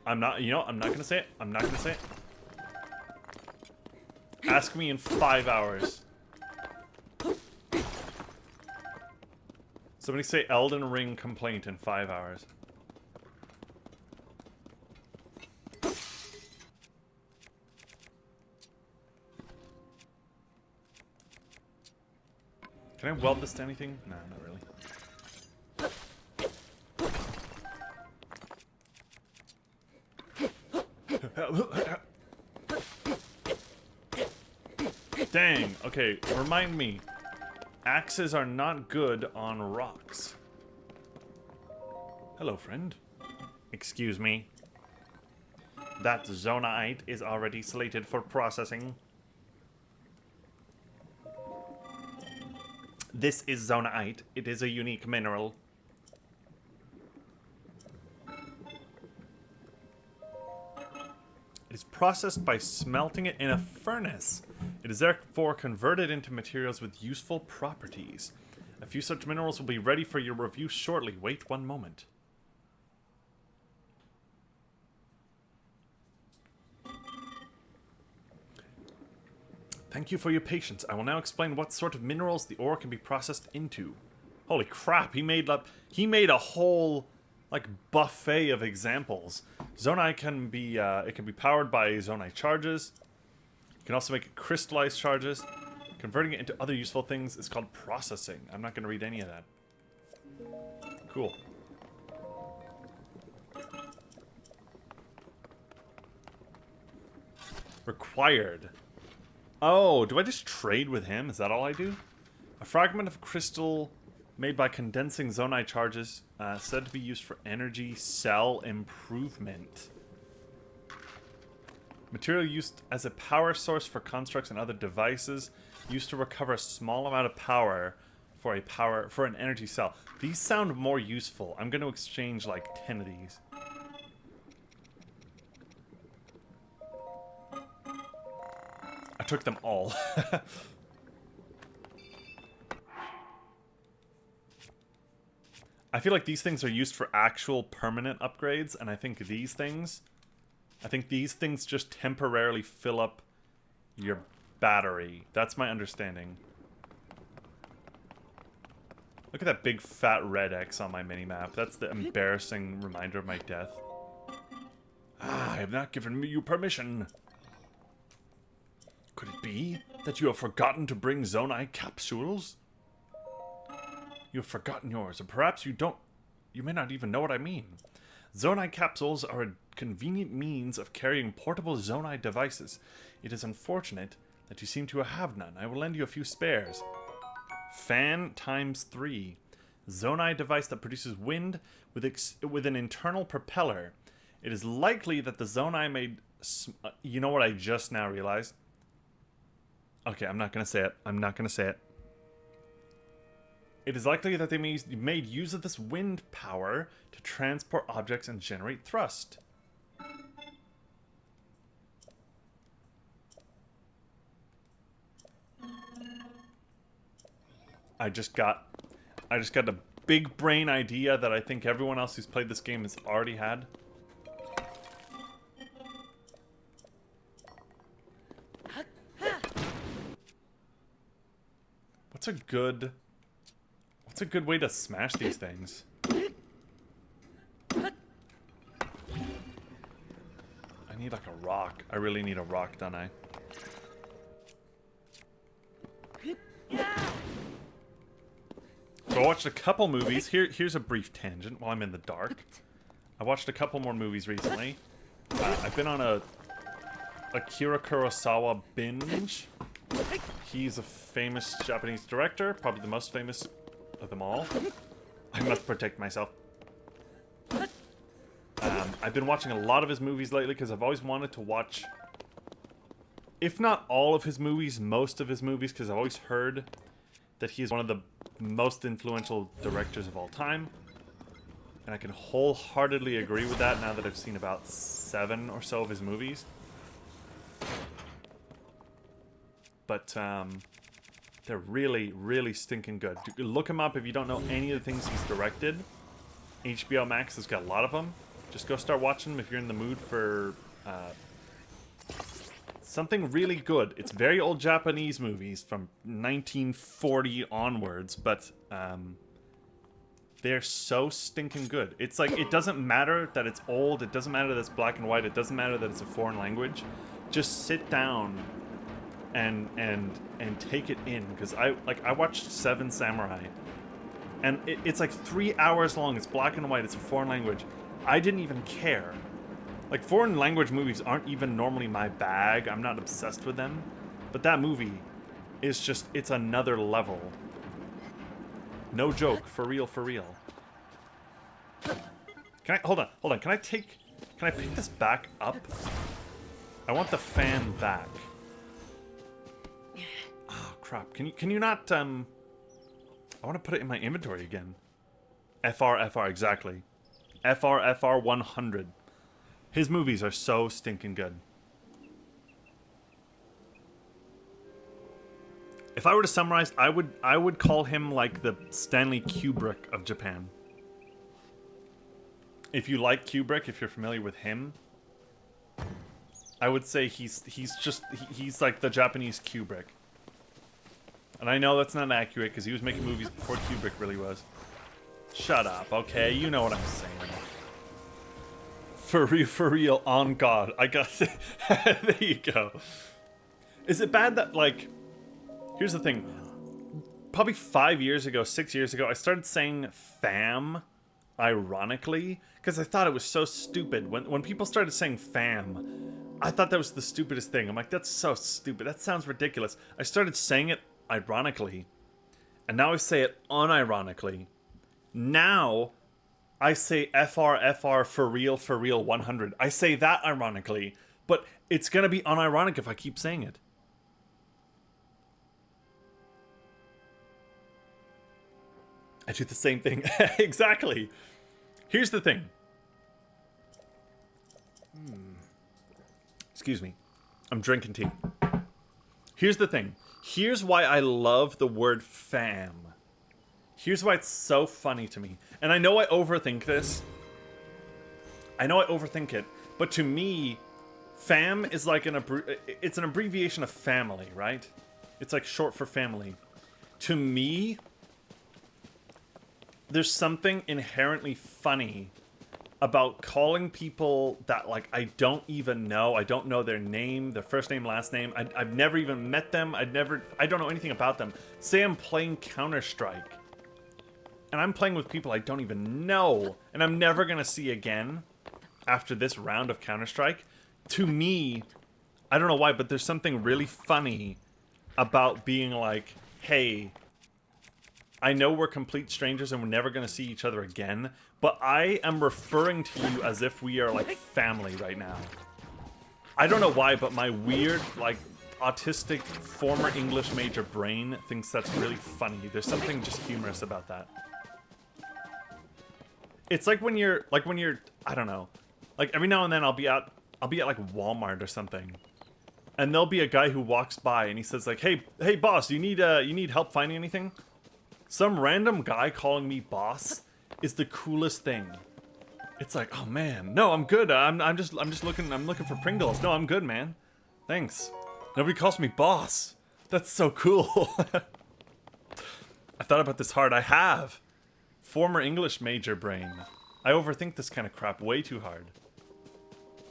I'm not... You know, I'm not gonna say it. I'm not gonna say it. Ask me in 5 hours. Somebody say Elden Ring complaint in 5 hours. Can I weld this to anything? No, not really. Dang, okay, remind me. Axes are not good on rocks. Hello, friend. Excuse me. That zonite is already slated for processing. This is zonite. It is a unique mineral. It is processed by smelting it in a furnace. It is therefore converted into materials with useful properties. A few such minerals will be ready for your review shortly. Wait one moment. Thank you for your patience. I will now explain what sort of minerals the ore can be processed into. Holy crap, he made a whole like buffet of examples. Zonite can be it can be powered by zonite charges. You can also make crystallized charges. Converting it into other useful things is called processing. I'm not going to read any of that. Cool. Required. Oh, do I just trade with him? Is that all I do? A fragment of crystal made by condensing zonite charges, said to be used for energy cell improvement. Material used as a power source for constructs and other devices, used to recover a small amount of power for an energy cell. These sound more useful. I'm going to exchange like 10 of these. I took them all. I feel like these things are used for actual permanent upgrades, and I think these things just temporarily fill up your battery. That's my understanding. Look at that big fat red X on my minimap. That's the embarrassing reminder of my death. Ah, I have not given you permission. Could it be that you have forgotten to bring Zonai capsules? You have forgotten yours, or perhaps you may not even know what I mean. Zonai capsules are a convenient means of carrying portable Zonai devices. It is unfortunate that you seem to have none. I will lend you a few spares. Fan times 3. Zonai device that produces wind with an internal propeller. It is likely that the Zonai made... you know what I just now realized? Okay, I'm not going to say it. I'm not going to say it. It is likely that they made use of this wind power to transport objects and generate thrust. I just got a big brain idea that I think everyone else who's played this game has already had. What's a good way to smash these things? I need like a rock. I really need a rock, don't I? So I watched a couple movies. Here's a brief tangent while I'm in the dark. I watched a couple more movies recently. I've been on a Akira Kurosawa binge. He's a famous Japanese director, probably the most famous of them all. I must protect myself. I've been watching a lot of his movies lately because I've always wanted to watch, if not all of his movies, most of his movies, because I've always heard that he is one of the most influential directors of all time. And I can wholeheartedly agree with that now that I've seen about 7 or so of his movies. But they're really, really stinking good. Look him up if you don't know any of the things he's directed. HBO Max has got a lot of them. Just go start watching them if you're in the mood for something really good. It's very old Japanese movies from 1940 onwards, but they're so stinking good. It's like, it doesn't matter that it's old, it doesn't matter that it's black and white, it doesn't matter that it's a foreign language. Just sit down and take it in, because I watched Seven Samurai, and it's like 3 hours long. It's black and white, it's a foreign language. I didn't even care. Like, foreign language movies aren't even normally my bag. I'm not obsessed with them. But that movie is just, it's another level. No joke, for real, for real. Can I, hold on, can I pick this back up? I want the fan back. Oh, crap. Can you not, I want to put it in my inventory again. FR, exactly. FR 100. His movies are so stinking good. If I were to summarize, I would call him like the Stanley Kubrick of Japan. If you like Kubrick, if you're familiar with him, I would say he's like the Japanese Kubrick. And I know that's not accurate because he was making movies before Kubrick really was. Shut up, okay? You know what I'm saying. For real, on God. I got there you go. Is it bad that, like, here's the thing. Probably 5 years ago, 6 years ago, I started saying fam, ironically, because I thought it was so stupid. When people started saying fam, I thought that was the stupidest thing. I'm like, that's so stupid. That sounds ridiculous. I started saying it ironically, and now I say it unironically. Now, I say FR for real 100. I say that ironically, but it's gonna be unironic if I keep saying it. I do the same thing. Exactly. Here's the thing. Excuse me. I'm drinking tea. Here's the thing. Here's why I love the word fam. Here's why it's so funny to me. And I know I overthink this. I know I overthink it. But to me, fam is like it's an abbreviation of family, right? It's like short for family. To me, there's something inherently funny about calling people that, like, I don't even know. I don't know their name, their first name, last name. I've never even met them. I don't know anything about them. Say I'm playing Counter-Strike, and I'm playing with people I don't even know, and I'm never gonna see again after this round of Counter-Strike. To me, I don't know why, but there's something really funny about being like, hey, I know we're complete strangers and we're never going to see each other again, but I am referring to you as if we are, like, family right now. I don't know why, but my weird, like, autistic former English major brain thinks that's really funny. There's something just humorous about that. It's like when you're, I don't know, like, every now and then I'll be at like Walmart or something, and there'll be a guy who walks by and he says, like, hey boss, you need help finding anything? Some random guy calling me boss is the coolest thing. It's like, oh man, no, I'm good. I'm just looking for Pringles. No, I'm good, man. Thanks. Nobody calls me boss. That's so cool. I thought about this hard. I have. Former English major brain. I overthink this kind of crap way too hard.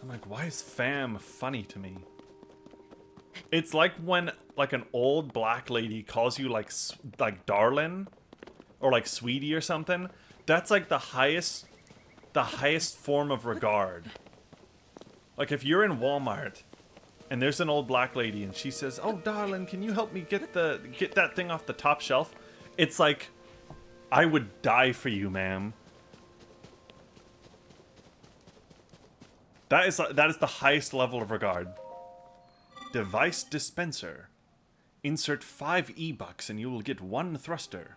I'm like, why is fam funny to me? It's like when, like, an old black lady calls you, like darling, or like sweetie or something. That's like the highest form of regard. Like, if you're in Walmart and there's an old black lady and she says, "Oh, darling, can you help me get that thing off the top shelf?" It's like, I would die for you, ma'am. That is the highest level of regard. Device dispenser. Insert 5 E-bucks and you will get 1 thruster.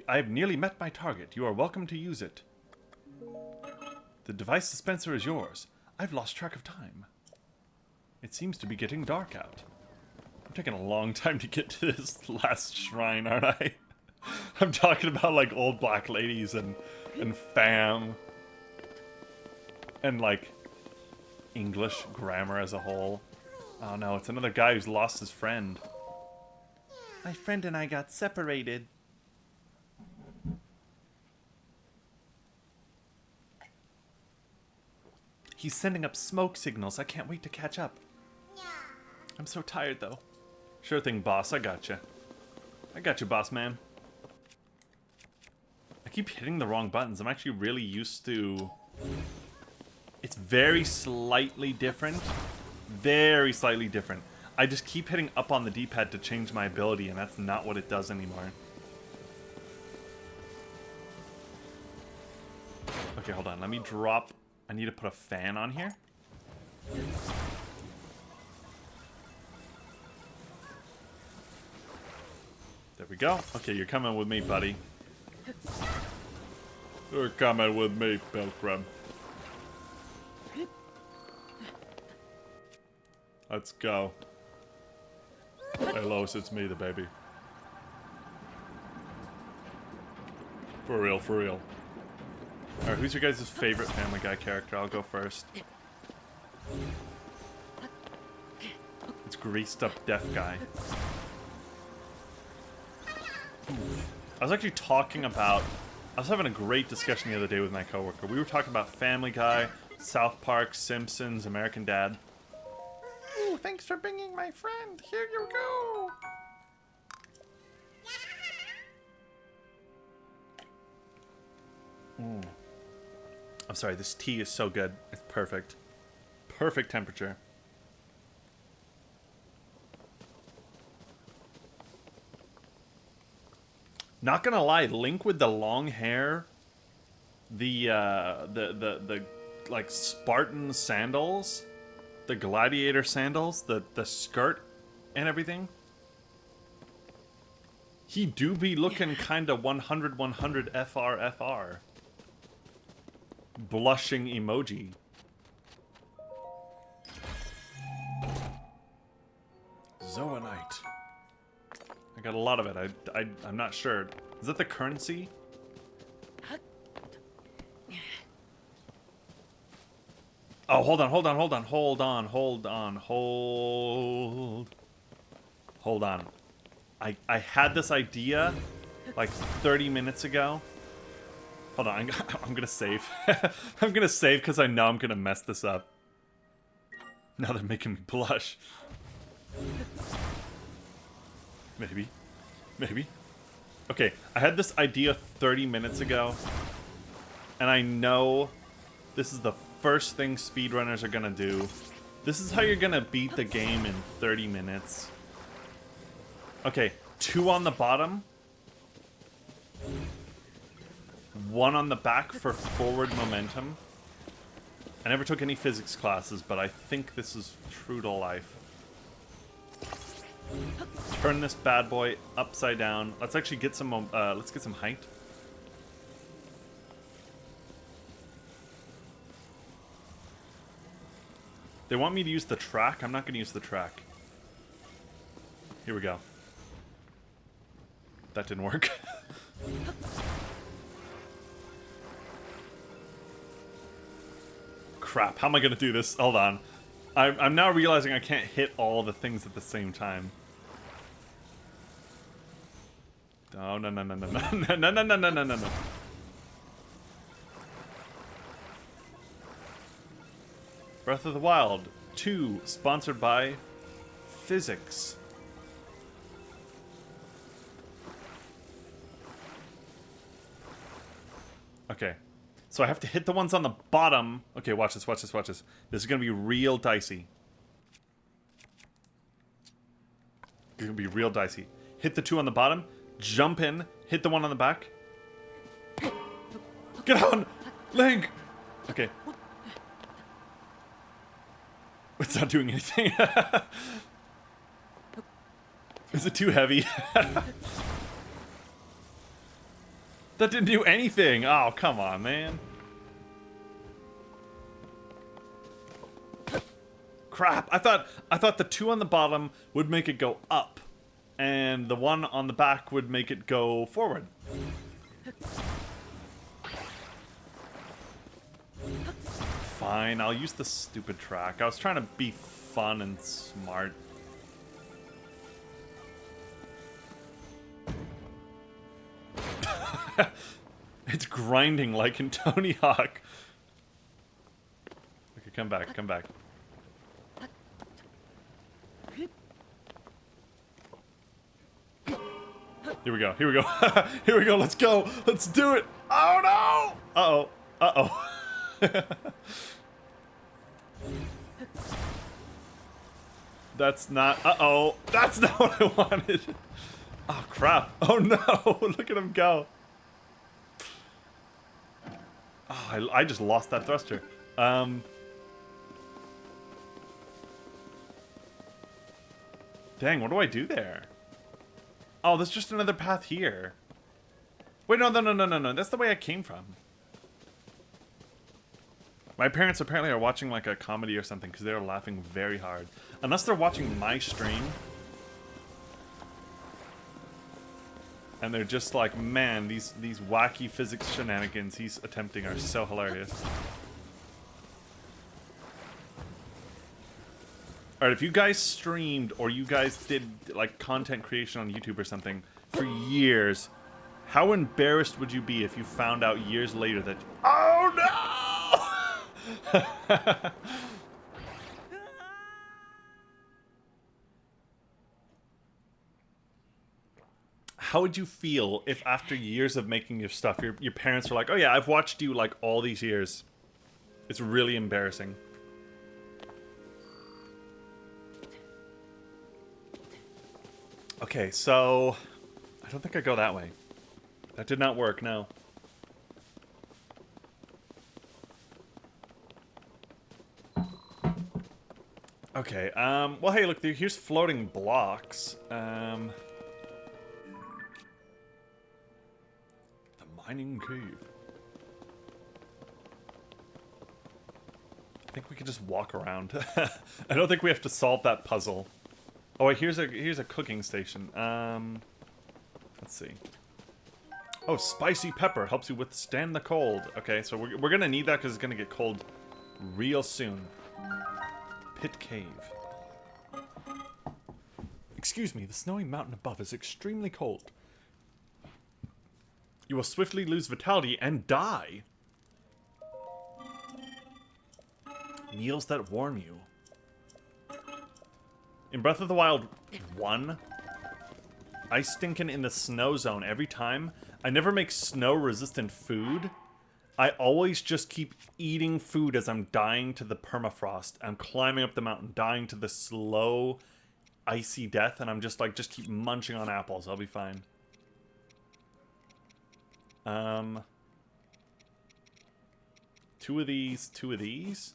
I have nearly met my target. You are welcome to use it. The device dispenser is yours. I've lost track of time. It seems to be getting dark out. I'm taking a long time to get to this last shrine, aren't I? I'm talking about, like, old black ladies and fam. And, like, English grammar as a whole. Oh no, it's another guy who's lost his friend. My friend and I got separated. He's sending up smoke signals. I can't wait to catch up. I'm so tired, though. Sure thing, boss. I gotcha. I got you, boss man. I keep hitting the wrong buttons. I'm actually really used to... It's very slightly different. Very slightly different. I just keep hitting up on the D-pad to change my ability, and that's not what it does anymore. Okay, hold on. Let me drop... I need to put a fan on here. There we go. Okay, you're coming with me, buddy. You're coming with me, Pilgrim. Let's go. Hey, Lois, it's me, the baby. For real, for real. Alright, who's your guys' favorite Family Guy character? I'll go first. It's greased up deaf guy. I was actually talking about... I was having a great discussion the other day with my coworker. We were talking about Family Guy, South Park, Simpsons, American Dad. Ooh, thanks for bringing my friend. Here you go. Ooh. I'm sorry, this tea is so good. It's perfect. Perfect temperature. Not gonna lie, Link with the long hair, the like Spartan sandals, the gladiator sandals, the skirt and everything. He do be looking kinda 100 FR. Blushing emoji. lot of it. I'm not sure. Is that the currency? Oh, hold on. I had this idea like 30 minutes ago. Hold on, I'm gonna save. I'm gonna save because I know I'm gonna mess this up. Now they're making me blush. Maybe. Okay, I had this idea 30 minutes ago. And I know this is the first thing speedrunners are gonna do. This is how you're gonna beat the game in 30 minutes. Okay, 2 on the bottom. 1 on the back for forward momentum. I never took any physics classes, but I think this is true to life. Turn this bad boy upside down. Let's actually get some. Let's get some height. They want me to use the track. I'm not going to use the track. Here we go. That didn't work. Crap, how am I going to do this? Hold on. I'm now realizing I can't hit all the things at the same time. Oh, no. Breath of the Wild 2, sponsored by Physics. Okay. So I have to hit the ones on the bottom. Okay, watch this. This is going to be real dicey. It's going to be real dicey. Hit the 2 on the bottom, jump in, hit the 1 on the back. Get on! Link! Okay. It's not doing anything. Is it too heavy? That didn't do anything. Oh, come on, man. Crap. I thought the 2 on the bottom would make it go up, and the 1 on the back would make it go forward. Fine, I'll use the stupid track. I was trying to be fun and smart. It's grinding like in Tony Hawk. Okay, come back. Here we go. Here we go, let's go. Let's do it. Oh no! Uh-oh. That's not... Uh-oh. That's not what I wanted. Oh, crap. Oh, no. Look at him go. Oh, I just lost that thruster. Dang, what do I do there? Oh, there's just another path here. Wait, no. That's the way I came from. My parents apparently are watching like a comedy or something because they're laughing very hard. Unless they're watching my stream. And they're just like, man, these wacky physics shenanigans he's attempting are so hilarious. Alright, if you guys streamed or you guys did like content creation on YouTube or something for years, how embarrassed would you be if you found out years later that... Oh no! How would you feel if after years of making your stuff, your parents were like, oh yeah, I've watched you like all these years. It's really embarrassing. Okay, so I don't think I go that way. That did not work, no. Okay, well, hey, look, here's floating blocks. The mining cave. I think we can just walk around. I don't think we have to solve that puzzle. Oh, wait, here's a cooking station. Let's see. Oh, spicy pepper helps you withstand the cold. Okay, so we're gonna need that because it's gonna get cold real soon. Pit cave. Excuse me, the snowy mountain above is extremely cold. You will swiftly lose vitality and die. Meals that warm you. In Breath of the Wild 1, I stinkin' in the snow zone every time. I never make snow-resistant food. I always just keep eating food as I'm dying to the permafrost. I'm climbing up the mountain, dying to the slow, icy death, and I'm just like, just keep munching on apples. I'll be fine. Two of these.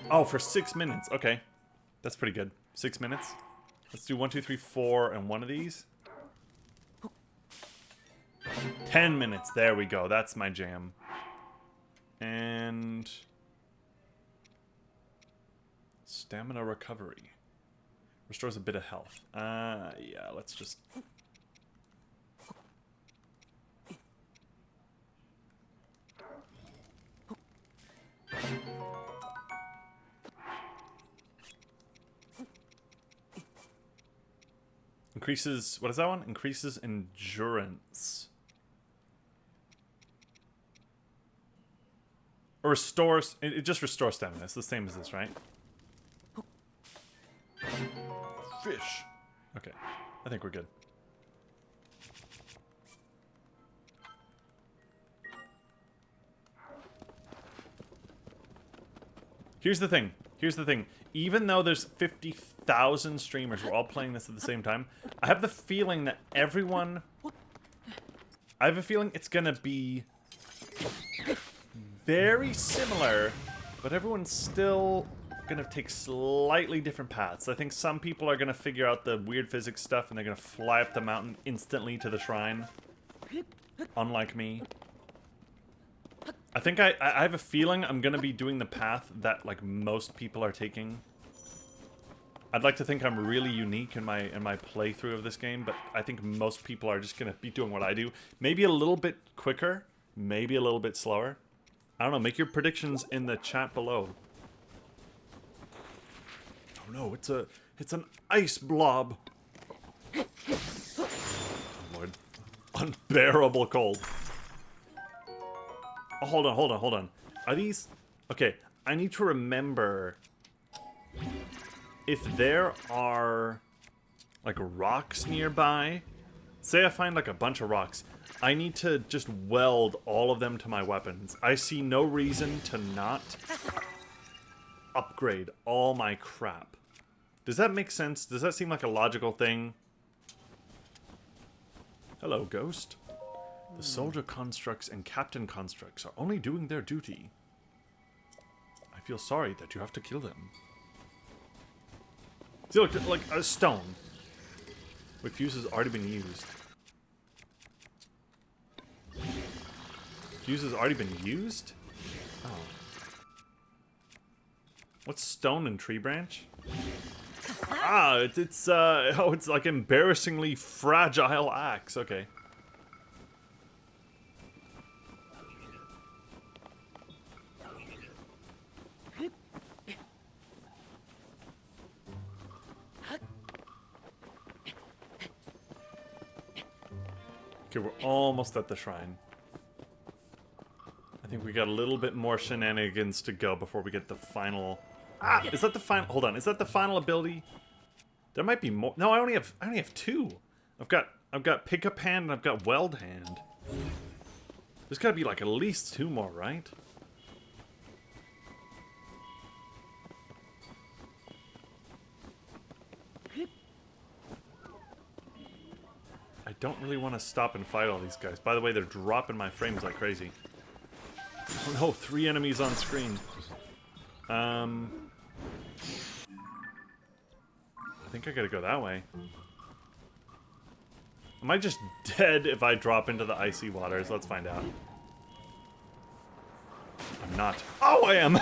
Oh, for 6 minutes. Okay. That's pretty good. 6 minutes. Let's do 1, 2, 3, 4, and one of these. 10 minutes. There we go. That's my jam. And stamina recovery. Restores a bit of health. Yeah, let's just... Increases... What is that one? Increases endurance. Or restores... It just restores stamina. It's the same as this, right? Fish. Okay. I think we're good. Here's the thing. Here's the thing. Even though there's 50,000 streamers who are all playing this at the same time, I have the feeling that everyone... I have a feeling it's gonna be very similar, but everyone's still gonna take slightly different paths. I think some people are gonna figure out the weird physics stuff and they're gonna fly up the mountain instantly to the shrine. Unlike me. I think I have a feeling I'm gonna be doing the path that like most people are taking. I'd like to think I'm really unique in my playthrough of this game, but I think most people are just gonna be doing what I do. Maybe a little bit quicker, maybe a little bit slower. I don't know, make your predictions in the chat below. Oh no, it's an ice blob. Oh Lord. Unbearable cold. Oh, hold on. Are these... Okay, I need to remember if there are, like, rocks nearby. Say I find, like, a bunch of rocks. I need to just weld all of them to my weapons. I see no reason to not upgrade all my crap. Does that make sense? Does that seem like a logical thing? Hello, Ghost. The soldier constructs and captain constructs are only doing their duty. I feel sorry that you have to kill them. See, look, like a stone. Wait, fuse has already been used. Fuse has already been used? Oh. What's stone and tree branch? Ah, it's like embarrassingly fragile axe. Okay. Okay, we're almost at the shrine. I think we got a little bit more shenanigans to go before we get the final... Ah! Is that the final... Hold on, is that the final ability? There might be more... No, I only have two. I've got pick up hand and I've got weld hand. There's gotta be like at least two more, right? I don't really want to stop and fight all these guys. By the way, they're dropping my frames like crazy. Oh no, 3 enemies on screen. I think I gotta go that way. Am I just dead if I drop into the icy waters? Let's find out. I'm not. Oh, I am!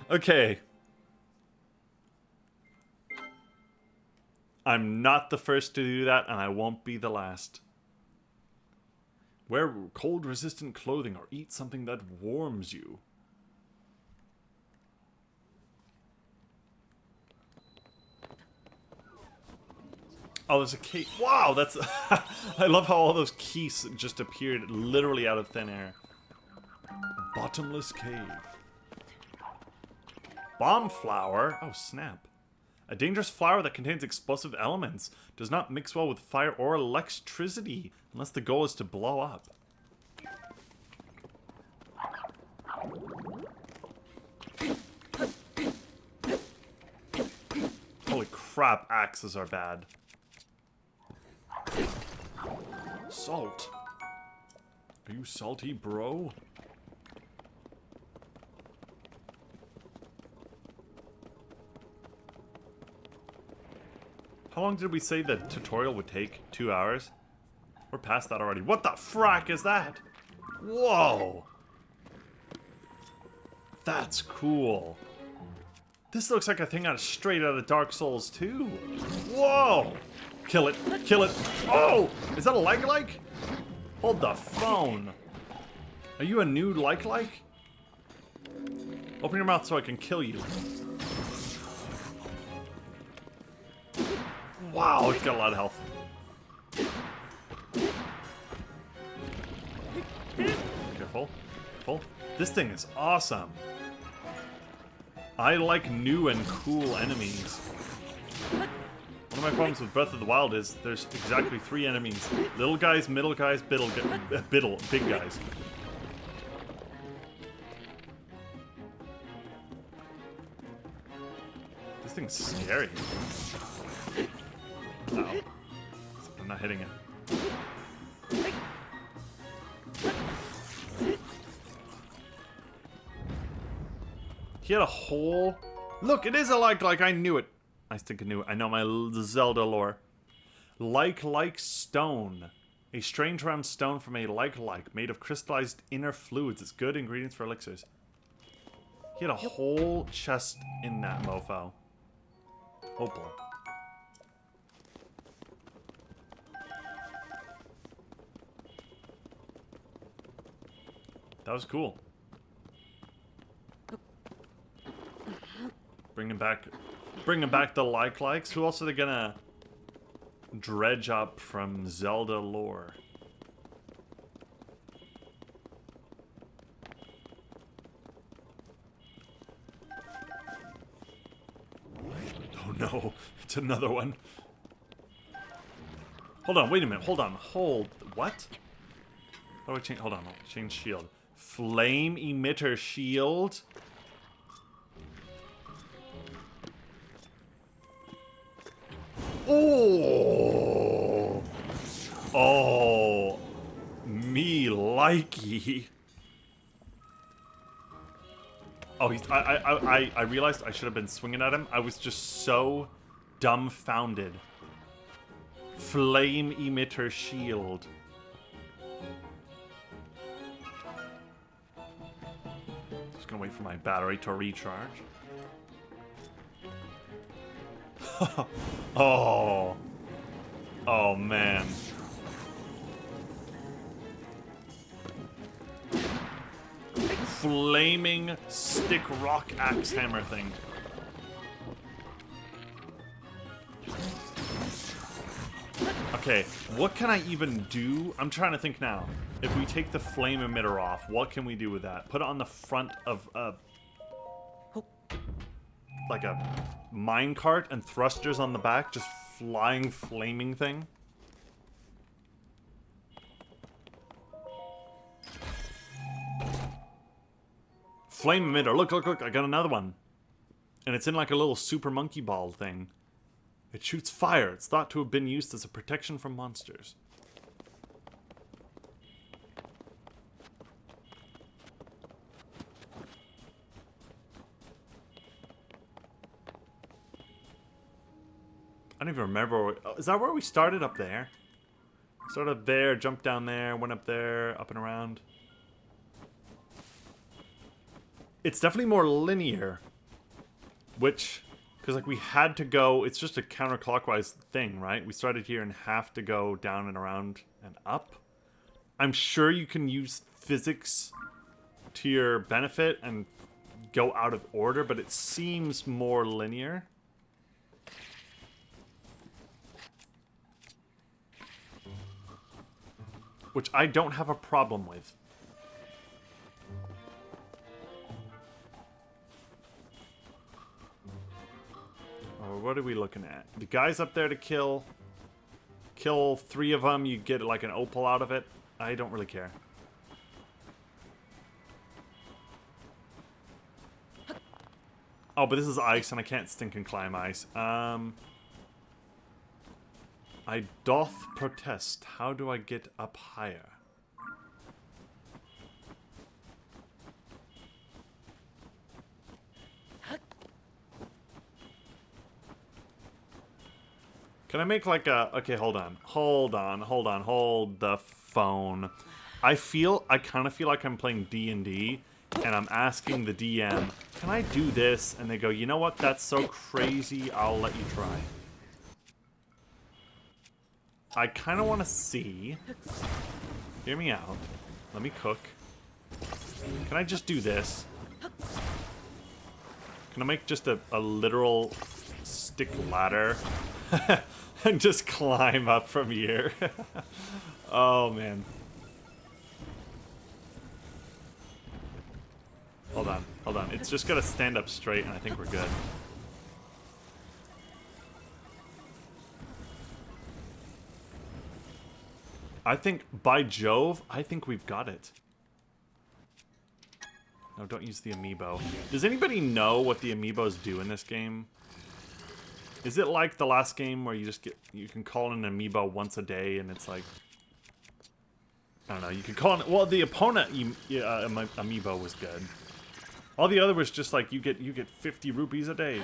Okay. I'm not the first to do that, and I won't be the last. Wear cold-resistant clothing or eat something that warms you. Oh, there's a key. Wow, that's... I love how all those keys just appeared literally out of thin air. Bottomless cave. Bomb flower? Oh, snap. A dangerous flower that contains explosive elements. Does not mix well with fire or electricity, unless the goal is to blow up. Holy crap, axes are bad. Salt. Are you salty, bro? How long did we say the tutorial would take? 2 hours? We're past that already. What the frack is that? Whoa! That's cool. This looks like a thing straight out of Dark Souls 2. Whoa! Kill it. Kill it. Oh! Is that a like-like? Hold the phone. Are you a new like-like? Open your mouth so I can kill you. Wow, it's got a lot of health. Careful. Careful. This thing is awesome. I like new and cool enemies. One of my problems with Breath of the Wild is there's exactly 3 enemies. Little guys, middle guys, big guys. This thing's scary. Uh-oh. I'm not hitting it. He had a hole. Look, it is a like. I knew it. I think I knew it. I know my Zelda lore. Like stone. A strange round stone from a like made of crystallized inner fluids. It's good ingredients for elixirs. He had a whole chest in that mofo. Opal. That was cool. Bringing back the likes. Who else are they gonna dredge up from Zelda lore? Oh no, it's another one. Hold on, wait a minute. Hold on, what? How do I change? Hold on, I'll change shield. Flame emitter shield. Oh, oh, me likey. Oh, I realized I should have been swinging at him. I was just so dumbfounded. Flame emitter shield. Just gonna wait for my battery to recharge. Oh. Oh, man. Flaming stick rock axe hammer thing. Okay, what can I even do? I'm trying to think now. If we take the flame emitter off, what can we do with that? Put it on the front of like a minecart and thrusters on the back, just flying flaming thing. Flame emitter. Look, I got another one. And it's in like a little super monkey ball thing. It shoots fire. It's thought to have been used as a protection from monsters. I don't even remember. Is that where we started? Up there? Started up there, jumped down there, went up there, up and around. It's definitely more linear. Which Because, like, we had to go... It's just a counterclockwise thing, right? We started here and have to go down and around and up. I'm sure you can use physics to your benefit and go out of order, but it seems more linear. Which I don't have a problem with. Oh, what are we looking at? The guys up there to kill. Kill 3 of them, you get like an opal out of it. I don't really care. Oh, but this is ice and I can't stink and climb ice. I doth protest. How do I get up higher? Can I make like a... Okay, hold on. Hold the phone. I kind of feel like I'm playing D&D, and I'm asking the DM, can I do this? And they go, you know what? That's so crazy, I'll let you try. I kind of want to see... Hear me out. Let me cook. Can I just do this? Can I make just a literal stick ladder? And just climb up from here. Oh, man. Hold on. It's just gotta stand up straight, and I think we're good. I think, by Jove, I think we've got it. No, don't use the amiibo. Does anybody know what the amiibos do in this game? Is it like the last game where you can call in an amiibo once a day and it's like... I don't know, you can call it... Well, the opponent amiibo was good. All the other was just like, you get 50 rupees a day.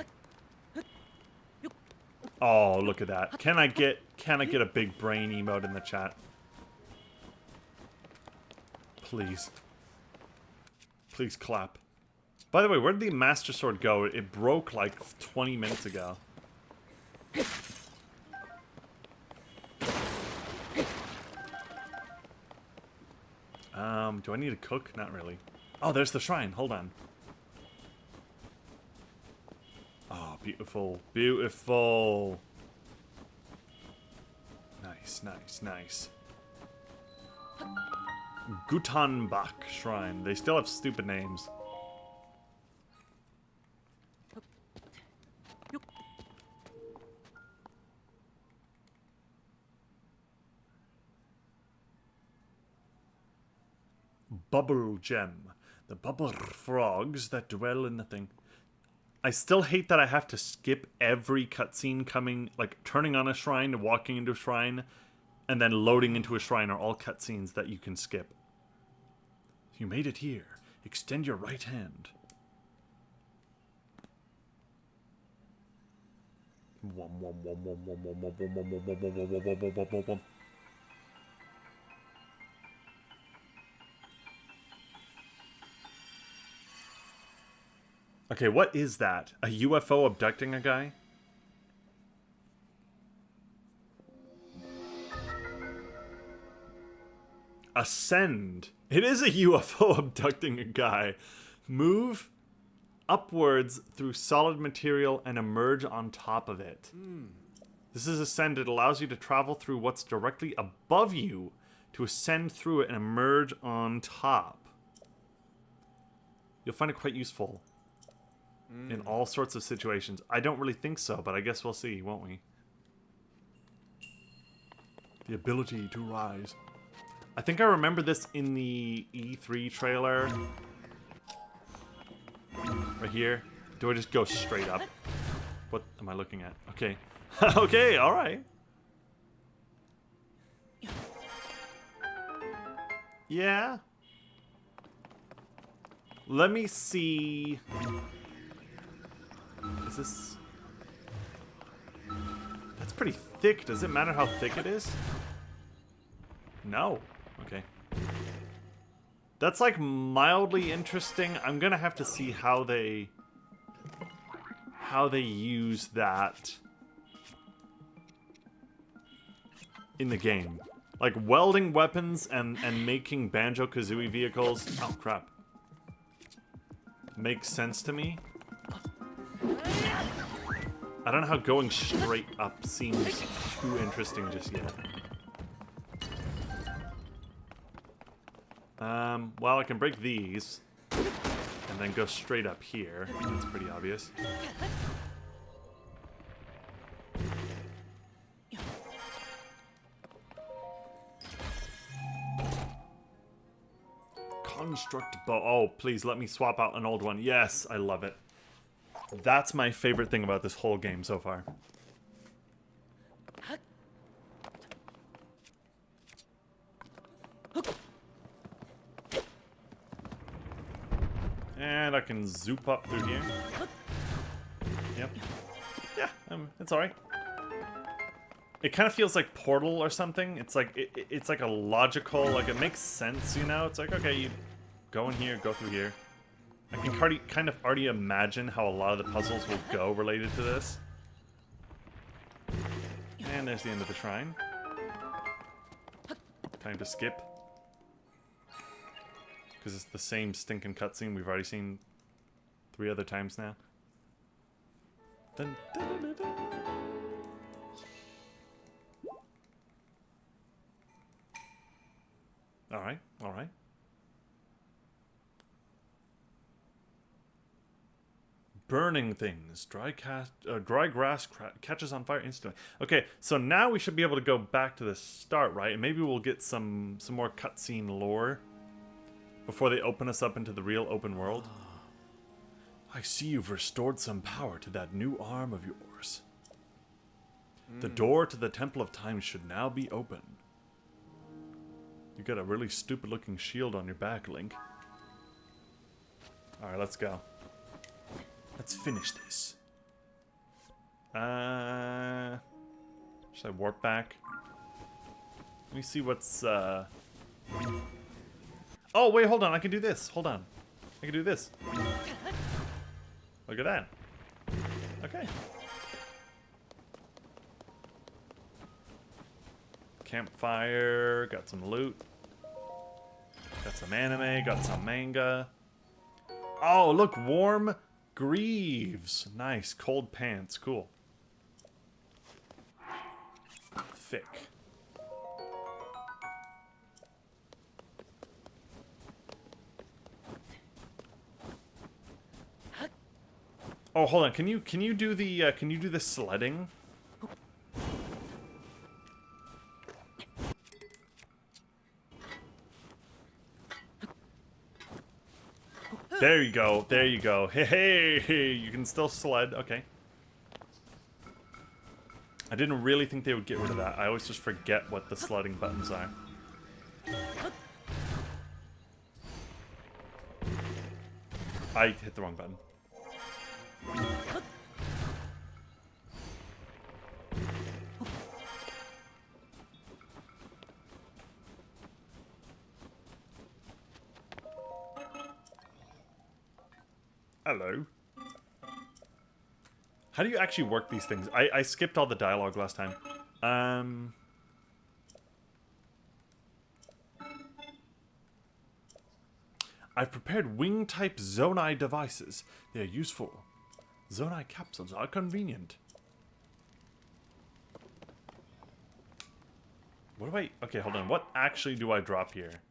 Oh, look at that. Can I get a big brain emote in the chat? Please. Please clap. By the way, where did the Master Sword go? It broke like 20 minutes ago. Do I need to cook? Not really. Oh, there's the shrine. Hold on. Oh, beautiful. Beautiful. Nice. Gutanbach Shrine. They still have stupid names. Bubble Gem. The bubble frogs that dwell in the thing. I still hate that I have to skip every cutscene coming, like turning on a shrine, walking into a shrine, and then loading into a shrine are all cutscenes that you can skip. You made it here. Extend your right hand. Okay, what is that? A UFO abducting a guy? Ascend. It is a UFO abducting a guy. Move upwards through solid material and emerge on top of it. This is Ascend. It allows you to travel through what's directly above you to ascend through it and emerge on top. You'll find it quite useful in all sorts of situations. I don't really think so, but I guess we'll see, won't we? The ability to rise. I think I remember this in the E3 trailer. Right here. Do I just go straight up? What am I looking at? Okay. Okay, alright. Yeah. Let me see... Is this... That's pretty thick. Does it matter how thick it is? No. Okay. That's like mildly interesting. I'm gonna have to see how they how they use that in the game. Like, welding weapons and making Banjo-Kazooie vehicles... Oh, crap. Makes sense to me. I don't know how going straight up seems too interesting just yet. Well, I can break these. And then go straight up here. That's pretty obvious. Construct bow. Oh, please let me swap out an old one. Yes, I love it. That's my favorite thing about this whole game so far. And I can zoop up through here. Yep. Yeah, it's alright. It kind of feels like Portal or something. It's like it's like a logical, like it makes sense, you know? It's like, okay, you go in here, go through here. I can kind of already imagine how a lot of the puzzles will go related to this. And there's the end of the shrine. Time to skip. Because it's the same stinking cutscene we've already seen 3 other times now. Dun, dun, dun, dun, dun. Alright, alright. Burning things. Dry grass catches on fire instantly. Okay, so now we should be able to go back to the start, right? And maybe we'll get some more cutscene lore before they open us up into the real open world. I see you've restored some power to that new arm of yours. The door to the Temple of Time should now be open. You got a really stupid looking shield on your back, Link. Alright, let's go. Let's finish this. Should I warp back? Let me see what's, Oh, wait, hold on. I can do this. Hold on. I can do this. Look at that. Okay. Campfire. Got some loot. Got some anime. Got some manga. Oh, look. Warm greaves. Nice. Cold pants. Cool. Thick. Oh, hold on. Can you do the sledding? There you go. There you go. Hey, you can still sled. Okay. I didn't really think they would get rid of that. I always just forget what the sledding buttons are. I hit the wrong button. Hello. How do you actually work these things? I skipped all the dialogue last time. I've prepared wing-type Zonai devices. They are useful. Zonai capsules are convenient. What do I... Okay, hold on. What actually do I drop here?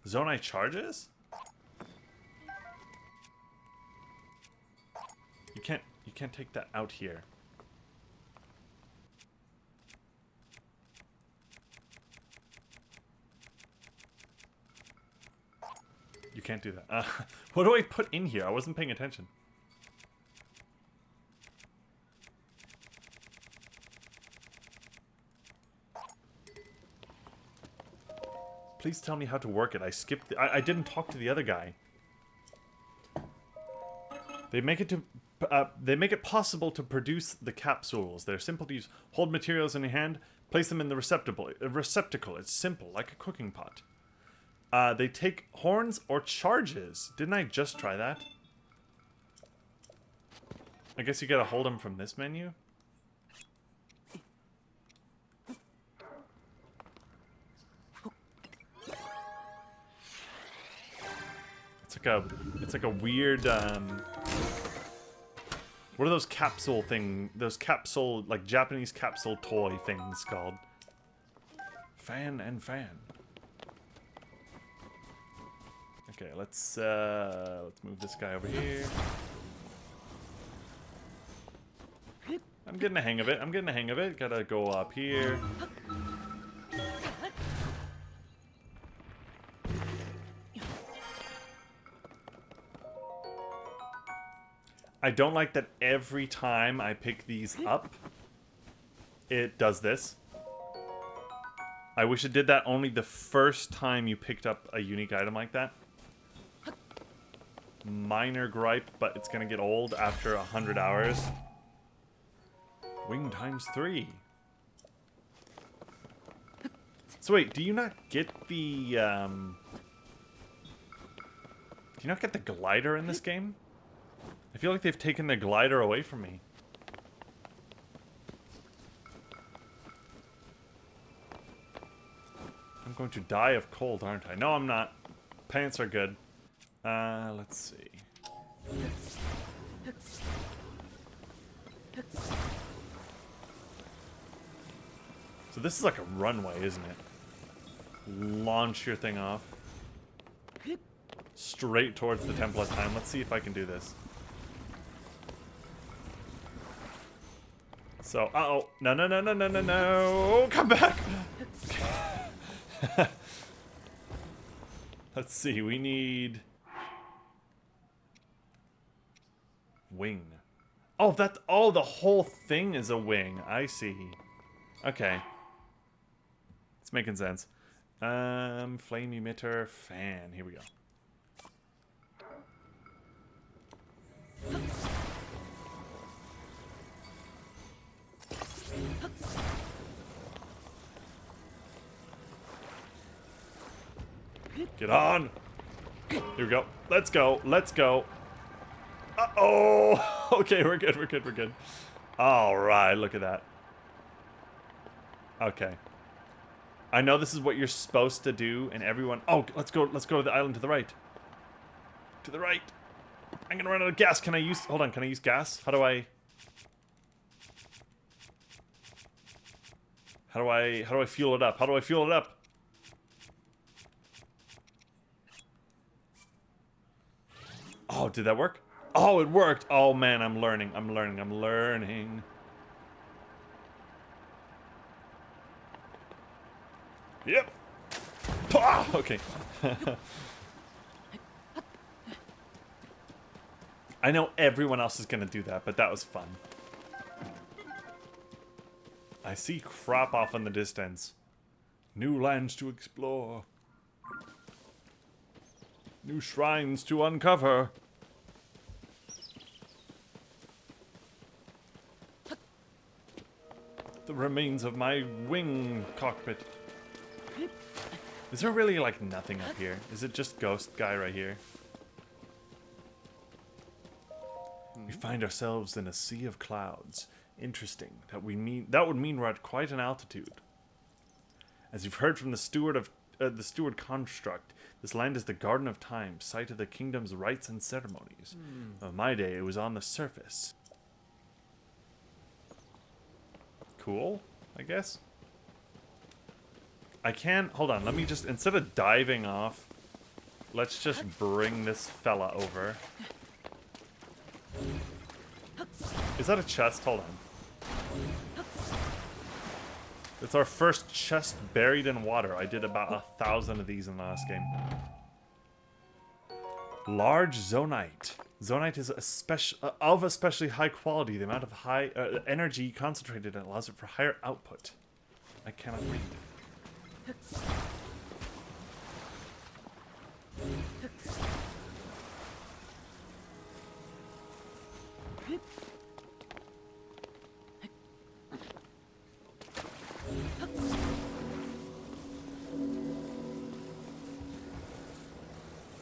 Zonai charges? You can't take that out here. You can't do that. What do I put in here? I wasn't paying attention. Please tell me how to work it. I skipped the, I didn't talk to the other guy. They make it possible to produce the capsules. They're simple to use. Hold materials in your hand, place them in the receptacle. It's simple, like a cooking pot. They take horns or charges. Didn't I just try that? I guess you gotta hold him from this menu. It's like a weird, what are those capsule those capsule, like Japanese capsule toy things called? Fan and fan. Okay, let's move this guy over here. I'm getting the hang of it. Gotta go up here. I don't like that every time I pick these up, it does this. I wish it did that only the first time you picked up a unique item like that. Minor gripe, but it's gonna get old after 100 hours. Wing times 3. So wait, do you not get the, do you not get the glider in this game? I feel like they've taken the glider away from me. I'm going to die of cold, aren't I? No, I'm not. Pants are good. Let's see. So this is like a runway, isn't it? Launch your thing off. Straight towards the temple at time. Let's see if I can do this. So, uh-oh. No, no, no, no, no, no, no. Come back. Let's see. We need... wing. Oh, that... oh, the whole thing is a wing. I see. Okay. It's making sense. Flame emitter, fan. Here we go. Get on! Here we go. Let's go. Let's go. Uh-oh! Okay, we're good, we're good, we're good. Alright, look at that. Okay. I know this is what you're supposed to do, and everyone... oh, let's go to the island to the right. To the right. I'm gonna run out of gas. Can I use... hold on, can I use gas? How do I fuel it up? How do I fuel it up? Oh, did that work? Oh, it worked. Oh, man, I'm learning. I'm learning. I'm learning. Yep. Ah, okay. I know everyone else is going to do that, but that was fun. I see crop off in the distance. New lands to explore. New shrines to uncover. The remains of my wing cockpit. Is there really, like, nothing up here? Is it just ghost guy right here? We find ourselves in a sea of clouds. Interesting. That would mean we're at quite an altitude. As you've heard from the steward of the steward construct, this land is the Garden of Time, site of the kingdom's rites and ceremonies. On my day, it was on the surface. Cool, I guess. I can... hold on, let me just... instead of diving off, let's just bring this fella over. Is that a chest? Hold on. It's our first chest buried in water. I did about 1,000 of these in the last game. Large zonite. Zonite is of especially high quality. The amount of high energy concentrated in it allows it for higher output. I cannot read.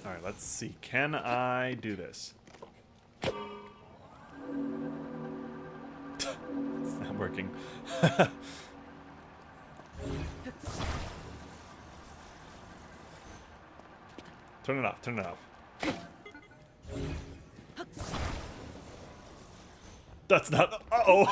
Alright, let's see. Can I do this? working. Turn it off, turn it off. That's not... Uh-oh!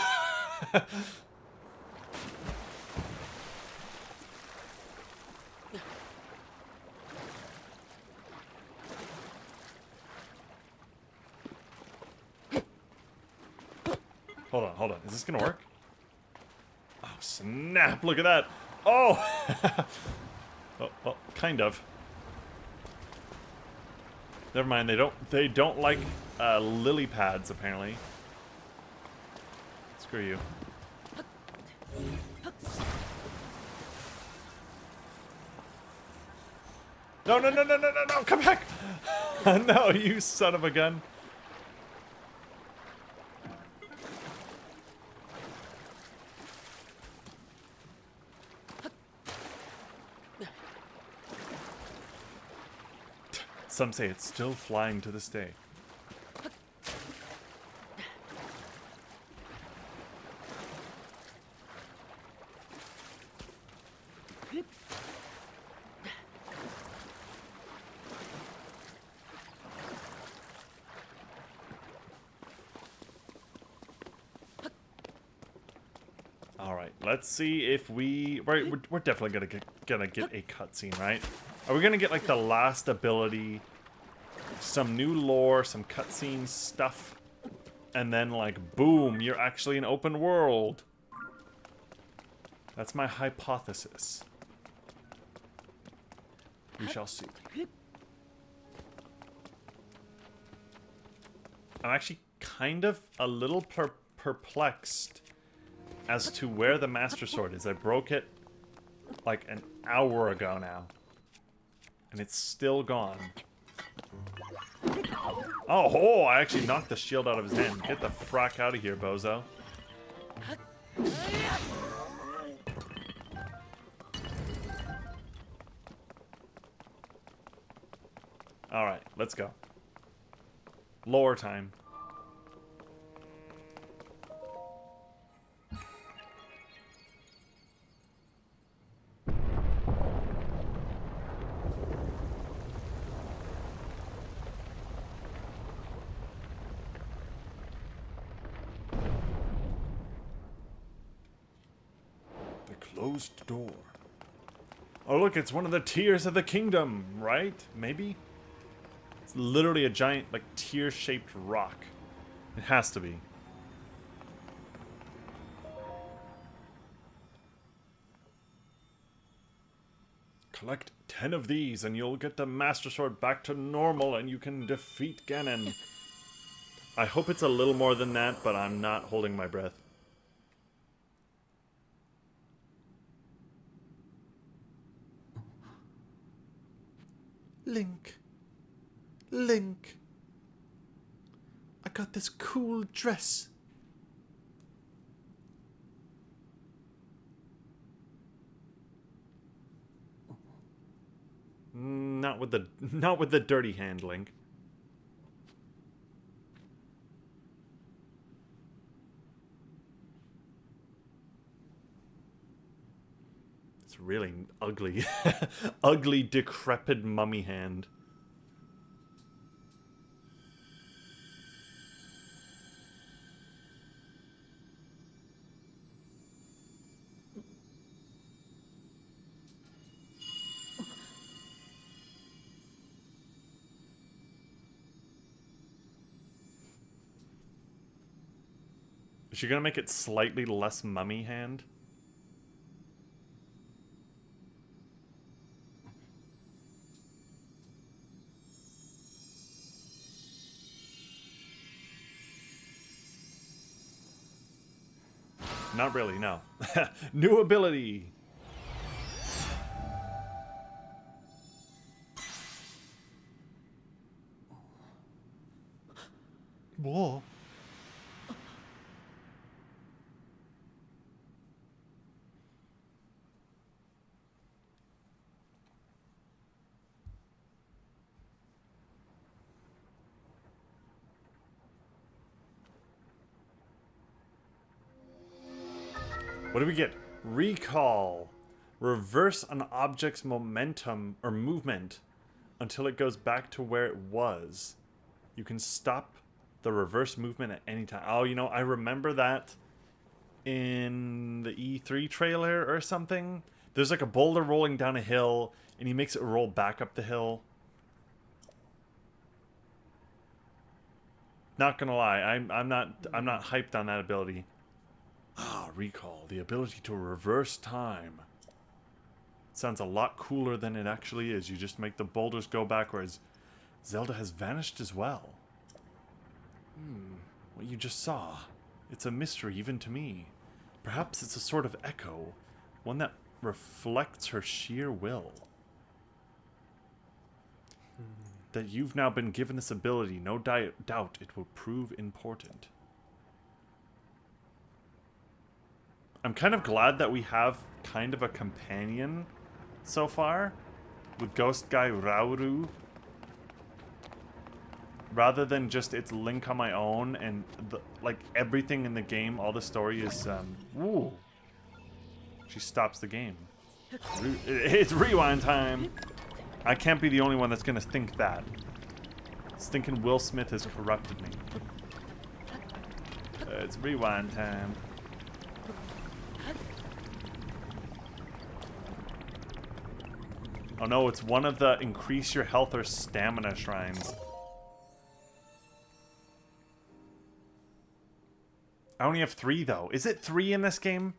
Hold on, hold on. Is this gonna work? Oh, snap! Look at that! Oh! Oh, well, kind of. Never mind, they don't like lily pads, apparently. Screw you. No, no, no, no, no, no, no, come back! No, you son of a gun. Some say it's still flying to this day. Alright, let's see if we're definitely gonna get a cutscene, right? Are we gonna get like the last ability, some new lore, some cutscene stuff, and then like boom, you're actually an open world? That's my hypothesis. We shall see. I'm actually kind of a little perplexed as to where the Master Sword is. I broke it like an hour ago now. And it's still gone. Oh, I actually knocked the shield out of his hand. Get the frack out of here, bozo. Alright, let's go. Lore time. Closed door. Oh, look, it's one of the tears of the kingdom, right? Maybe? It's literally a giant, like, tear-shaped rock. It has to be. Collect 10 of these and you'll get the Master Sword back to normal and you can defeat Ganon. I hope it's a little more than that, but I'm not holding my breath. Link. Link. I got this cool dress. Not with the dirty hand, Link. It's really ugly. Ugly, decrepit mummy hand. Is she gonna make it slightly less mummy hand? Not really, no. New ability! Whoa. What do we get? Recall. Reverse an object's momentum or movement until it goes back to where it was. You can stop the reverse movement at any time. Oh, you know, I remember that in the E3 trailer or something. There's like a boulder rolling down a hill, and he makes it roll back up the hill. Not gonna lie, I'm not hyped on that ability. Ah, recall, the ability to reverse time. Sounds a lot cooler than it actually is. You just make the boulders go backwards. Zelda has vanished as well. What you just saw. It's a mystery even to me. Perhaps it's a sort of echo. One that reflects her sheer will. That you've now been given this ability, no doubt it will prove important. I'm kind of glad that we have kind of a companion so far with Ghost Guy Rauru. Rather than just it's Link on my own and like everything in the game, all the story is ooh. She stops the game. It's rewind time. I can't be the only one that's gonna think that. Stinking Will Smith has corrupted me. It's rewind time. Oh no, it's one of the increase your health or stamina shrines. I only have 3 though. Is it 3 in this game?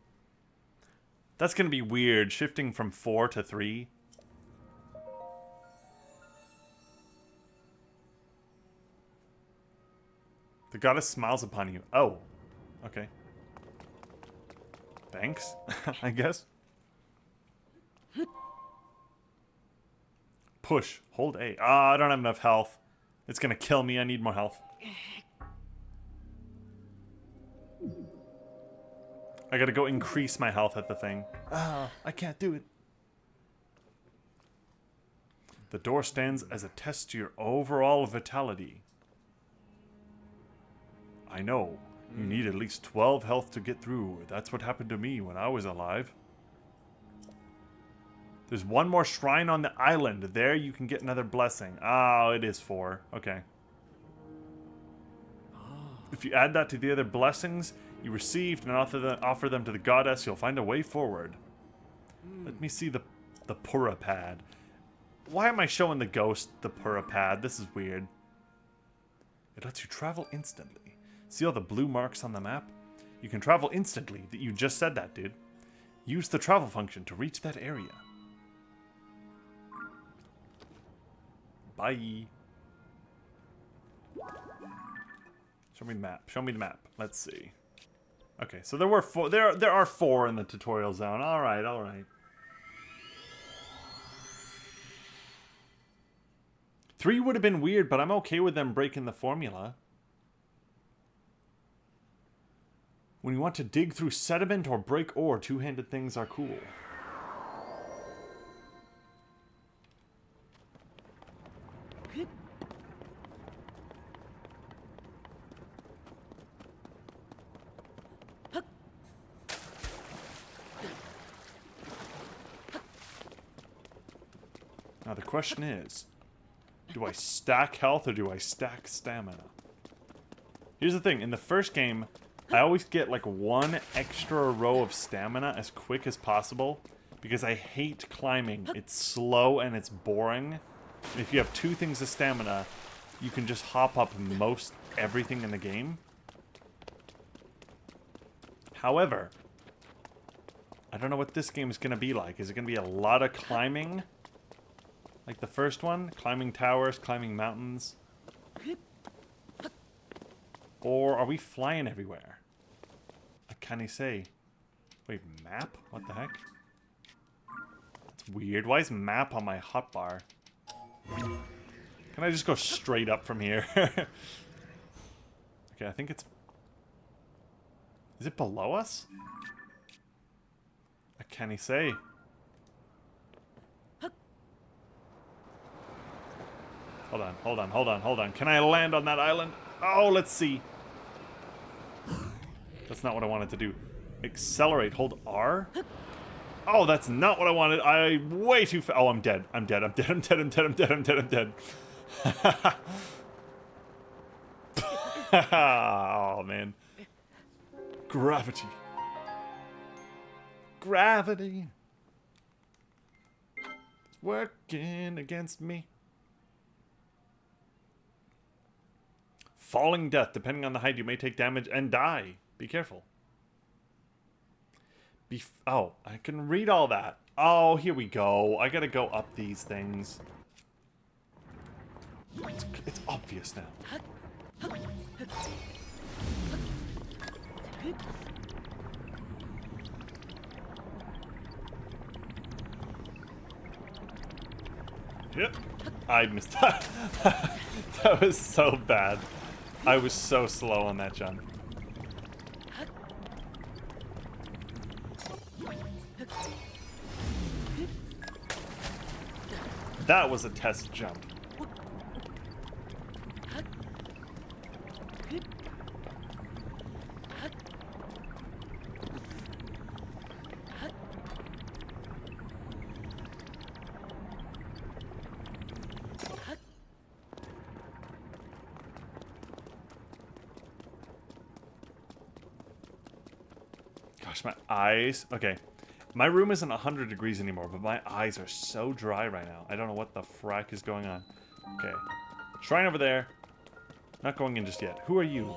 That's gonna be weird, shifting from 4 to 3. The goddess smiles upon you. Oh. Okay. Thanks, I guess. Push. Hold A. Ah, I don't have enough health. It's gonna kill me. I need more health. I gotta go increase my health at the thing. Ah, I can't do it. The door stands as a test to your overall vitality. I know. You need at least 12 health to get through. That's what happened to me when I was alive. There's one more shrine on the island. There you can get another blessing. Oh, it is 4. Okay. If you add that to the other blessings you received and offer them to the goddess, you'll find a way forward. Let me see the Pura pad. Why am I showing the ghost the Pura pad? This is weird. It lets you travel instantly. See all the blue marks on the map? You can travel instantly. You just said that, dude. Use the travel function to reach that area. Bye. Show me the map. Show me the map. Let's see. Okay, so there were 4. There are 4 in the tutorial zone. All right, all right. 3 would have been weird, but I'm okay with them breaking the formula. When you want to dig through sediment or break ore, two-handed things are cool. Now the question is, do I stack health or do I stack stamina? Here's the thing, in the first game, I always get like 1 extra row of stamina as quick as possible because I hate climbing. It's slow and it's boring. And if you have 2 things of stamina, you can just hop up most everything in the game. However, I don't know what this game is going to be like. Is it going to be a lot of climbing? Like the first one? Climbing towers, climbing mountains? Or are we flying everywhere? Can I say? Wait, map? What the heck? That's weird. Why is map on my hotbar? Can I just go straight up from here? Okay, I think it's... Is it below us? Can I say? Hold on, hold on, hold on, hold on. Can I land on that island? Oh, let's see. That's not what I wanted to do. Accelerate. Hold R. Oh, that's not what I wanted. I way too fast. Oh, I'm dead. I'm dead. I'm dead. I'm dead. I'm dead. I'm dead. I'm dead. I'm dead. Oh, man. Gravity. Gravity. It's working against me. Falling death. Depending on the height, you may take damage and die. Be careful. Oh, I can read all that. Oh, here we go. I gotta go up these things. It's obvious now. Yep. I missed that. That was so bad. I was so slow on that jump. That was a test jump. Gosh, my eyes. Okay. My room isn't 100 degrees anymore, but my eyes are so dry right now. I don't know what the frack is going on. Okay. Shrine over there. Not going in just yet. Who are you?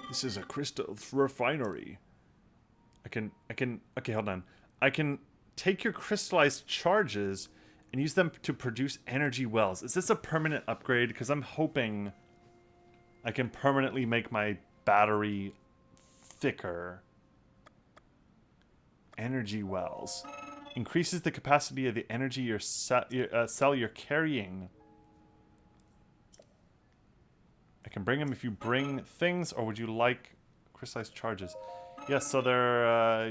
This is a crystal refinery. Okay, hold on. I can take your crystallized charges and use them to produce energy wells. Is this a permanent upgrade? Because I'm hoping I can permanently make my battery thicker. Energy wells. Increases the capacity of the energy your cell you're carrying. I can bring them if you bring things, or would you like crystallized charges? Yes, so they're,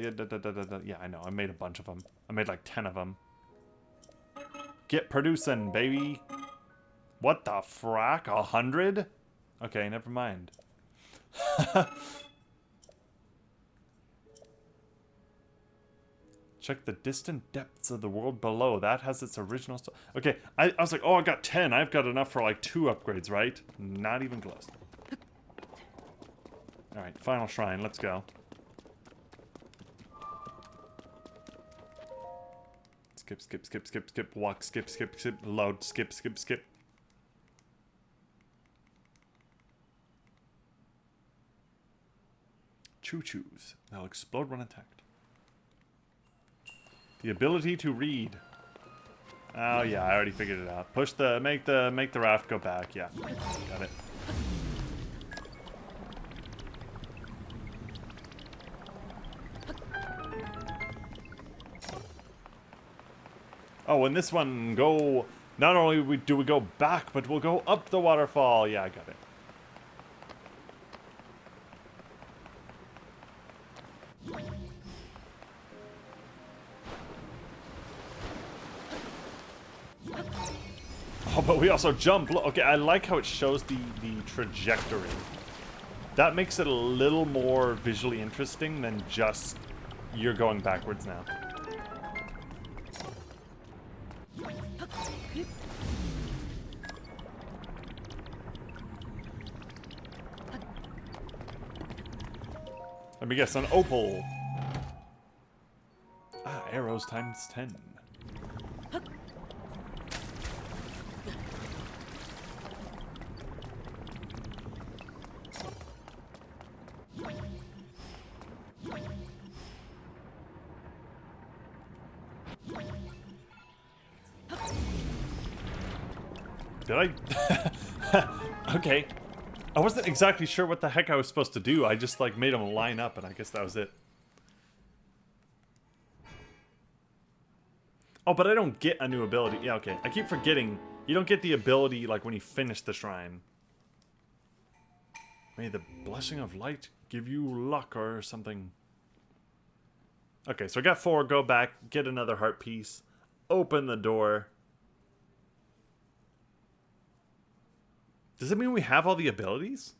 yeah, I know. I made a bunch of them. I made like 10 of them. Get producing, baby. What the frack? 100? Okay, never mind. Check the distant depths of the world below. That has its original stuff. Okay, I was like, oh, I got 10. I've got enough for like 2 upgrades, right? Not even close. Alright, final shrine. Let's go. Skip, skip, skip, skip, skip. Walk, skip, skip, skip. Load, skip, skip, skip. Choo-choos. They'll explode when attacked. The ability to read. Oh yeah, I already figured it out. Push the make the raft go back. Yeah, got it. Oh, and this one go. Not only do we go back, but we'll go up the waterfall. Yeah, I got it. Oh, but we also jump. Okay, I like how it shows the trajectory. That makes it a little more visually interesting than just you're going backwards now. Let me guess, an opal. Ah, arrows times 10. Did I? Okay. I wasn't exactly sure what the heck I was supposed to do. I just, like, made them line up, and I guess that was it. Oh, but I don't get a new ability. Yeah, okay. I keep forgetting. You don't get the ability, like, when you finish the shrine. May the blessing of light give you luck or something. Okay, so I got 4. Go back. Get another heart piece. Open the door. Does it mean we have all the abilities?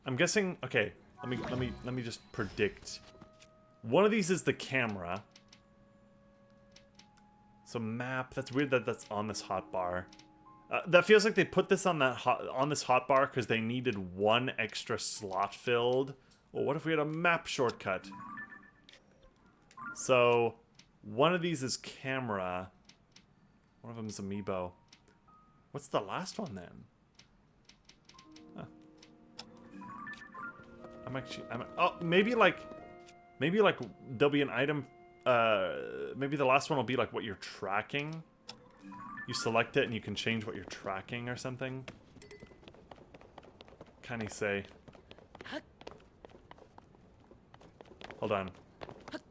I'm guessing. Okay, let me just predict. One of these is the camera. So map. That's weird that that's on this hotbar. That feels like they put this on this hotbar because they needed one extra slot filled. Well, what if we had a map shortcut? So one of these is camera. One of them is amiibo. What's the last one then? Huh. Oh, maybe like there'll be an item. Maybe the last one will be like what you're tracking. You select it and you can change what you're tracking or something. Can he say? Hold on.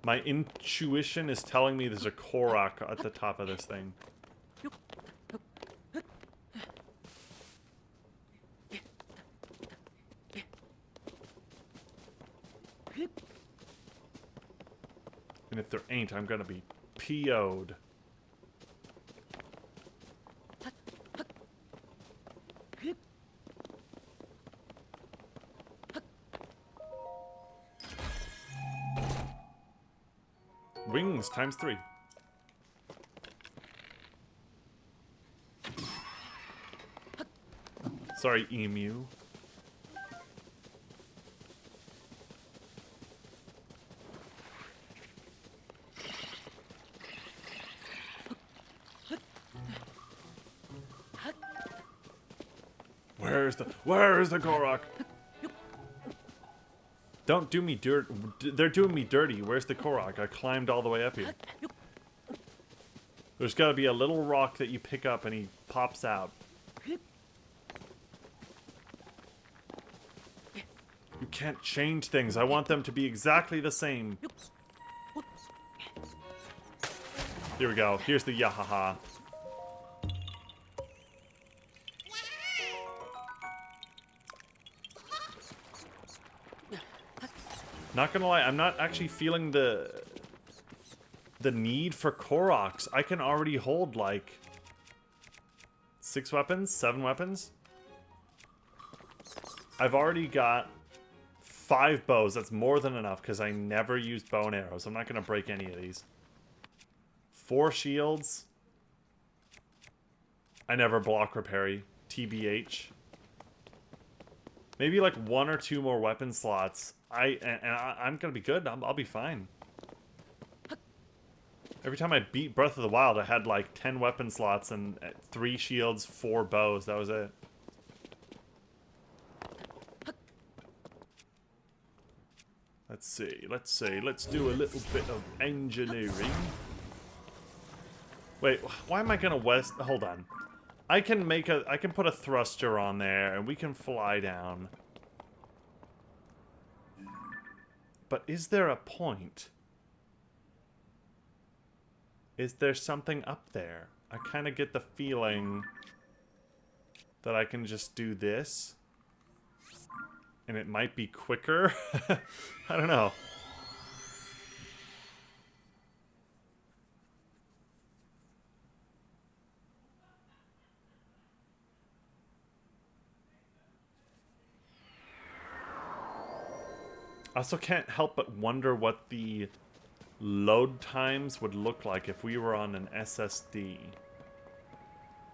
My intuition is telling me there's a Korok at the top of this thing. And if there ain't, I'm gonna be PO'd. Wings times 3. Sorry, emu. Where's the Korok? Don't do me dirt. They're doing me dirty. Where's the Korok? I climbed all the way up here. There's got to be a little rock that you pick up and he pops out. You can't change things. I want them to be exactly the same. Here we go. Here's the yahaha. Not gonna lie, I'm not actually feeling the need for Koroks. I can already hold like 6 weapons, 7 weapons. I've already got 5 bows. That's more than enough because I never used bow and arrows. I'm not gonna break any of these. 4 shields. I never block or parry. TBH. Maybe like 1 or 2 more weapon slots. I'm gonna be good. I'll be fine. Every time I beat Breath of the Wild, I had like 10 weapon slots and 3 shields, 4 bows. That was it. Let's see. Let's do a little bit of engineering. Wait, why am I gonna west? Hold on. I can put a thruster on there and we can fly down. But is there a point? Is there something up there? I kind of get the feeling that I can just do this. And it might be quicker. I don't know. I also can't help but wonder what the load times would look like if we were on an SSD.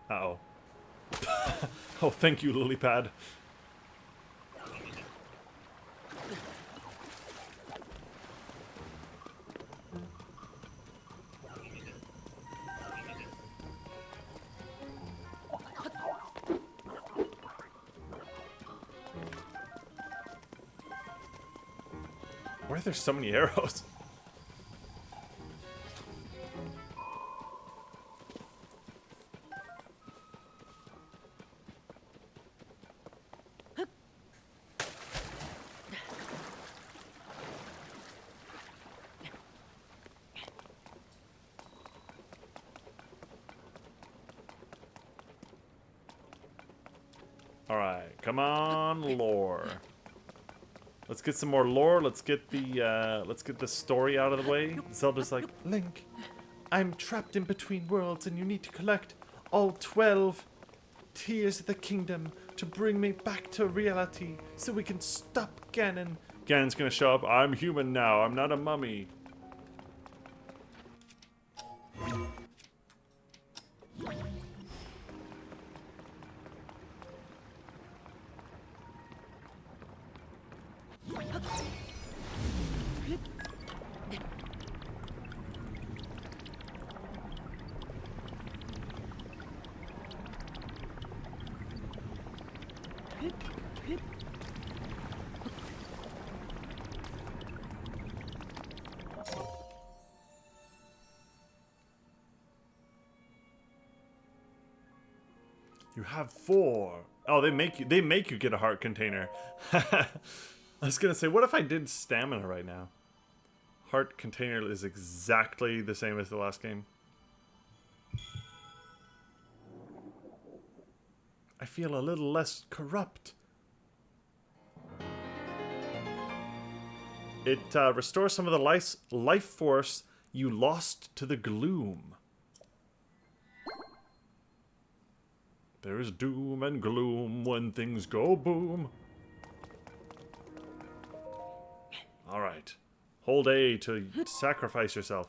Uh-oh. Oh, thank you, Lilypad. Why are there so many arrows? Alright, come on, lore. Let's get some more lore. Let's get the story out of the way. Zelda's like, Link, I'm trapped in between worlds and you need to collect all 12 tears of the kingdom to bring me back to reality so we can stop Ganon. Ganon's gonna show up. I'm human now. I'm not a mummy. You have 4. Oh, they make you get a heart container. I was gonna say, what if I did stamina right now? Heart container is exactly the same as the last game. I feel a little less corrupt. It restores some of the life force you lost to the gloom. There is doom and gloom when things go boom. Alright. Hold A to sacrifice yourself.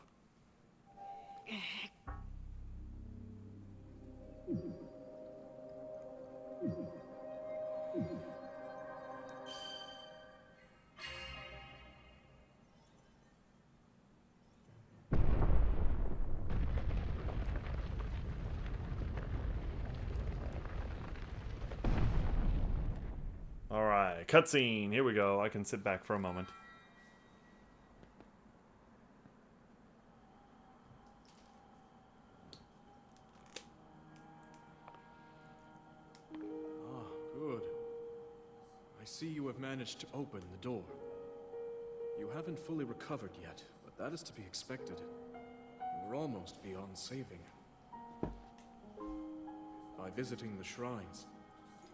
Alright, cutscene. Here we go. I can sit back for a moment. Ah, good. I see you have managed to open the door. You haven't fully recovered yet, but that is to be expected. You were almost beyond saving. By visiting the shrines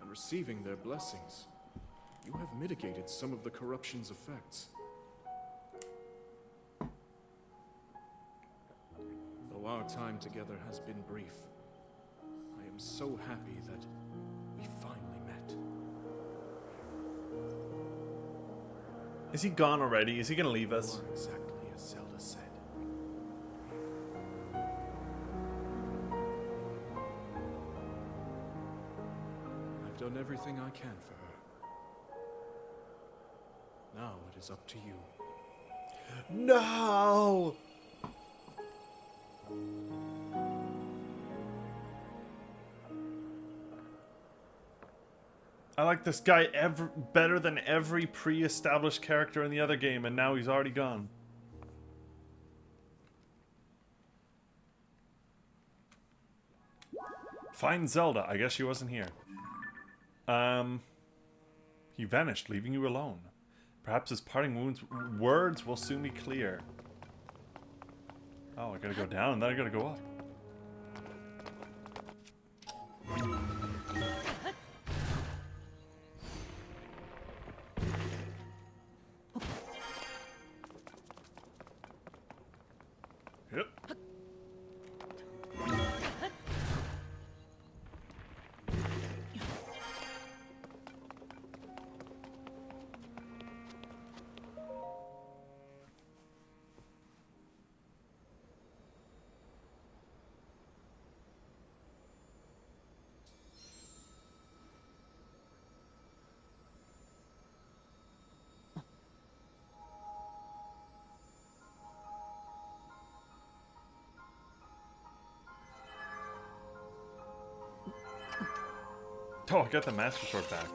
and receiving their blessings, you have mitigated some of the corruption's effects. Though our time together has been brief, I am so happy that we finally met. Is he gone already? Is he gonna leave us? You are exactly as Zelda said. I've done everything I can for her. Now it is up to you. No! I like this guy better than every pre-established character in the other game, and now he's already gone. Find Zelda. I guess she wasn't here. He vanished, leaving you alone. Perhaps his parting words will soon be clear. Oh, I gotta go down, and then I gotta go up. Yep. Oh, I got the Master Sword back.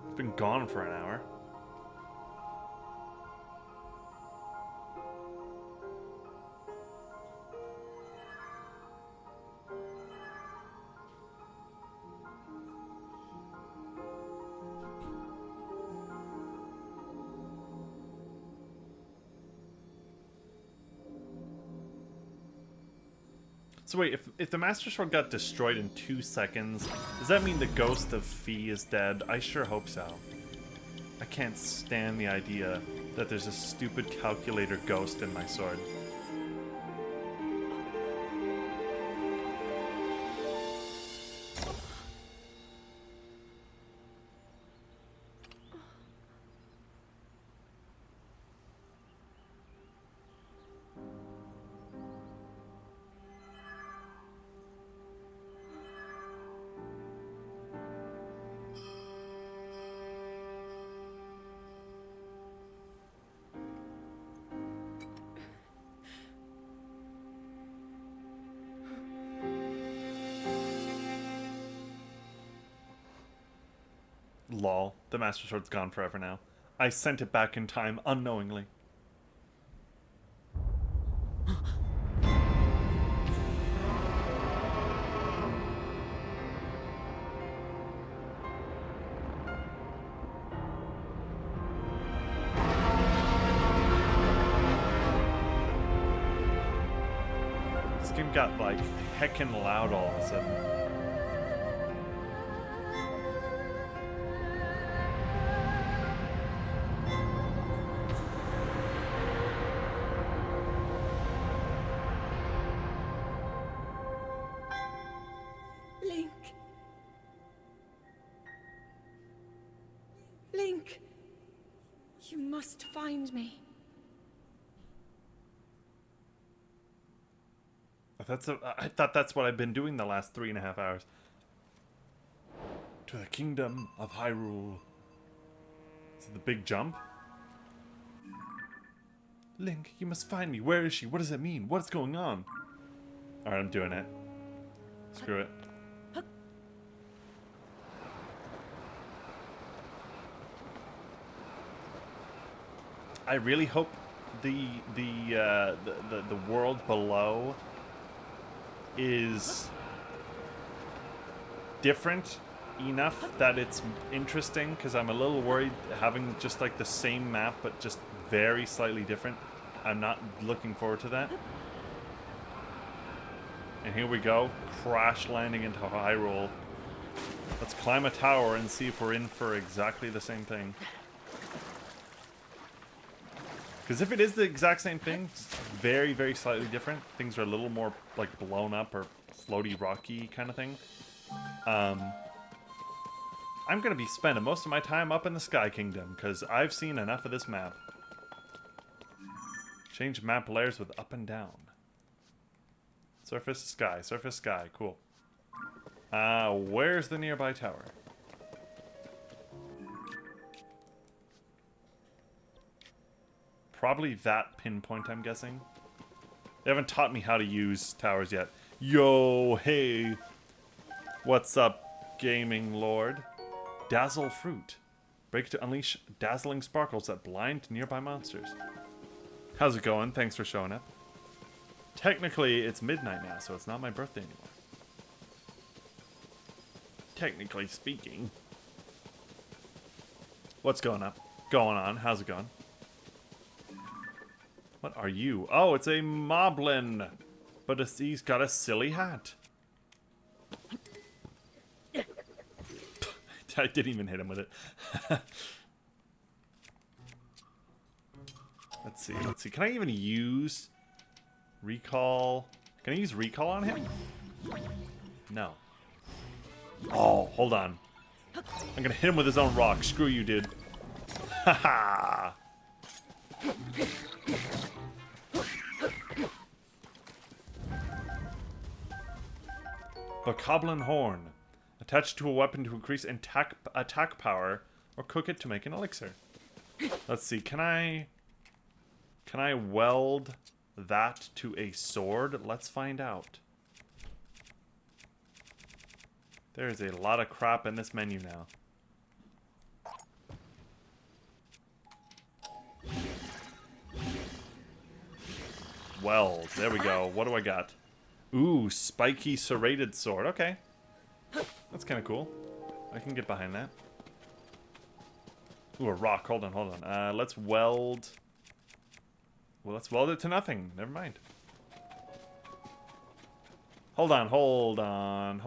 It's been gone for an hour. So wait, if the Master Sword got destroyed in 2 seconds, does that mean the ghost of Fee is dead? I sure hope so. I can't stand the idea that there's a stupid calculator ghost in my sword. Lol. The Master Sword's gone forever now. I sent it back in time unknowingly. This game got like heckin' loud all of a sudden. Link. Link. You must find me. I thought that's what I've been doing the last 3.5 hours. To the kingdom of Hyrule. Is it the big jump? Link, you must find me. Where is she? What does it mean? What's going on? Alright, I'm doing it. Screw it. I really hope the world below is different enough that it's interesting, because I'm a little worried having just like the same map but just very slightly different. I'm not looking forward to that. And here we go, crash landing into Hyrule. Let's climb a tower and see if we're in for exactly the same thing. Because if it is the exact same thing, it's very, very slightly different. Things are a little more like blown up or floaty, rocky kind of thing. I'm going to be spending most of my time up in the Sky Kingdom because I've seen enough of this map. Change map layers with up and down. Surface, sky, cool. Where's the nearby tower? Probably that pinpoint, I'm guessing. They haven't taught me how to use towers yet. Yo, hey. What's up, gaming lord? Dazzle fruit. Break to unleash dazzling sparkles that blind nearby monsters. How's it going? Thanks for showing up. Technically, it's midnight now, so it's not my birthday anymore. Technically speaking. What's going on? How's it going? What are you? Oh, it's a moblin. But he's got a silly hat. I didn't even hit him with it. Let's see. Can I even use recall? Can I use recall on him? No. Oh, hold on. I'm gonna hit him with his own rock. Screw you, dude. Haha. Bokoblin horn. Attached to a weapon to increase attack power, or cook it to make an elixir. Let's see. Can I weld that to a sword? Let's find out. There's a lot of crap in this menu now. Weld. There we go. What do I got? Ooh, spiky serrated sword. Okay. That's kind of cool. I can get behind that. Ooh, a rock. Hold on. Let's weld. Well, let's weld it to nothing. Never mind. Hold on.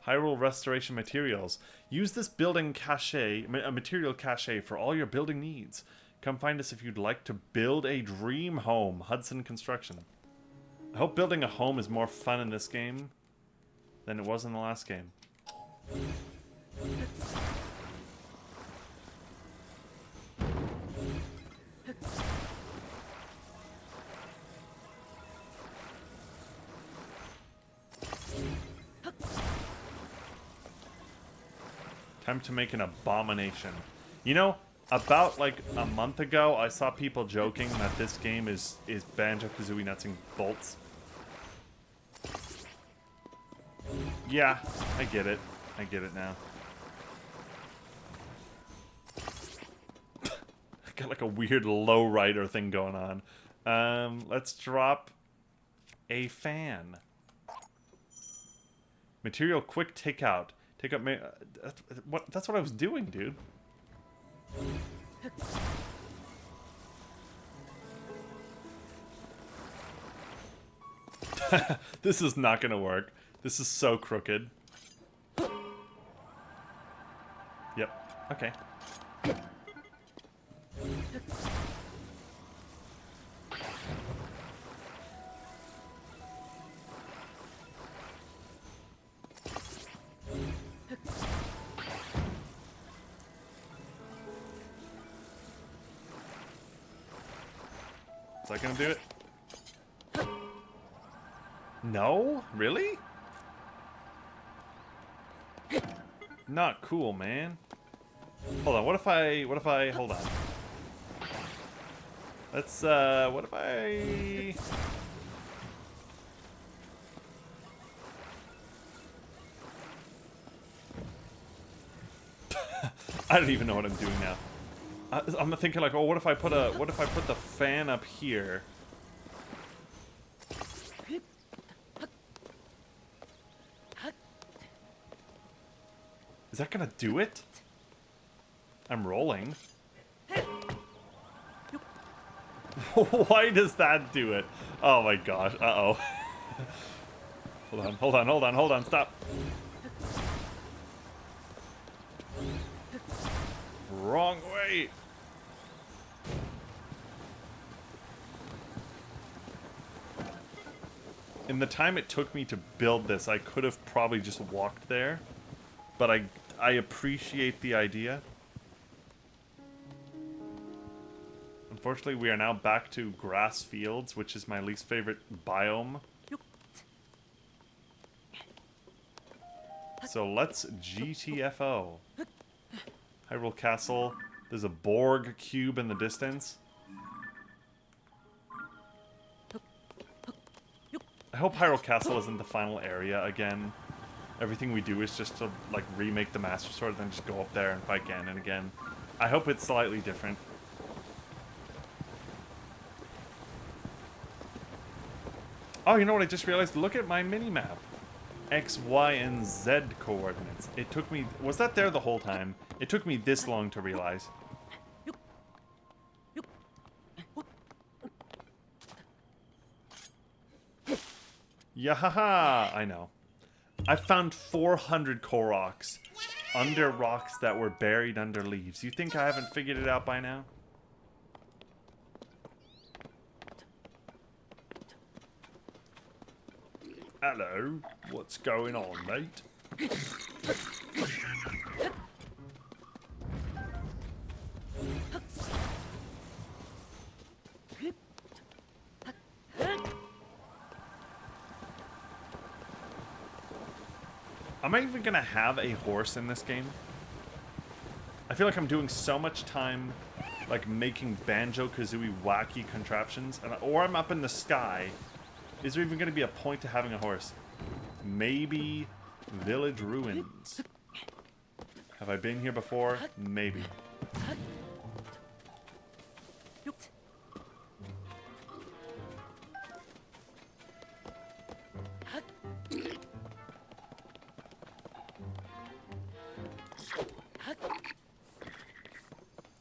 Hyrule Restoration Materials. Use this building cache, material cache for all your building needs. Come find us if you'd like to build a dream home. Hudson Construction. I hope building a home is more fun in this game than it was in the last game. Time to make an abomination. You know, about like a month ago, I saw people joking that this game is Banjo-Kazooie nuts and bolts. Yeah, I get it. I get it now. Got like a weird low rider thing going on. Let's drop a fan. Material quick takeout. Take up. That's what I was doing, dude. This is not gonna work. This is so crooked. Yep. Okay. Is that gonna do it? No? Really? Not cool, man. Hold on, what if I, hold on. Let's, what if I... I don't even know what I'm doing now. I'm thinking like, oh, what if I put the fan up here? Is that gonna do it? I'm rolling. Why does that do it? Oh my gosh, uh-oh. Hold on, stop. Wrong way. In the time it took me to build this, I could have probably just walked there. But I appreciate the idea. Unfortunately, we are now back to grass fields, which is my least favorite biome. So let's GTFO. Hyrule Castle. There's a Borg cube in the distance. I hope Hyrule Castle isn't the final area again. Everything we do is just to, like, remake the Master Sword, then just go up there and fight again and again. I hope it's slightly different. Oh, you know what I just realized? Look at my mini-map. X, Y, and Z coordinates. It took me... Was that there the whole time? It took me this long to realize. Yahaha! I know. I found 400 Koroks under rocks that were buried under leaves. You think I haven't figured it out by now? Hello, what's going on, mate? Am I even gonna have a horse in this game? I feel like I'm doing so much time, like, making Banjo-Kazooie wacky contraptions, or I'm up in the sky. Is there even gonna be a point to having a horse? Maybe Village Ruins. Have I been here before? Maybe.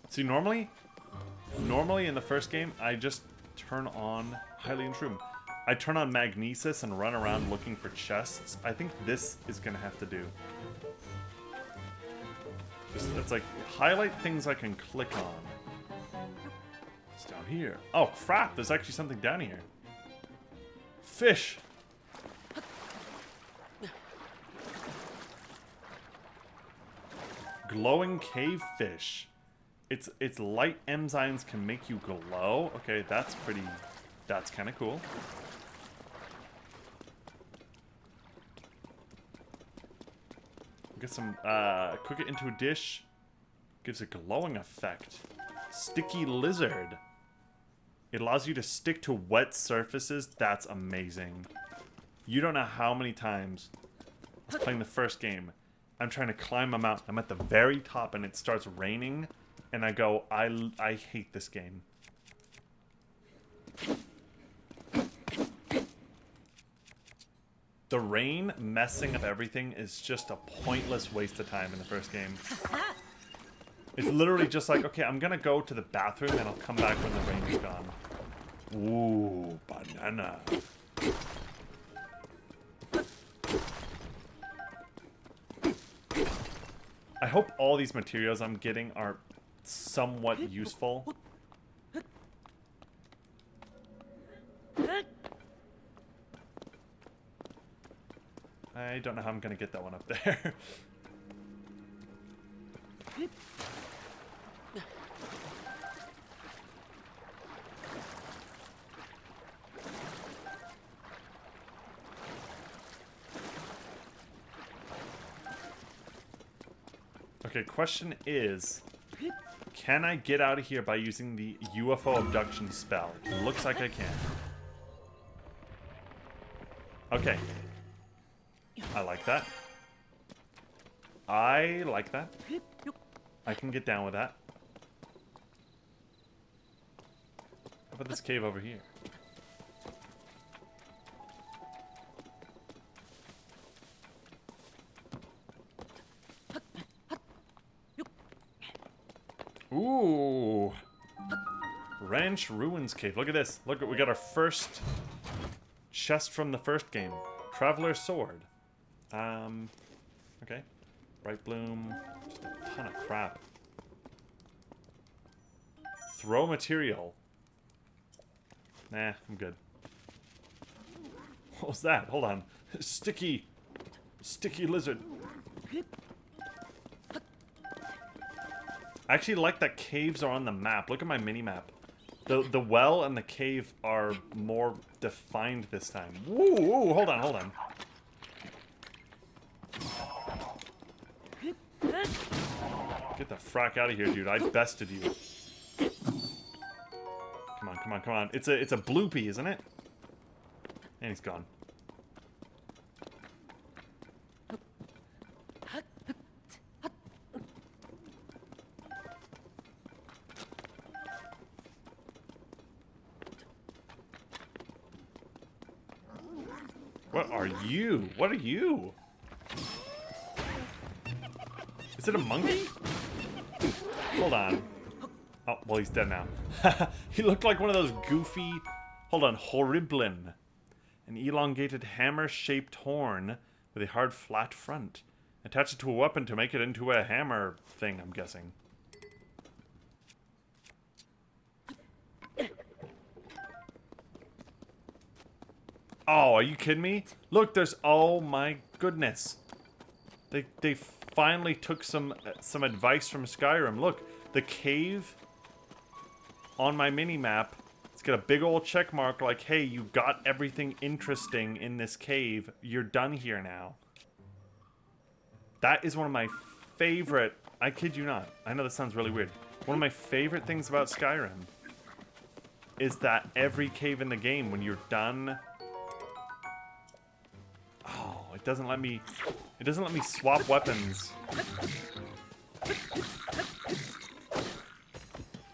See, normally in the first game, I just turn on Hylian Shroom. I turn on Magnesis and run around looking for chests. I think this is gonna have to do. It's like, highlight things I can click on. It's down here. Oh crap, there's actually something down here. Fish! Glowing cave fish. Its light enzymes can make you glow. Okay, that's kind of cool. Get some, cook it into a dish. Gives a glowing effect. Sticky lizard. It allows you to stick to wet surfaces. That's amazing. You don't know how many times I was playing the first game. I'm trying to climb a mountain. I'm at the very top and it starts raining. And I go, I hate this game. The rain messing up everything is just a pointless waste of time in the first game. It's literally just like, okay, I'm gonna go to the bathroom and I'll come back when the rain is gone. Ooh, banana. I hope all these materials I'm getting are somewhat useful. I don't know how I'm gonna get that one up there. Okay, question is, can I get out of here by using the UFO abduction spell? It looks like I can. Okay. I like that. I like that. I can get down with that. How about this cave over here? Ooh. Ranch Ruins Cave. Look at this. Look, we got our first chest from the first game. Traveler's Sword. Okay. Bright Bloom. Just a ton of crap. Throw material. Nah, I'm good. What was that? Hold on. Sticky lizard. I actually like that caves are on the map. Look at my mini-map. The well and the cave are more defined this time. Woo, woo, hold on. Get the frack out of here, dude. I bested you. Come on. It's a bloopy, isn't it? And he's gone. What are you? Is it a monkey? Hold on. Oh, well, he's dead now. He looked like one of those goofy... Hold on, Horriblin. An elongated hammer-shaped horn with a hard, flat front. Attach it to a weapon to make it into a hammer thing, I'm guessing. Oh, are you kidding me? Look, there's... Oh my goodness. They finally took some advice from Skyrim. Look, the cave on my mini-map, it's got a big old check mark like, hey, you got everything interesting in this cave. You're done here now. That is one of my favorite... I kid you not. I know this sounds really weird. One of my favorite things about Skyrim is that every cave in the game, when you're done... Oh, it doesn't let me swap weapons.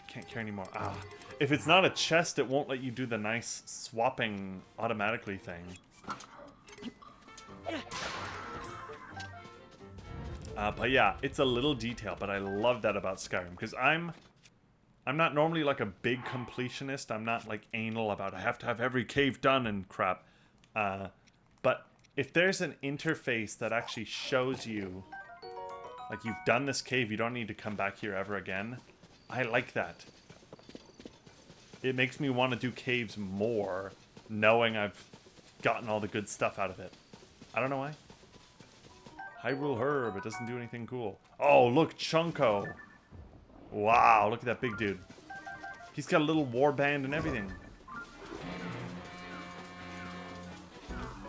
Can't carry anymore. Ah. If it's not a chest, it won't let you do the nice swapping automatically thing. But yeah, it's a little detail, but I love that about Skyrim, because I'm not normally like a big completionist. I'm not like anal about I have to have every cave done and crap. But if there's an interface that actually shows you, like, you've done this cave, you don't need to come back here ever again, I like that. It makes me want to do caves more, knowing I've gotten all the good stuff out of it. I don't know why. Hyrule Herb, it doesn't do anything cool. Oh, look, Chunko. Wow, look at that big dude. He's got a little warband and everything.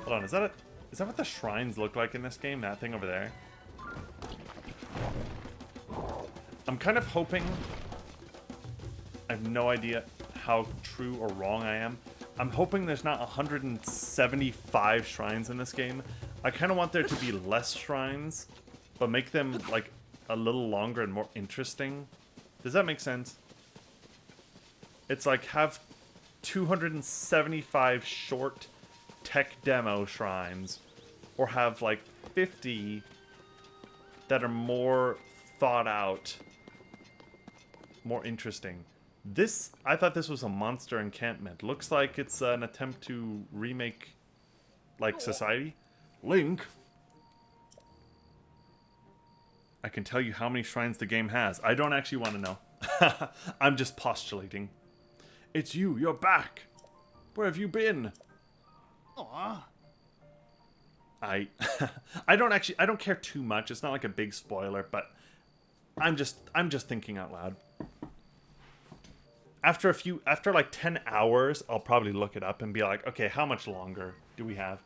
Hold on, is that what the shrines look like in this game? That thing over there? I'm kind of hoping... I have no idea how true or wrong I am. I'm hoping there's not 175 shrines in this game. I kind of want there to be less shrines but make them like a little longer and more interesting. Does that make sense? It's like have 275 short tech demo shrines, or have like 50 that are more thought out, more interesting. This, I thought this was a monster encampment. Looks like it's an attempt to remake, like, Society. Link! I can tell you how many shrines the game has. I don't actually want to know. I'm just postulating. It's you, you're back! Where have you been? Aw. I don't care too much. It's not like a big spoiler, but I'm just thinking out loud. After like 10 hours, I'll probably look it up and be like, okay, how much longer do we have?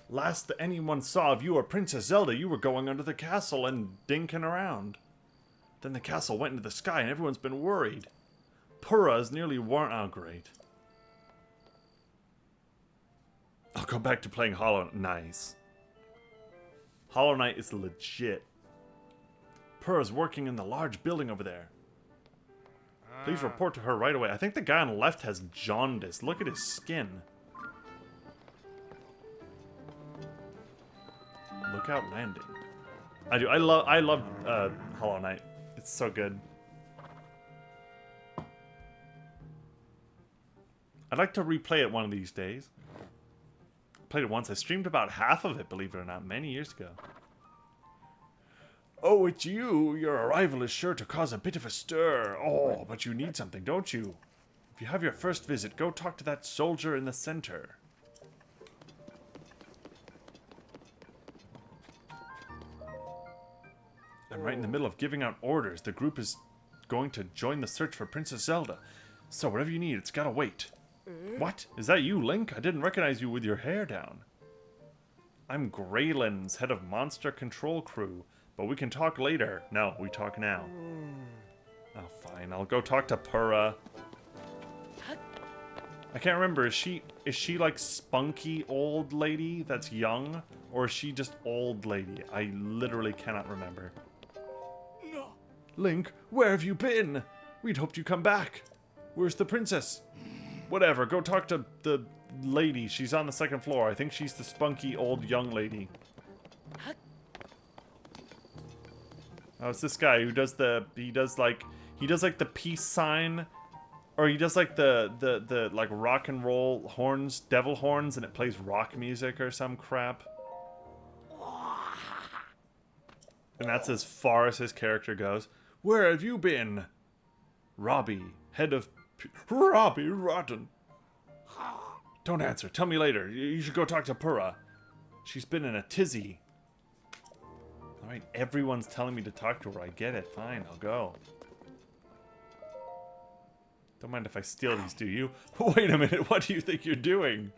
Last that anyone saw of you or Princess Zelda, you were going under the castle and dinking around. Then the castle went into the sky and everyone's been worried. Purah's nearly worn out. Great. I'll go back to playing Hollow Knight. Nice. Hollow Knight is legit. Purah's working in the large building over there. Please report to her right away. I think the guy on the left has jaundice. Look at his skin. Lookout Landing. I do. I love Hollow Knight. It's so good. I'd like to replay it one of these days. Played it once. I streamed about half of it, believe it or not, many years ago. Oh, it's you. Your arrival is sure to cause a bit of a stir. Oh, but you need something, don't you? If you have your first visit, go talk to that soldier in the center. I'm right in the middle of giving out orders. The group is going to join the search for Princess Zelda. So whatever you need, it's gotta wait. What? Is that you, Link? I didn't recognize you with your hair down. I'm Graylan's head of Monster Control Crew, but we can talk later. No, we talk now. Oh, fine. I'll go talk to Purah. I can't remember. Is she like spunky old lady that's young? Or is she just old lady? I literally cannot remember. No. Link, where have you been? We'd hoped you'd come back. Where's the princess? Whatever, go talk to the lady. She's on the second floor. I think she's the spunky old young lady. Oh, it's this guy who does he does like the peace sign, or he does like the like rock and roll horns, devil horns, and it plays rock music or some crap. And that's as far as his character goes. Where have you been? Robbie, head of Robbie Rotten. Don't answer. Tell me later. You should go talk to Purah. She's been in a tizzy. Alright, everyone's telling me to talk to her. I get it. Fine, I'll go. Don't mind if I steal these, do you? Wait a minute. What do you think you're doing?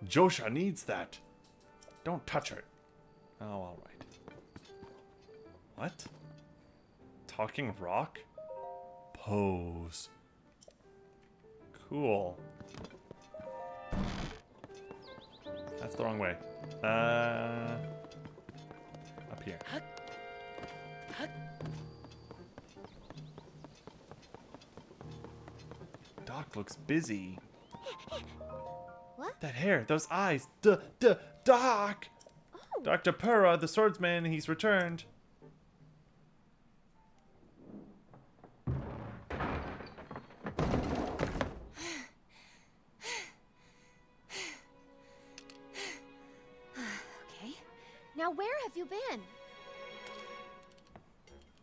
Josha needs that. Don't touch her. Oh, alright. What? Talking rock? Pose. Cool. That's the wrong way. Up here. Doc looks busy. What? That hair, those eyes. Doc! Oh. Dr. Purah, the swordsman, he's returned. Now where have you been?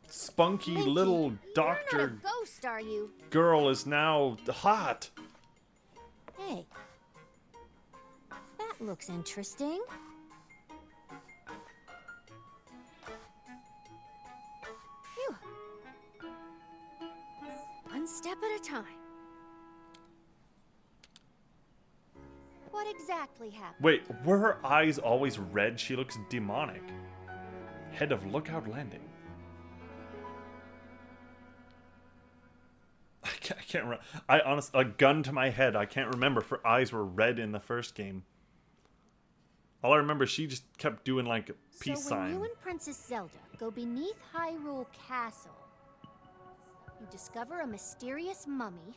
Spunky Minky, little You're doctor not a ghost, are you? girl is now hot. Hey. That looks interesting. Phew. One step at a time. What exactly happened? Wait, were her eyes always red? She looks demonic. Head of Lookout Landing. I can't remember. I honestly, a gun to my head, I can't remember if her eyes were red in the first game. All I remember, she just kept doing like a peace So when sign. you and Princess Zelda go beneath Hyrule Castle, you discover a mysterious mummy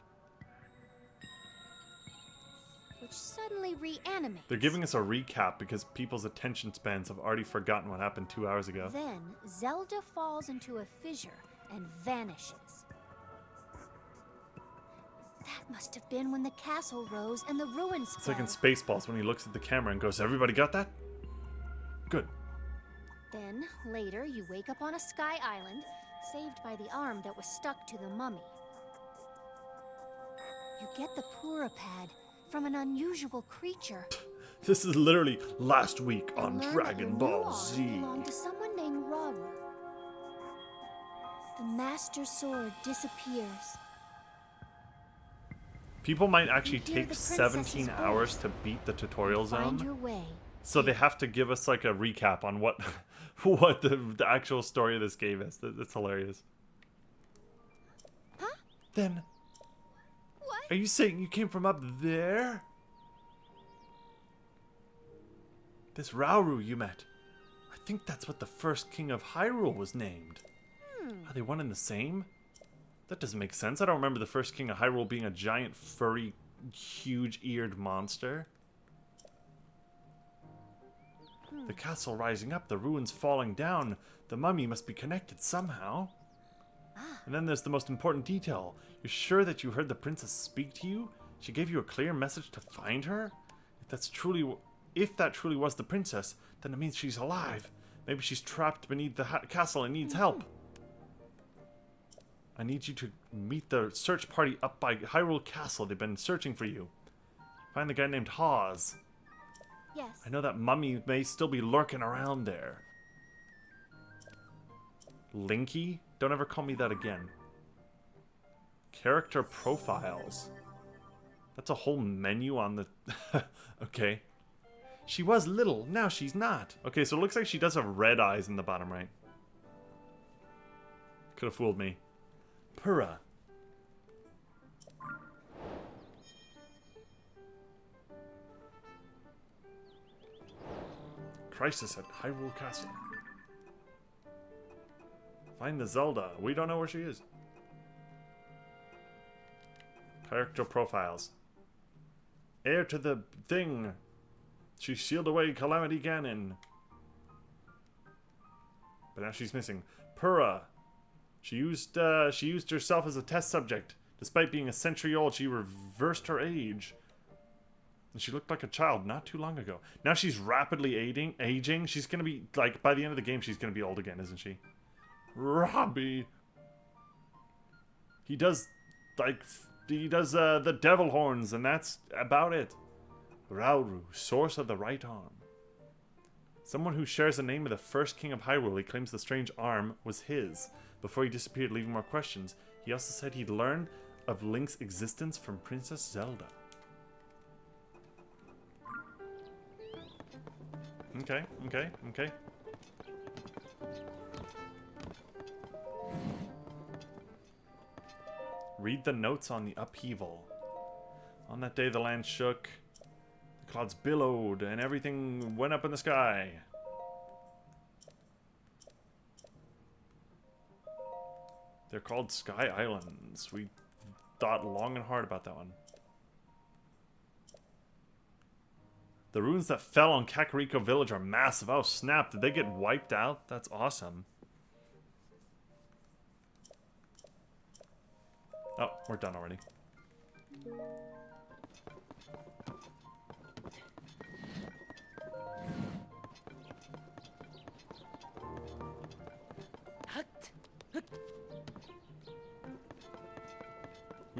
which suddenly reanimates. They're giving us a recap because people's attention spans have already forgotten what happened 2 hours ago. Then Zelda falls into a fissure and vanishes. That must have been when the castle rose and the ruins It's like in fell. Spaceballs when he looks at the camera and goes, "Everybody got that? Good." Then, later, you wake up on a sky island, saved by the arm that was stuck to the mummy. You get the Pura pad from an unusual creature. This is literally last week on And learn that Dragon your new Ball arm Z. belonged to someone named Rauru. The Master Sword disappears. People might actually You hear take the princess's 17 hours voice. to beat the tutorial Find your zone. way. So they have to give us like a recap on what what the actual story of this game is. That's hilarious. Huh? Then, What? are you saying you came from up there? This Rauru you met. I think that's what the first king of Hyrule was named. Are they one and the same? That doesn't make sense. I don't remember the first king of Hyrule being a giant, furry, huge-eared monster. The castle rising up, the ruins falling down. The mummy must be connected somehow. And then there's the most important detail. You're sure that you heard the princess speak to you? She gave you a clear message to find her? If that truly was the princess, then it means she's alive. Maybe she's trapped beneath the castle and needs help. I need you to meet the search party up by Hyrule Castle. They've been searching for you. Find the guy named Hawes. Yes. I know that mummy may still be lurking around there. Linky? Don't ever call me that again. Character profiles. That's a whole menu on the... Okay. She was little, now she's not. Okay, so it looks like she does have red eyes in the bottom right. Could have fooled me. Pura. Crisis at Hyrule Castle. Find the Zelda. We don't know where she is. Character profiles. Heir to the thing. She sealed away Calamity Ganon. But now she's missing. Pura. She used herself as a test subject. Despite being a century old, she reversed her age. And she looked like a child not too long ago. Now she's rapidly aging. She's gonna be, like, by the end of the game, she's gonna be old again, isn't she? Robbie. He does the devil horns, and that's about it. Rauru, source of the right arm. Someone who shares the name of the first king of Hyrule. He claims the strange arm was his. Before he disappeared, leaving more questions. He also said he'd learned of Link's existence from Princess Zelda. Okay. Read the notes on the upheaval. On that day the land shook, the clouds billowed, and everything went up in the sky. They're called Sky Islands. We thought long and hard about that one. The ruins that fell on Kakariko Village are massive. Oh snap, did they get wiped out? That's awesome. Oh, we're done already.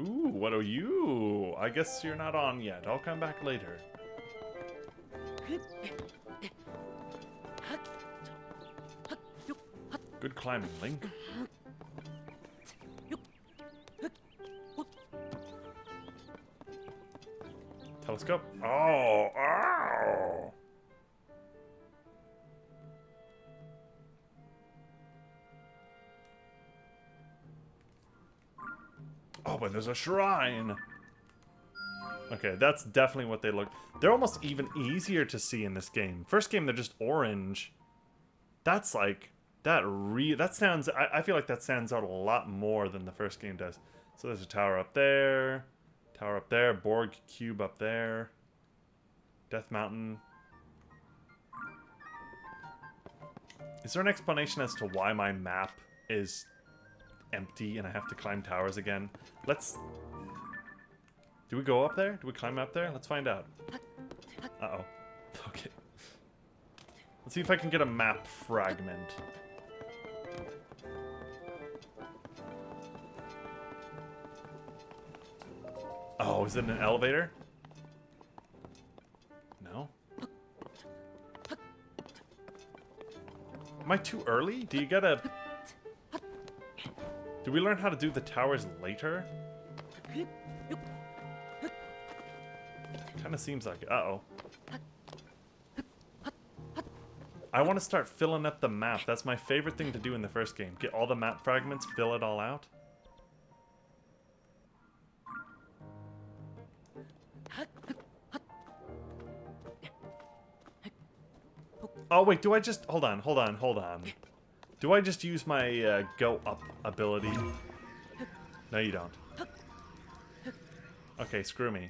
Ooh, what are you? I guess you're not on yet. I'll come back later. Good climbing, Link. Telescope. Oh, ow! Oh, but there's a shrine. Okay, that's definitely what they look. They're almost even easier to see in this game. First game, they're just orange. That's like that sounds. I feel like that stands out a lot more than the first game does. So there's a tower up there, Borg cube up there, Death Mountain. Is there an explanation as to why my map is empty and I have to climb towers again? Let's... Do we go up there? Do we climb up there? Let's find out. Uh-oh. Okay. Let's see if I can get a map fragment. Oh, is it an elevator? No? Am I too early? Do you gotta... Do we learn how to do the towers later? Kinda seems like it. Uh-oh. I want to start filling up the map. That's my favorite thing to do in the first game. Get all the map fragments, fill it all out. Oh, wait, do I just... Hold on. Do I just use my go up ability? No, you don't. Okay, screw me.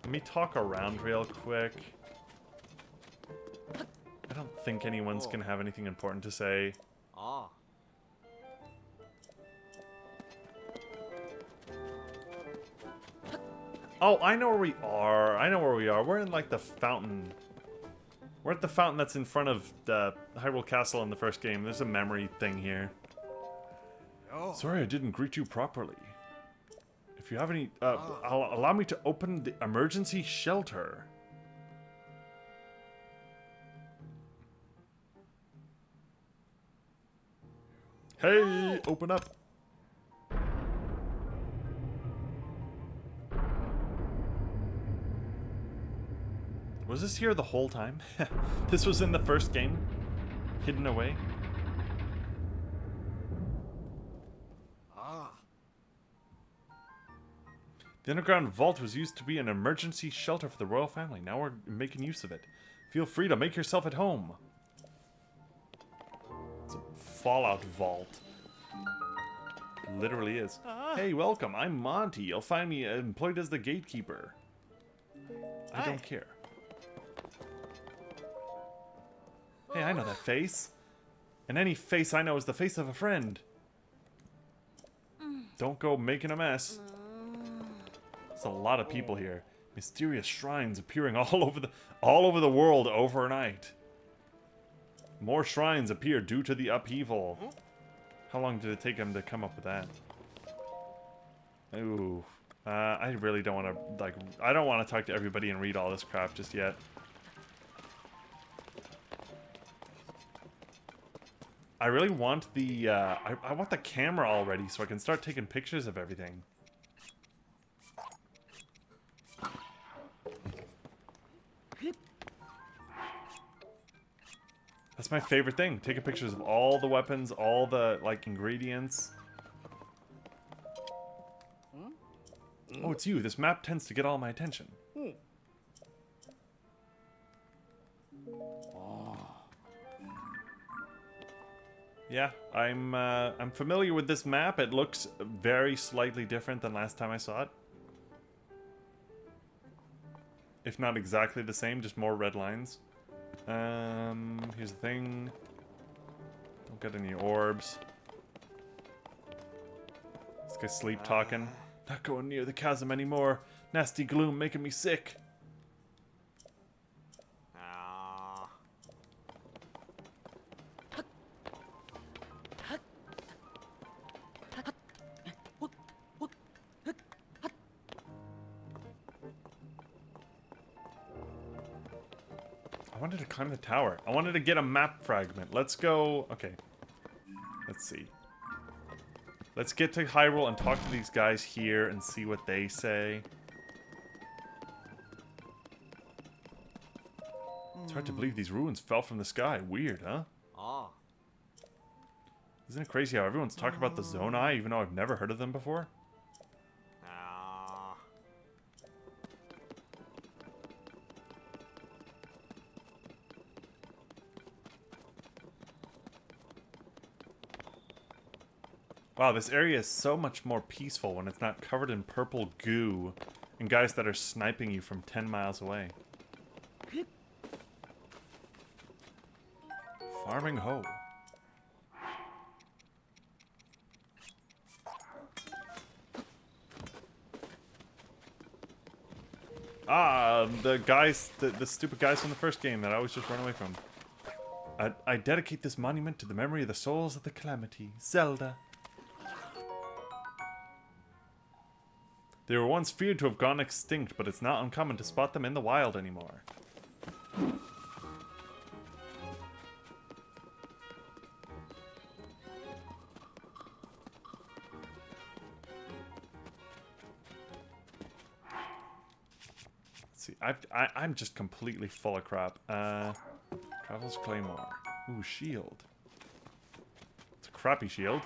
Let me talk around real quick. I don't think anyone's gonna have anything important to say. Oh, I know where we are. We're in, like, the fountain. We're at the fountain that's in front of the Hyrule Castle in the first game. There's a memory thing here. Sorry I didn't greet you properly. If you have any... allow me to open the emergency shelter. Hey, open up. Was this here the whole time? This was in the first game? Hidden away? The underground vault was used to be an emergency shelter for the royal family. Now we're making use of it. Feel free to make yourself at home. It's a Fallout vault. It literally is. Hey, welcome. I'm Monty. You'll find me employed as the gatekeeper. I don't care. Hey, I know that face. And any face I know is the face of a friend. Don't go making a mess. There's a lot of people here. Mysterious shrines appearing all over the world overnight. More shrines appear due to the upheaval. How long did it take him to come up with that? Ooh. I really don't want to, like, I don't want to talk to everybody and read all this crap just yet. I really want the, I want the camera already so I can start taking pictures of everything. That's my favorite thing. Taking pictures of all the weapons, all the, like, ingredients. Oh, it's you. This map tends to get all my attention. Yeah, I'm familiar with this map. It looks very slightly different than last time I saw it. If not exactly the same, just more red lines. Here's the thing. Don't get any orbs. This guy's sleep talking. Not going near the chasm anymore. Nasty gloom making me sick. I wanted to climb the tower. I wanted to get a map fragment. Let's go... Okay. Let's see. Let's get to Hyrule and talk to these guys here and see what they say. It's hard to believe these ruins fell from the sky. Weird, huh? Isn't it crazy how everyone's talking about the Zonai even though I've never heard of them before? Wow, this area is so much more peaceful when it's not covered in purple goo and guys that are sniping you from 10 miles away. Farming hoe. Ah, the stupid guys from the first game that I always just run away from. I dedicate this monument to the memory of the souls of the Calamity, Zelda. They were once feared to have gone extinct, but it's not uncommon to spot them in the wild anymore. Let's see, I'm just completely full of crap. Travel's Claymore. Ooh, shield. It's a crappy shield.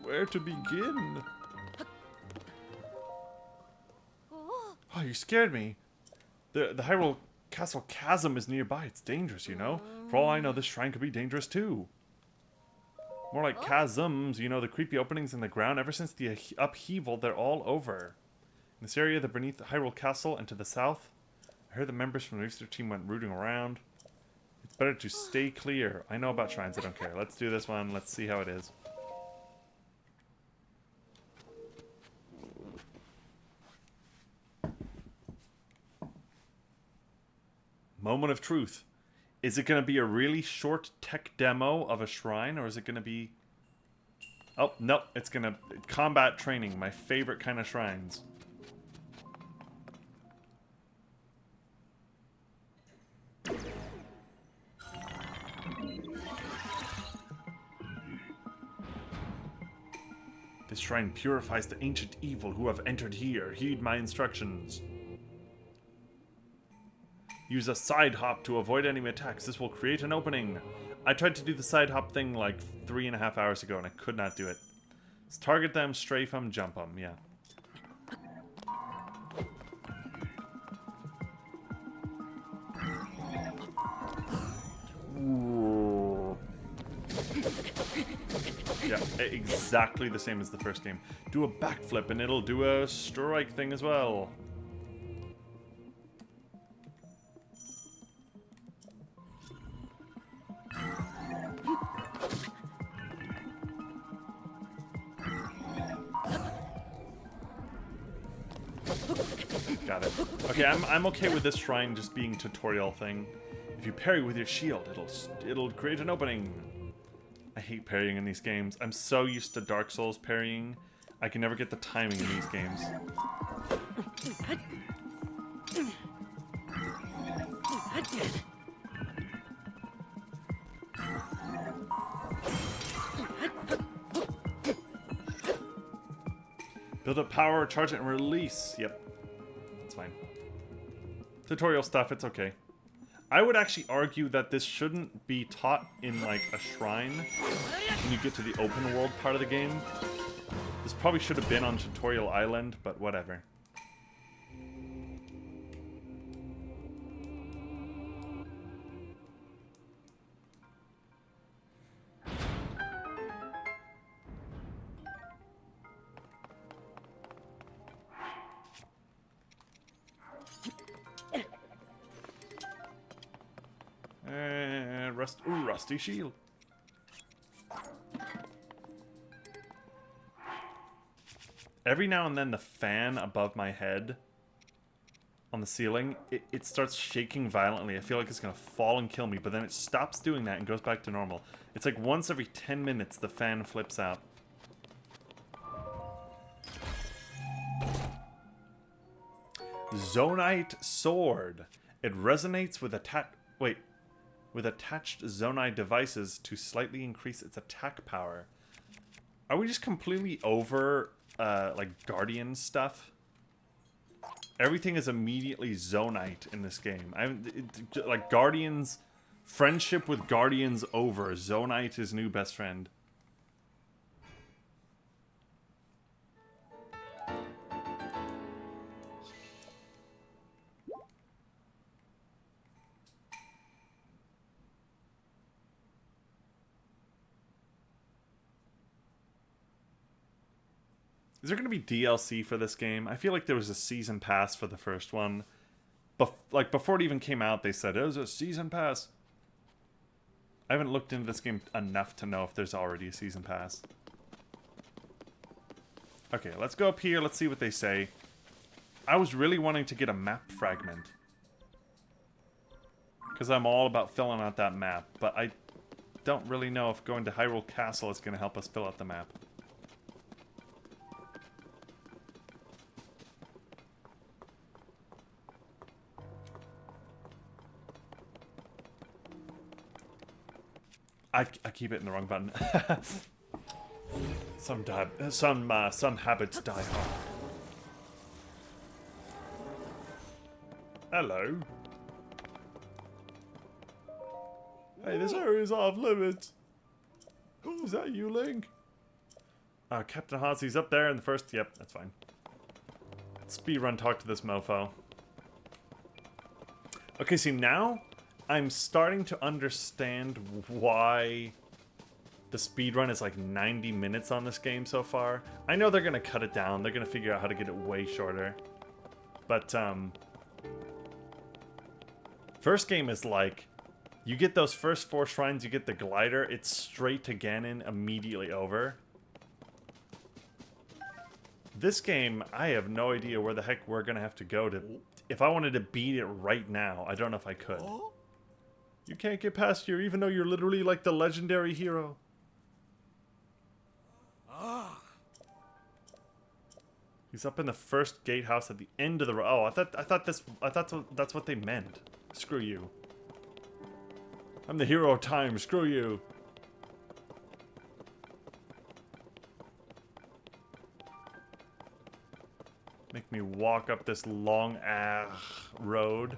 Where to begin? Oh, you scared me. The Hyrule Castle chasm is nearby. It's dangerous, you know. For all I know, this shrine could be dangerous too. More like chasms, you know, the creepy openings in the ground. Ever since the upheaval, they're all over. In this area, they're beneath the Hyrule Castle and to the south. I heard the members from the research team went rooting around. It's better to stay clear. I know about shrines, I don't care. Let's do this one. Let's see how it is. Moment of truth. Is it going to be a really short tech demo of a shrine, or is it going to be... Oh, nope. It's going to... Combat training, my favorite kind of shrines. This shrine purifies the ancient evil who have entered here. Heed my instructions. Use a side hop to avoid enemy attacks. This will create an opening. I tried to do the side hop thing like 3.5 hours ago and I could not do it. Let's target them, strafe them, jump them. Yeah. Ooh. Yeah, exactly the same as the first game. Do a backflip and it'll do a strike thing as well. Got it. Okay, I'm okay with this shrine just being tutorial thing. If you parry with your shield, it'll create an opening. I hate parrying in these games. I'm so used to Dark Souls parrying. I can never get the timing in these games. Build up power, charge it, and release. Yep. That's fine. Tutorial stuff, it's okay. I would actually argue that this shouldn't be taught in, like, a shrine when you get to the open world part of the game. This probably should have been on Tutorial Island, but whatever. Ooh, rusty shield. Every now and then the fan above my head on the ceiling, it starts shaking violently. I feel like it's gonna fall and kill me, but then it stops doing that and goes back to normal. It's like once every 10 minutes the fan flips out. Zonite sword. It resonates with with attached Zonai devices to slightly increase its attack power. Are we just completely over, like, Guardian stuff? Everything is immediately Zonite in this game. Like, Guardians... Friendship with Guardians over. Zonite is new best friend. Is there going to be DLC for this game? I feel like there was a season pass for the first one. Like, before it even came out, they said it was a season pass. I haven't looked into this game enough to know if there's already a season pass. Okay, let's go up here. Let's see what they say. I was really wanting to get a map fragment. Because I'm all about filling out that map. But I don't really know if going to Hyrule Castle is going to help us fill out the map. I keep hitting the wrong button. Some habits die hard. Hello. Hey, this area is off limits. Is that you, Link? Captain Hossy's up there in the first. Yep, that's fine. Speedrun talk to this mofo. Okay, see now I'm starting to understand why the speedrun is like 90 minutes on this game so far. I know they're gonna cut it down. They're gonna figure out how to get it way shorter. But first game is like, you get those first 4 shrines, you get the glider, it's straight to Ganon, immediately over. This game, I have no idea where the heck we're gonna have to go to. If I wanted to beat it right now, I don't know if I could. You can't get past here, even though you're literally like the legendary hero. He's up in the first gatehouse at the end of the road. Oh, I thought that's what they meant. Screw you. I'm the hero of time. Screw you. Make me walk up this long road.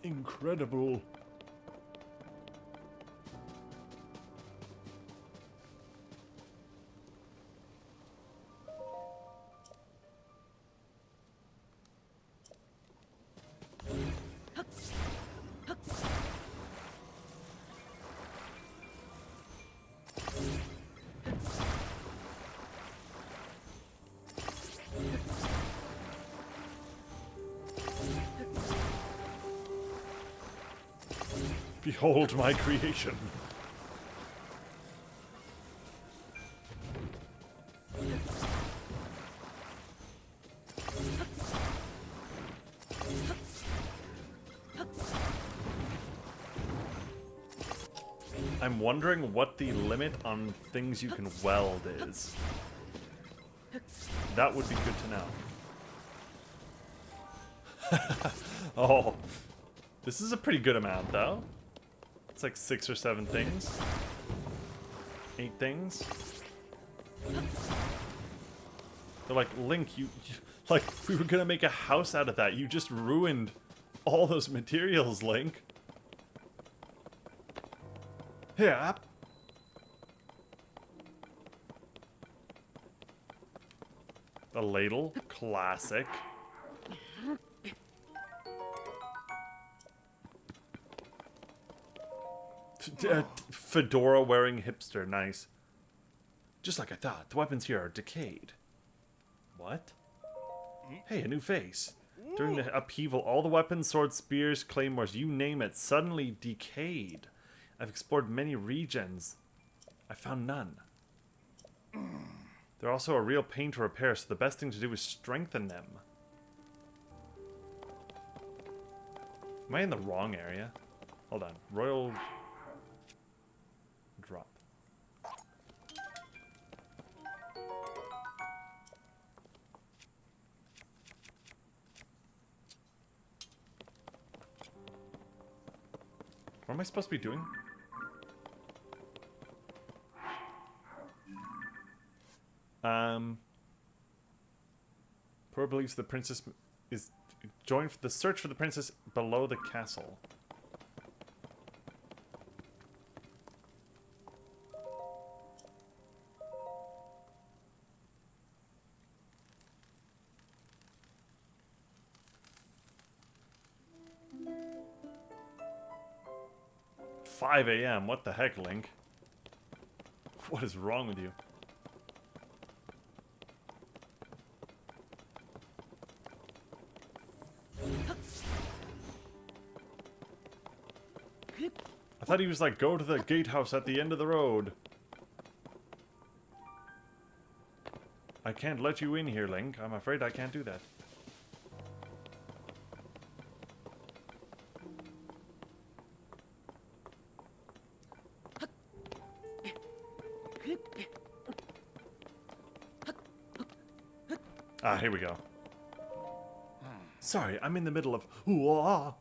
Incredible. Behold my creation. I'm wondering what the limit on things you can weld is. That would be good to know. Oh, this is a pretty good amount, though. It's like 6 or 7 things. 8 things. They're like, Link, like, we were gonna make a house out of that. You just ruined all those materials, Link. Yeah. The ladle, classic. Fedora wearing hipster, nice. Just like I thought, the weapons here are decayed. What? Hey, a new face. During the upheaval, all the weapons, swords, spears, claymores, you name it, suddenly decayed. I've explored many regions. I found none. They're also a real pain to repair, so the best thing to do is strengthen them. Am I in the wrong area? Hold on. Royal... drop. What am I supposed to be doing? Poor believes the princess is joined the search for the princess below the castle. 5 a.m. What the heck, Link? What is wrong with you? I thought he was like, go to the gatehouse at the end of the road. I can't let you in here, Link. I'm afraid I can't do that. Ah, here we go. Sorry, I'm in the middle of... Ooh-ah.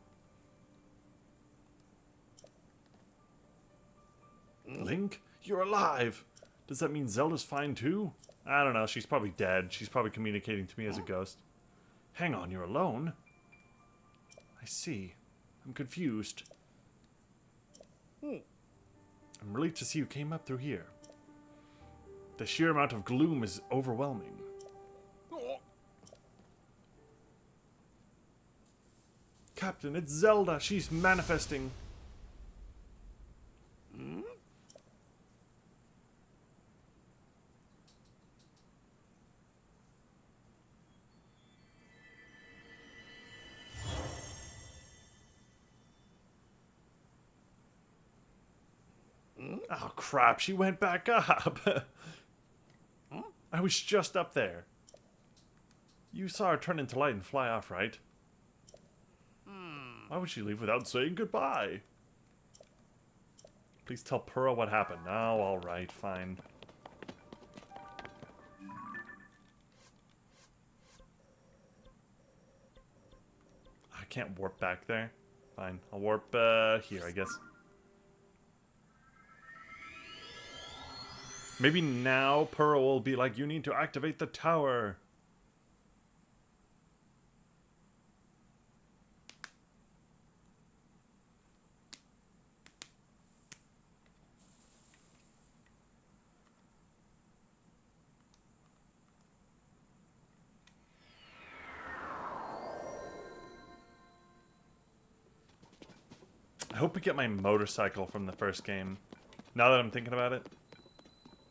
Link, you're alive! Does that mean Zelda's fine too? I don't know, she's probably dead. She's probably communicating to me as a ghost. Hang on, you're alone? I see. I'm confused. I'm relieved to see you came up through here. The sheer amount of gloom is overwhelming. Captain, it's Zelda! She's manifesting! Oh crap, she went back up! I was just up there. You saw her turn into light and fly off, right? Why would she leave without saying goodbye? Please tell Purah what happened. Oh, alright, fine. I can't warp back there. Fine, I'll warp here, I guess. Maybe now Purah will be like, you need to activate the tower. I hope we get my motorcycle from the first game. Now that I'm thinking about it.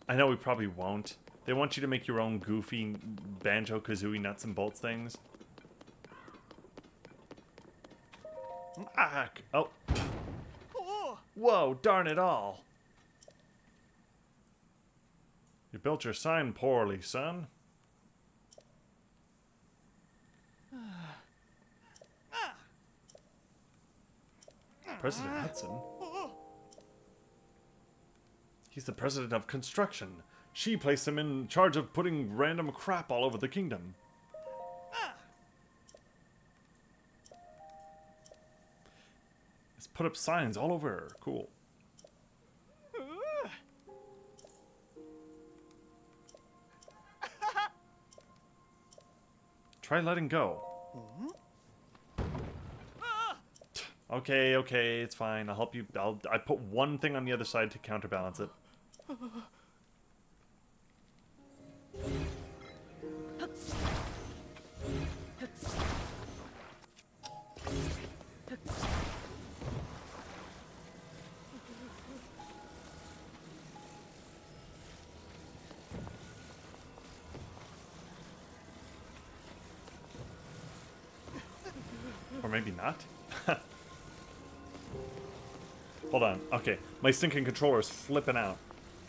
I know we probably won't. They want you to make your own goofy Banjo-Kazooie nuts and bolts things. Ah! Oh. Whoa, darn it all. You built your sign poorly, son. President Hudson? He's the president of construction. She placed him in charge of putting random crap all over the kingdom. Let's put up signs all over her. Cool. Try letting go. Okay, okay, it's fine. I'll help you. I put one thing on the other side to counterbalance it. Or maybe not. Hold on. Okay, my stinking controller is flipping out.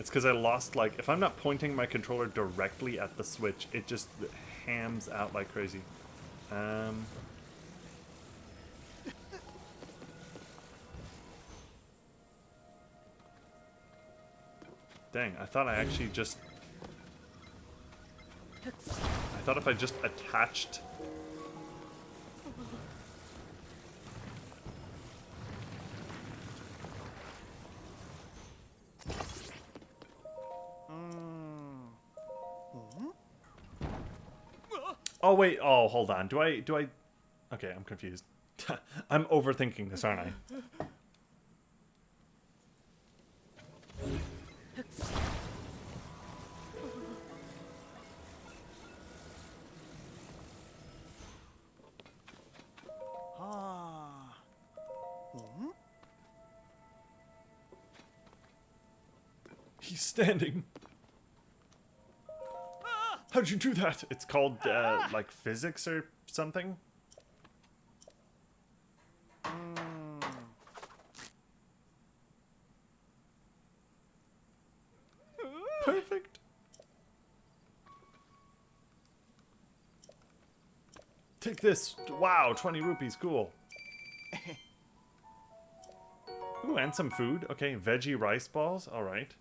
It's because I lost, like, if I'm not pointing my controller directly at the Switch, it just hams out like crazy. Dang, I thought I actually just... I thought if I just attached... Oh, wait. Oh, hold on. Do I... Okay, I'm confused. I'm overthinking this, aren't I? He's standing. How'd you do that? It's called, like, physics or something? Perfect. Take this. Wow, 20 rupees. Cool. Ooh, and some food. Okay, veggie rice balls. All right.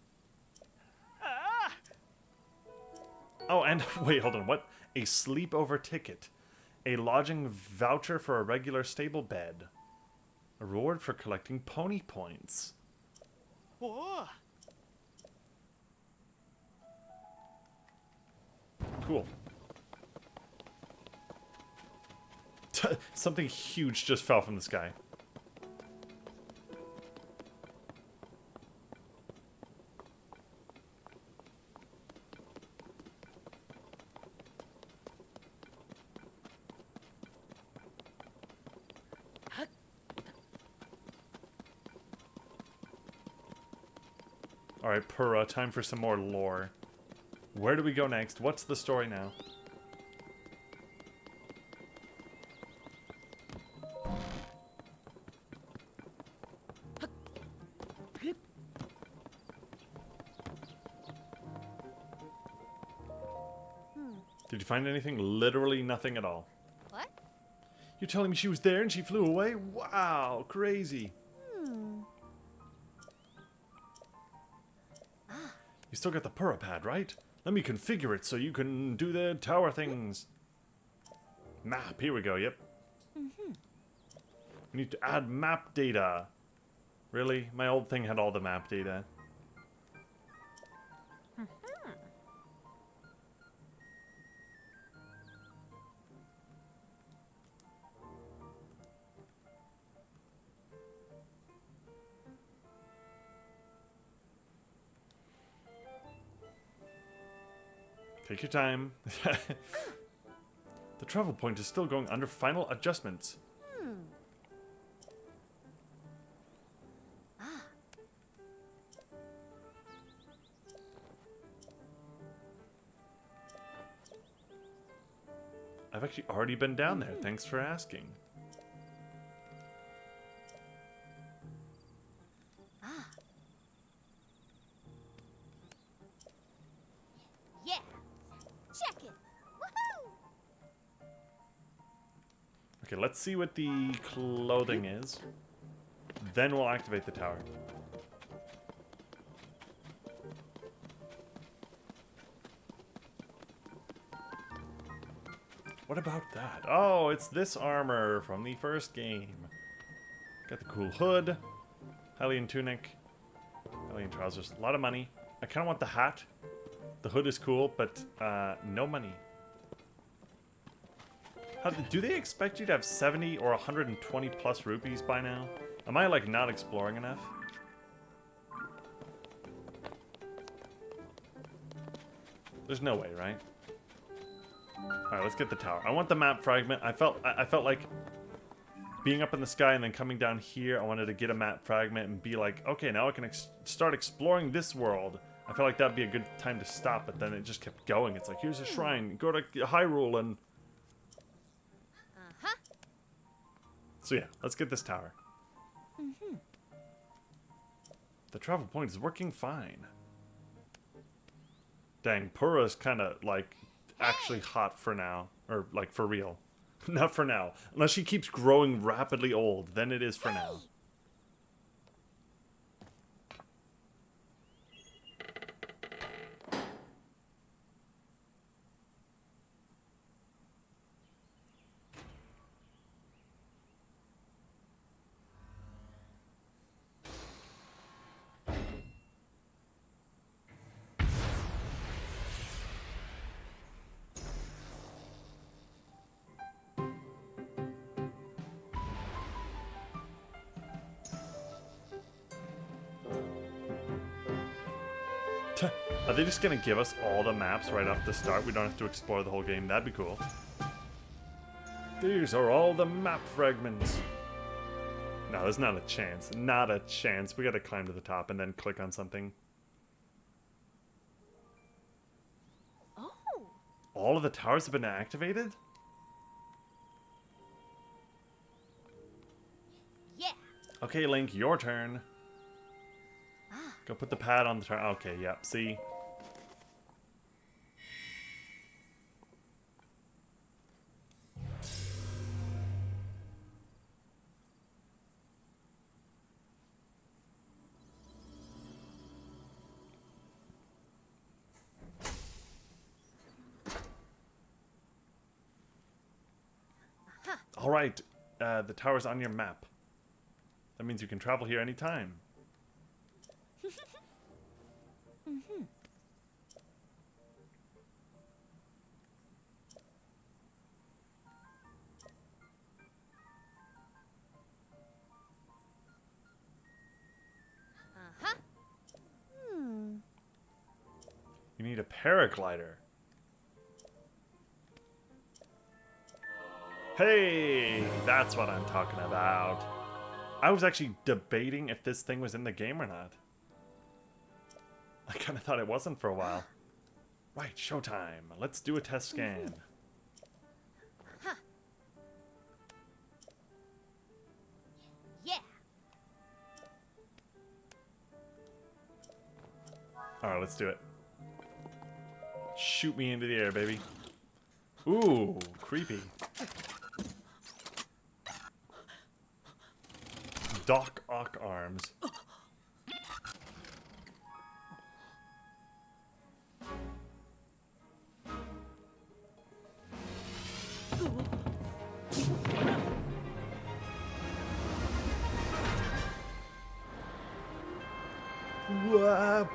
Oh, and wait, hold on. What? A sleepover ticket. A lodging voucher for a regular stable bed. A reward for collecting pony points. Whoa. Cool. Something huge just fell from the sky. Alright, Purah, time for some more lore. Where do we go next? What's the story now? Did you find anything? Literally nothing at all. What? You're telling me she was there and she flew away? Wow, crazy. You still got the Purah pad, right? Let me configure it so you can do the tower things. Map, here we go, yep. We need to add map data. Really? My old thing had all the map data. Take your time. The travel point is still going under final adjustments. I've actually already been down there. Thanks for asking. Yeah. Check it. Woohoo! Okay, let's see what the clothing is. Then we'll activate the tower. What about that? Oh, it's this armor from the first game. Got the cool hood, Hellion tunic, Hellion trousers. A lot of money. I kind of want the hat. The hood is cool, but no money. Do they expect you to have 70 or 120 plus rupees by now? Am I, like, not exploring enough? There's no way, right? Alright, let's get the tower. I want the map fragment. I felt like being up in the sky and then coming down here, I wanted to get a map fragment and be like, okay, now I can start exploring this world. I felt like that'd be a good time to stop, but then it just kept going. It's like, here's a shrine. Go to Hyrule and... So yeah, let's get this tower. The travel point is working fine. Dang, Purah's kind of, like, actually hot for now. Or, like, for real. Not for now. Unless she keeps growing rapidly old, then it is for now. Are they just gonna give us all the maps right off the start? We don't have to explore the whole game. That'd be cool. These are all the map fragments. No, there's not a chance. Not a chance. We gotta climb to the top and then click on something. all of the towers have been activated? Yeah. Okay, Link, your turn. Go put the pad on the tower. Okay, yep, see? All right, the tower's on your map. That means you can travel here anytime. Uh-huh. You need a paraglider. Hey, that's what I'm talking about. I was actually debating if this thing was in the game or not. I kind of thought it wasn't for a while. Right, showtime. Let's do a test scan. Yeah. Alright, let's do it. Shoot me into the air, baby. Ooh, creepy. Doc Ock arms. Whoa.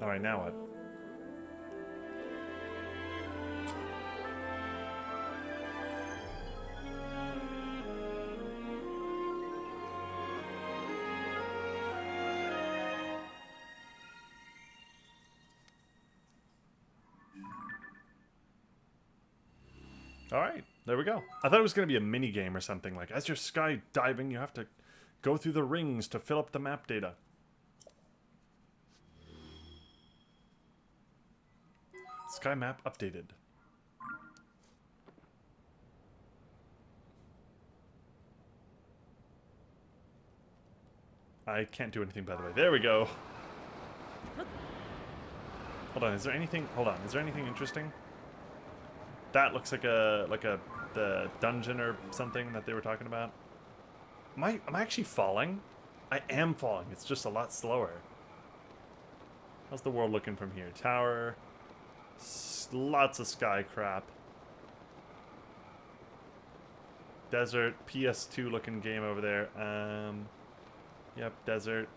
Alright, now what? Alright, there we go. I thought it was going to be a mini game or something, like as you're skydiving, you have to go through the rings to fill up the map data. Sky map updated. I can't do anything, by the way. There we go. Hold on, is there anything? Hold on, is there anything interesting? That looks like the dungeon or something that they were talking about. Am I actually falling? I am falling. It's just a lot slower. How's the world looking from here? Tower. Lots of sky crap. Desert. PS2 looking game over there. Yep, desert.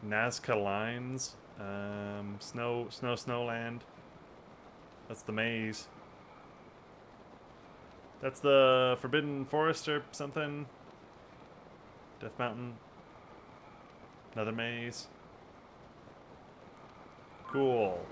Nazca lines. Snowland. That's the maze. That's the Forbidden Forest or something. Death Mountain. Another maze. Cool.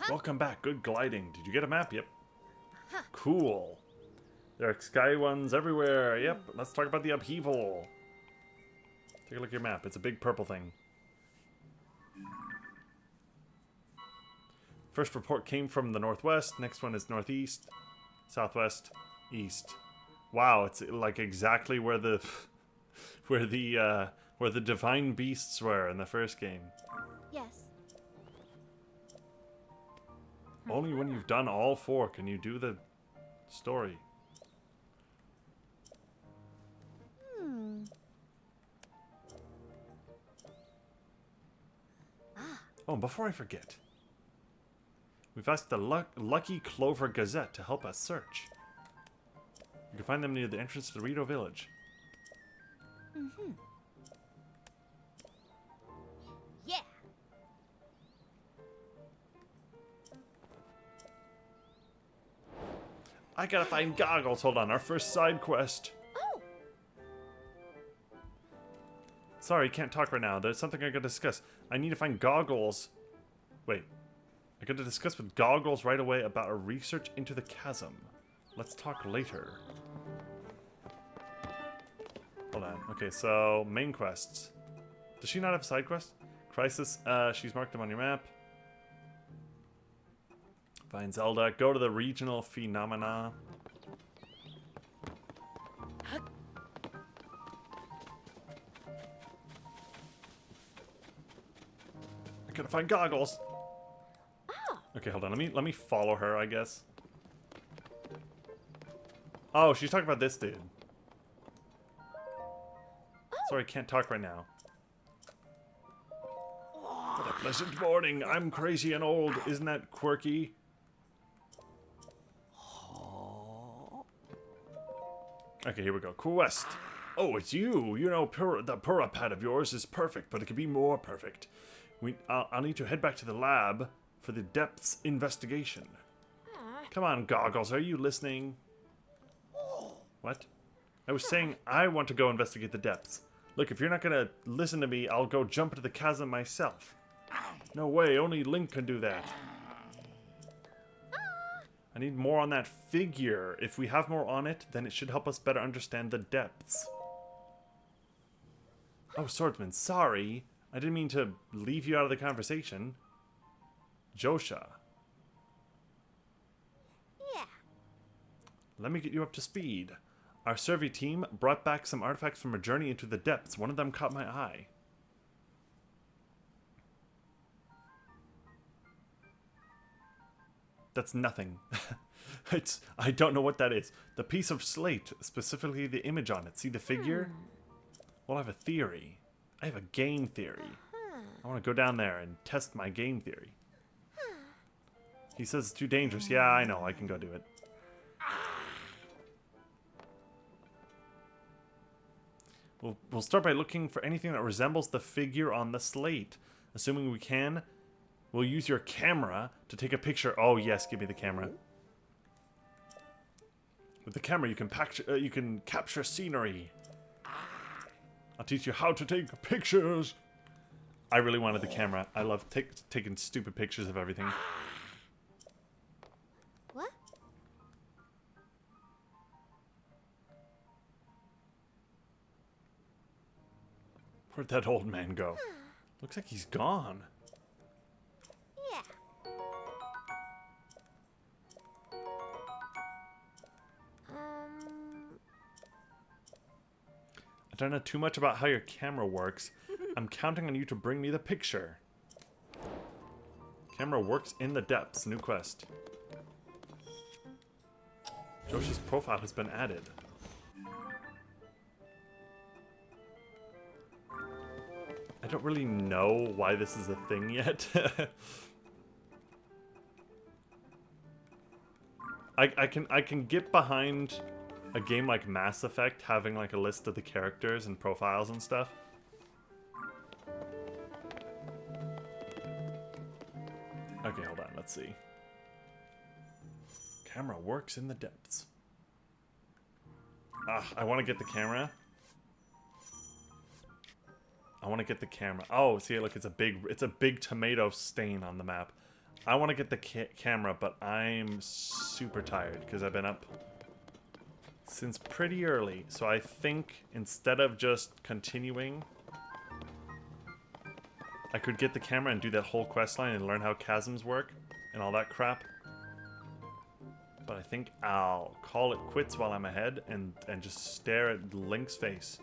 Welcome back. Good gliding. Did you get a map? Yep. Cool. There are sky ones everywhere. Yep. Let's talk about the upheaval. Take a look at your map. It's a big purple thing. First report came from the northwest. Next one is northeast, southwest, east. Wow, it's like exactly where the where the divine beasts were in the first game. Yes. Only when you've done all 4 can you do the story. Oh, and before I forget, we've asked the Lucky Clover Gazette to help us search. You can find them near the entrance to the Rito Village. Yeah. I gotta find goggles. Hold on, our first side quest. Oh, Sorry, can't talk right now. There's something I gotta discuss. I need to find goggles. Wait. I gotta discuss with goggles right away about a research into the chasm. Let's talk later. Hold on. Okay, so main quests. Does she not have side quests? Crisis. She's marked them on your map. Find Zelda. Go to the regional phenomena. I gotta find goggles. Okay, hold on. Let me follow her, I guess. Oh, she's talking about this dude. Sorry, can't talk right now. What a pleasant morning. I'm crazy and old. Isn't that quirky? Okay, here we go. Quest. Oh, it's you. You know, the Pura pad of yours is perfect, but it could be more perfect. I'll need to head back to the lab for the depths investigation. Come on, Goggles. Are you listening? What? I was saying I want to go investigate the depths. Look, if you're not gonna listen to me, I'll go jump into the chasm myself. No way, only Link can do that. I need more on that figure. If we have more on it, then it should help us better understand the depths. Oh, Swordsman, sorry. I didn't mean to leave you out of the conversation. Josha. yeah. Let me get you up to speed. Our survey team brought back some artifacts from a journey into the depths. One of them caught my eye. That's nothing. I don't know what that is. The piece of slate, specifically the image on it. See the figure? Well, I have a theory. I have a game theory. I want to go down there and test my game theory. He says it's too dangerous. Yeah, I know. I can go do it. We'll start by looking for anything that resembles the figure on the slate. Assuming we can, we'll use your camera to take a picture. Oh yes, give me the camera. With the camera, you can capture scenery. I'll teach you how to take pictures. I really wanted the camera. I love taking stupid pictures of everything. What? Where'd that old man go? Looks like he's gone. Yeah. I don't know too much about how your camera works. I'm counting on you to bring me the picture. Camera works in the depths. New quest. Josha's profile has been added. I don't really know why this is a thing yet. I can get behind a game like Mass Effect having like a list of the characters and profiles and stuff. Okay, hold on, let's see. Camera works in the depths. I want to get the camera. I want to get the camera. Oh, see, look, it's a big tomato stain on the map. I want to get the camera, but I'm super tired because I've been up since pretty early. So I think instead of just continuing, I could get the camera and do that whole quest line and learn how chasms work and all that crap. But I think I'll call it quits while I'm ahead and just stare at Link's face.